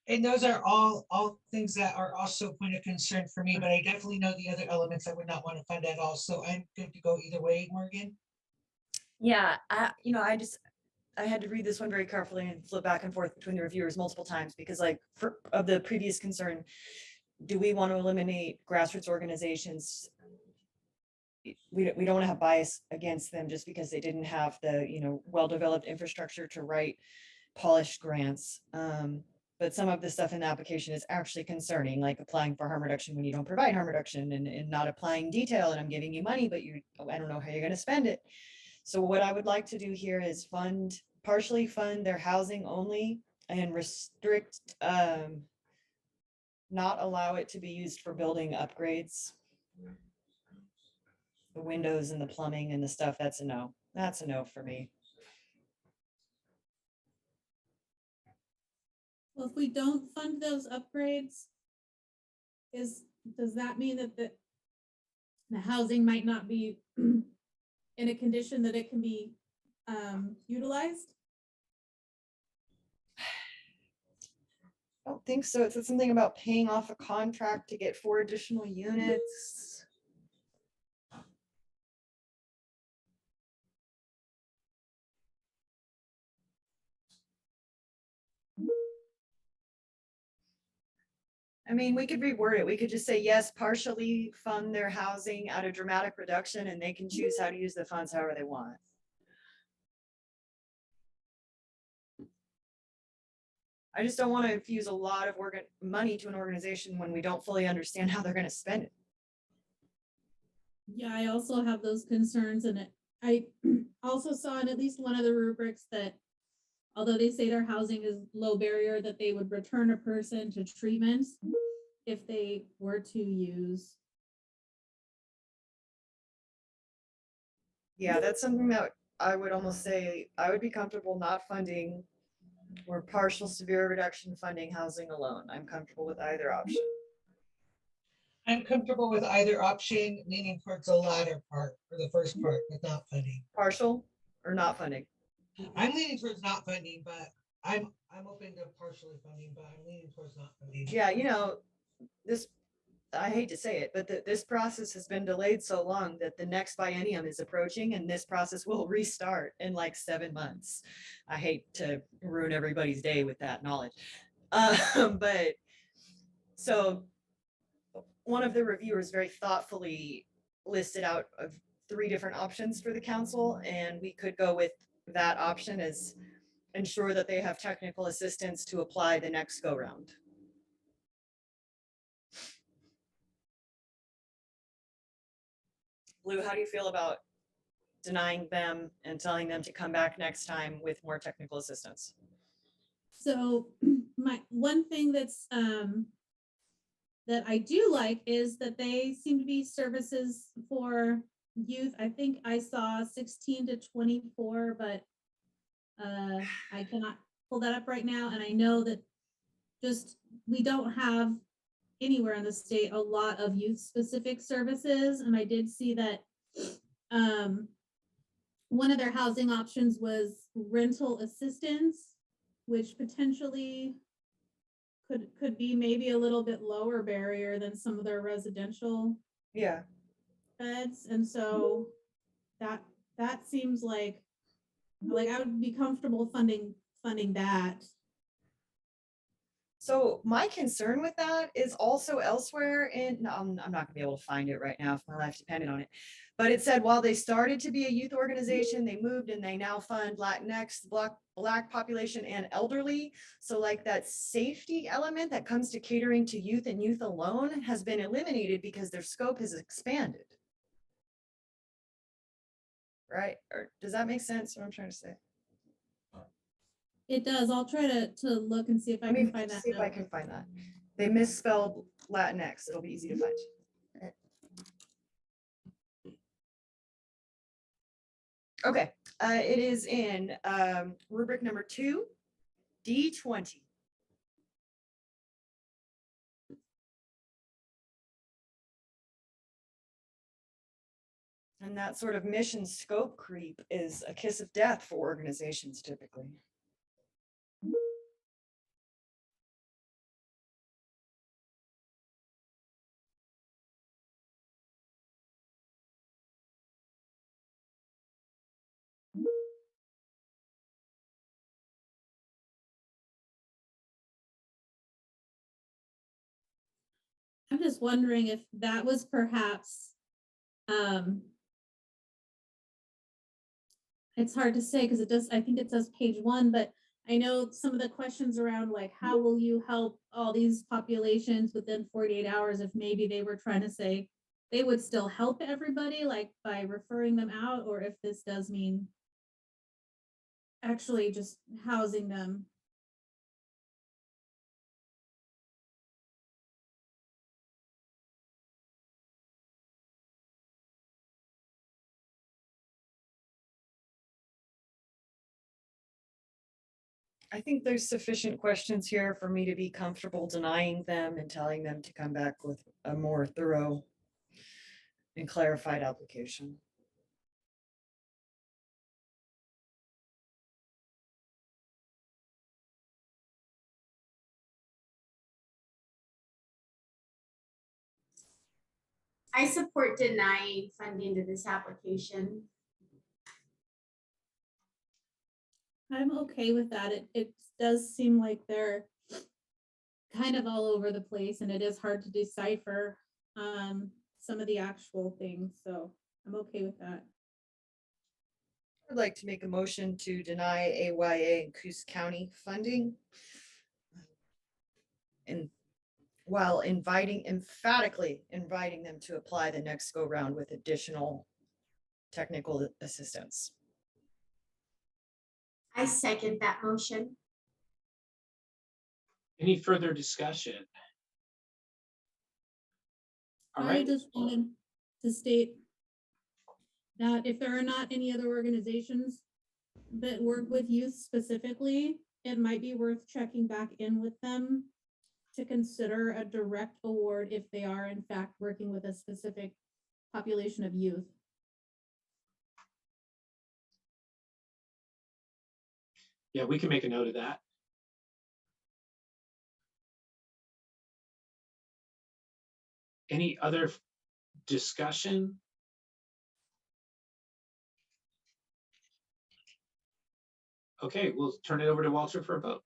And those are all things that are also a point of concern for me, but I definitely know the other elements I would not want to fund at all. So I'm good to go either way, Morgan. Yeah, I had to read this one very carefully and flip back and forth between the reviewers multiple times because like of the previous concern, do we want to eliminate grassroots organizations? We don't want to have bias against them just because they didn't have the, well-developed infrastructure to write polished grants. But some of the stuff in the application is actually concerning, like applying for harm reduction when you don't provide harm reduction and not applying detail and I'm giving you money, but I don't know how you're going to spend it. So what I would like to do here is partially fund their housing only and restrict, not allow it to be used for building upgrades. The windows and the plumbing and the stuff, that's a no. That's a no for me. Well, if we don't fund those upgrades, does that mean that the housing might not be in a condition that it can be utilized? I don't think so. It said something about paying off a contract to get 4 additional units. I mean, we could reword it. We could just say, yes, partially fund their housing at a dramatic reduction and they can choose how to use the funds however they want. I just don't want to infuse a lot of money to an organization when we don't fully understand how they're going to spend it. Yeah, I also have those concerns, and I also saw in at least one of the rubrics that although they say their housing is low barrier, that they would return a person to treatment if they were to use. Yeah, that's something that I would almost say I would be comfortable not funding or partial severe reduction funding housing alone. I'm comfortable with either option. I'm comfortable with either option, leaning towards the latter part or the first part with not funding. Partial or not funding? I'm leaning towards not funding, but I'm open to partially funding, but I'm leaning towards not funding. Yeah, this, I hate to say it, but this process has been delayed so long that the next biennium is approaching and this process will restart in like 7 months. I hate to ruin everybody's day with that knowledge. But so one of the reviewers very thoughtfully listed out of 3 different options for the council, and we could go with that option as ensure that they have technical assistance to apply the next go round. Blue, how do you feel about denying them and telling them to come back next time with more technical assistance? So my one thing that's that I do like is that they seem to be services for youth. I think I saw 16 to 24, but I cannot pull that up right now. And I know that just we don't have anywhere in the state a lot of youth specific services. And I did see that one of their housing options was rental assistance, which potentially could be maybe a little bit lower barrier than some of their residential beds. And so that seems like I would be comfortable funding that. So my concern with that is also elsewhere in, I'm not gonna be able to find it right now if my life depended on it, but it said while they started to be a youth organization, they moved and they now fund Latinx, Black population and elderly. So like that safety element that comes to catering to youth and youth alone has been eliminated because their scope has expanded. right? Or does that make sense, what I'm trying to say? It does. I'll try to look and see if I Let me can find that see if I note. can find that. They misspelled Latinx. It'll be easy to find. Okay, it is in rubric number 2, D20. And that sort of mission scope creep is a kiss of death for organizations typically. I'm just wondering if that was perhaps, it's hard to say because it does, I think it says page 1, but I know some of the questions around like, how will you help all these populations within 48 hours if maybe they were trying to say they would still help everybody like by referring them out, or if this does mean actually just housing them. I think there's sufficient questions here for me to be comfortable denying them and telling them to come back with a more thorough and clarified application. I support denying funding to this application. I'm okay with that. It does seem like they're kind of all over the place and it is hard to decipher some of the actual things. So I'm okay with that. I'd like to make a motion to deny AYA and Coos County funding. And while emphatically inviting them to apply the next go round with additional technical assistance. I second that motion. Any further discussion? All I right, just wanted to state that if there are not any other organizations that work with youth specifically, it might be worth checking back in with them to consider a direct award if they are in fact working with a specific population of youth. yeah, we can make a note of that. Any other discussion? Okay, we'll turn it over to Walter for a vote.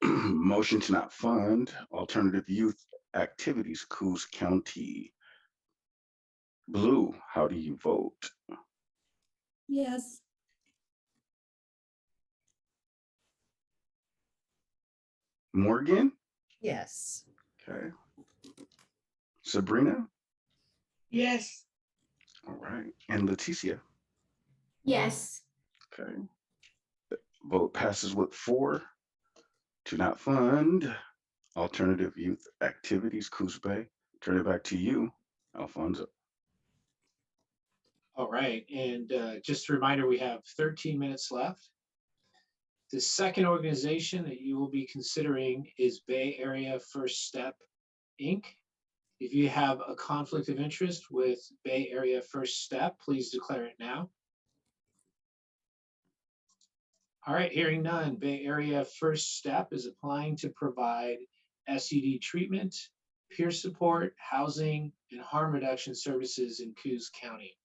Motion to not fund alternative youth activities, Coos County. Blue, how do you vote? Yes. Morgan? Yes. Okay. Sabrina? Yes. All right. And Leticia? Yes. Okay. Vote passes with 4 to not fund alternative youth activities, Coos Bay. Turn it back to you, Alfonso. All right, and just a reminder, we have 13 minutes left. The second organization that you will be considering is Bay Area First Step, Inc. If you have a conflict of interest with Bay Area First Step, please declare it now. All right, hearing none, Bay Area First Step is applying to provide SUD treatment, peer support, housing, and harm reduction services in Coos County.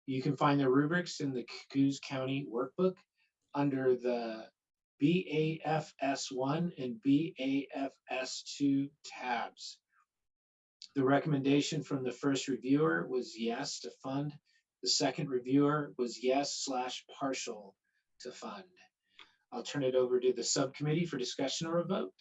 You can find the rubrics in the Coos County workbook under the BAFS1 and BAFS2 tabs. The recommendation from the first reviewer was yes to fund. The second reviewer was yes/partial to fund. I'll turn it over to the subcommittee for discussion or a vote.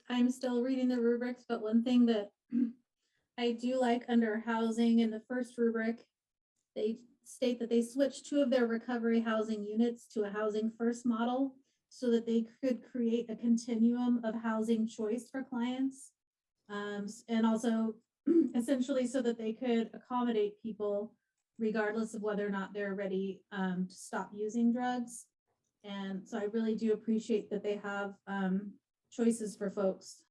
I'm still reading the rubrics, but one thing that I do like under housing in the first rubric, they state that they switched 2 of their recovery housing units to a housing first model so that they could create a continuum of housing choice for clients. And also essentially so that they could accommodate people regardless of whether or not they're ready to stop using drugs. And so I really do appreciate that they have choices for folks.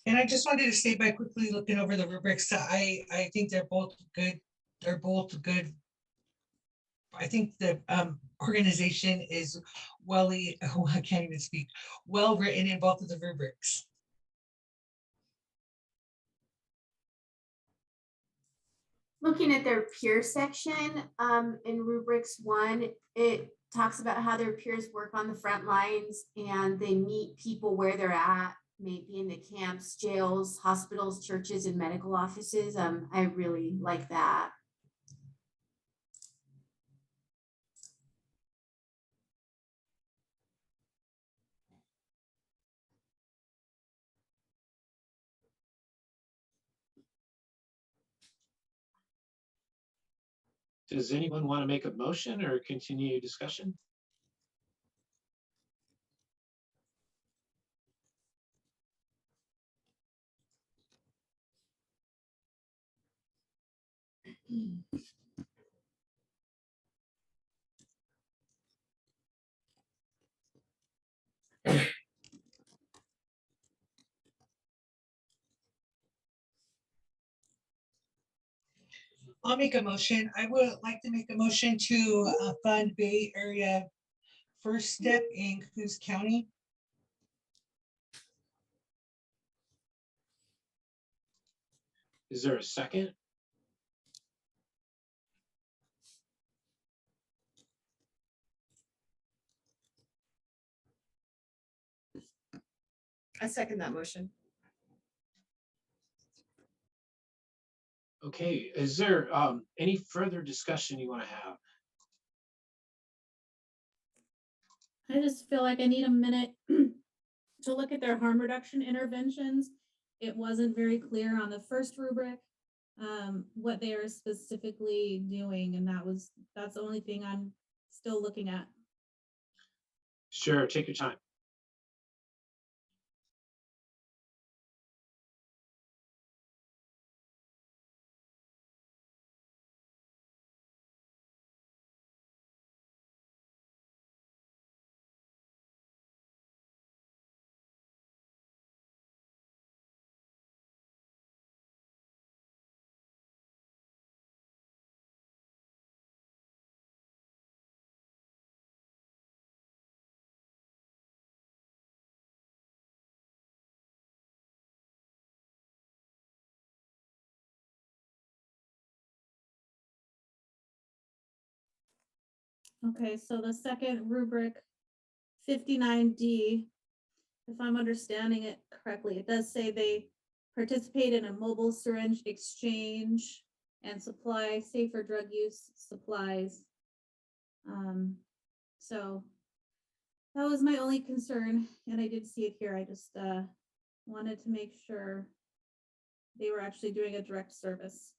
And I just wanted to say by quickly looking over the rubrics, I think they're both good. They're both good. I think the organization is I can't even speak, well written in both of the rubrics. Looking at their peer section, in rubrics 1, it talks about how their peers work on the front lines and they meet people where they're at, maybe in the camps, jails, hospitals, churches, and medical offices. I really like that. Does anyone want to make a motion or continue discussion? I'll make a motion. I would like to make a motion to fund Bay Area First Step in Coos County. Is there a second? I second that motion. Okay, is there any further discussion you want to have? I just feel like I need a minute to look at their harm reduction interventions. It wasn't very clear on the first rubric what they are specifically doing, and that's the only thing I'm still looking at. Sure, take your time. Okay, so the second rubric, 59D, if I'm understanding it correctly, it does say they participate in a mobile syringe exchange and supply safer drug use supplies. So that was my only concern, and I did see it here. I just wanted to make sure they were actually doing a direct service.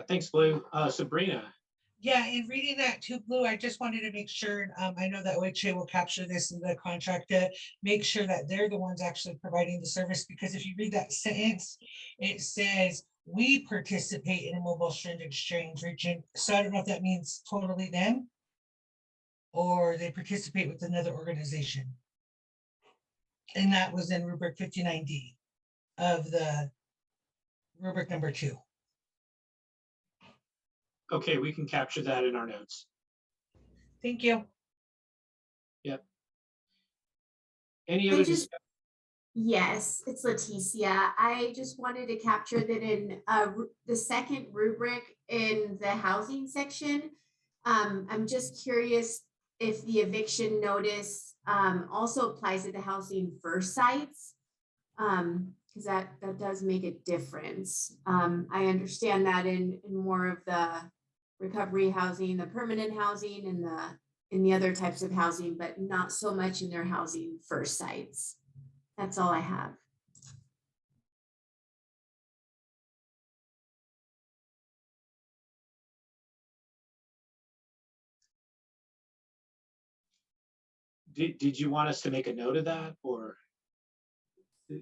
Thanks, Blue. Sabrina. Yeah, in reading that too, Blue, I just wanted to make sure, I know that OHA will capture this in the contract to make sure that they're the ones actually providing the service, because if you read that sentence, it says, we participate in a mobile syringe exchange region. So I don't know if that means totally them or they participate with another organization. And that was in rubric 59D of the rubric number 2. Okay, we can capture that in our notes. Thank you. Yep. Any other discussion? Yes, it's Leticia. I just wanted to capture that in the second rubric in the housing section, I'm just curious if the eviction notice also applies to the housing first sites. Because that does make a difference. I understand that in more of the recovery housing, the permanent housing, and the other types of housing, but not so much in their housing first sites. That's all I have. Did you want us to make a note of that, or?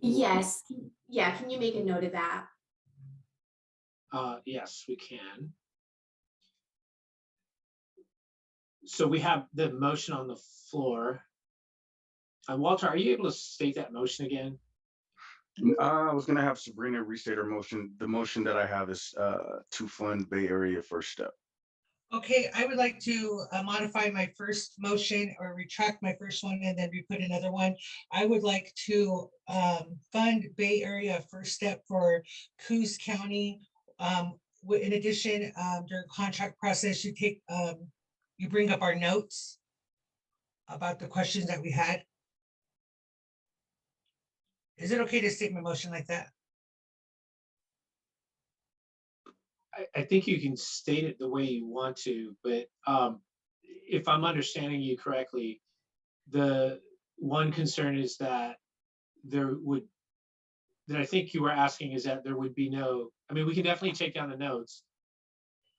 Yes, yeah, can you make a note of that? Yes, we can. So we have the motion on the floor. Walter, are you able to state that motion again? I was gonna have Sabrina restate her motion. The motion that I have is to fund Bay Area First Step. Okay, I would like to modify my first motion or retract my first one and then re-put another one. I would like to fund Bay Area First Step for Coos County. In addition, during contract process, you bring up our notes about the questions that we had. Is it okay to state my motion like that? I think you can state it the way you want to, but if I'm understanding you correctly, the one concern is that that I think you were asking is that there would be no, I mean, we can definitely take down the notes.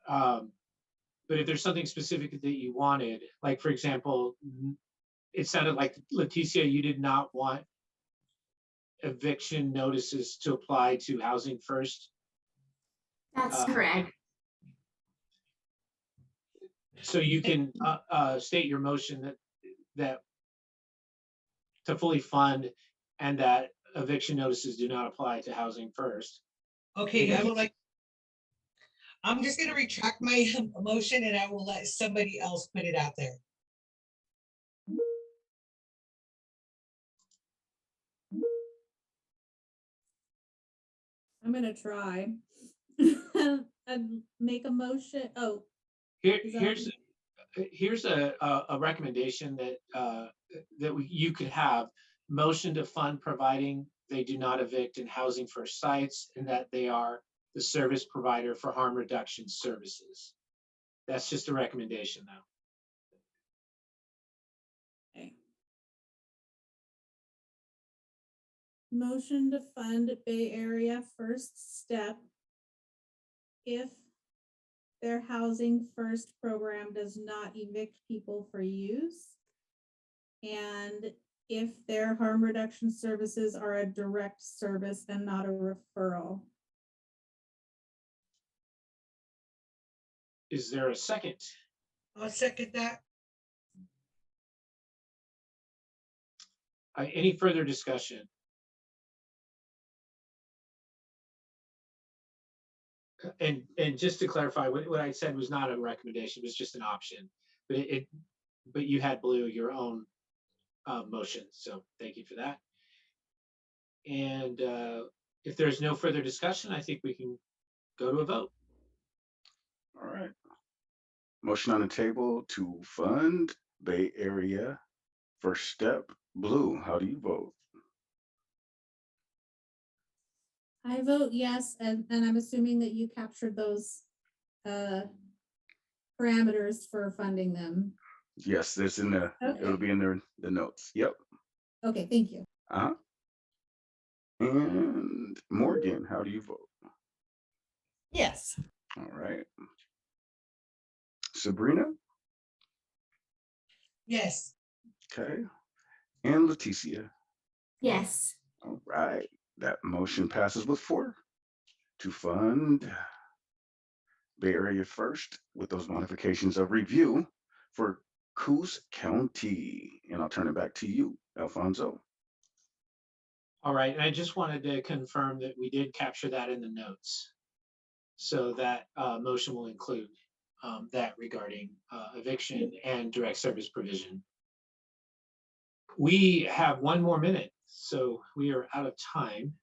But if there's something specific that you wanted, like for example, it sounded like Leticia, you did not want eviction notices to apply to housing first. That's correct. So you can state your motion that to fully fund and that eviction notices do not apply to housing first. Okay, I'm just gonna retract my motion and I will let somebody else put it out there. I'm gonna try. And make a motion. Oh. Here's a recommendation that you could have. Motion to fund providing they do not evict in housing first sites and that they are the service provider for harm reduction services. That's just a recommendation though. Okay. Motion to fund Bay Area First Step if their housing first program does not evict people for use, and if their harm reduction services are a direct service and not a referral. Is there a second? I'll second that. Any further discussion? And just to clarify, what I said was not a recommendation, it was just an option. But you had Blue your own motion, so thank you for that. And if there's no further discussion, I think we can go to a vote. All right. Motion on the table to fund Bay Area First Step. Blue, how do you vote? I vote yes, and I'm assuming that you captured those parameters for funding them. Yes, there's in the, it'll be in the notes. Yep. Okay, thank you. And Morgan, how do you vote? Yes. All right. Sabrina? Yes. Okay. And Leticia? Yes. All right. That motion passes with 4 to fund Bay Area First with those modifications of review for Coos County. And I'll turn it back to you, Alfonso. All right, and I just wanted to confirm that we did capture that in the notes. So that motion will include that regarding eviction and direct service provision. We have 1 more minute, so we are out of time.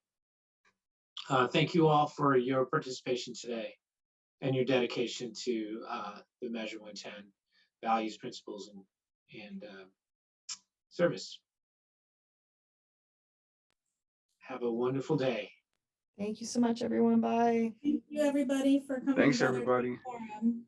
Thank you all for your participation today. and your dedication to the Measure 110 values, principles, and service. Have a wonderful day. Thank you so much, everyone. Bye. Thank you, everybody, for coming. Thanks, together to everybody. forum.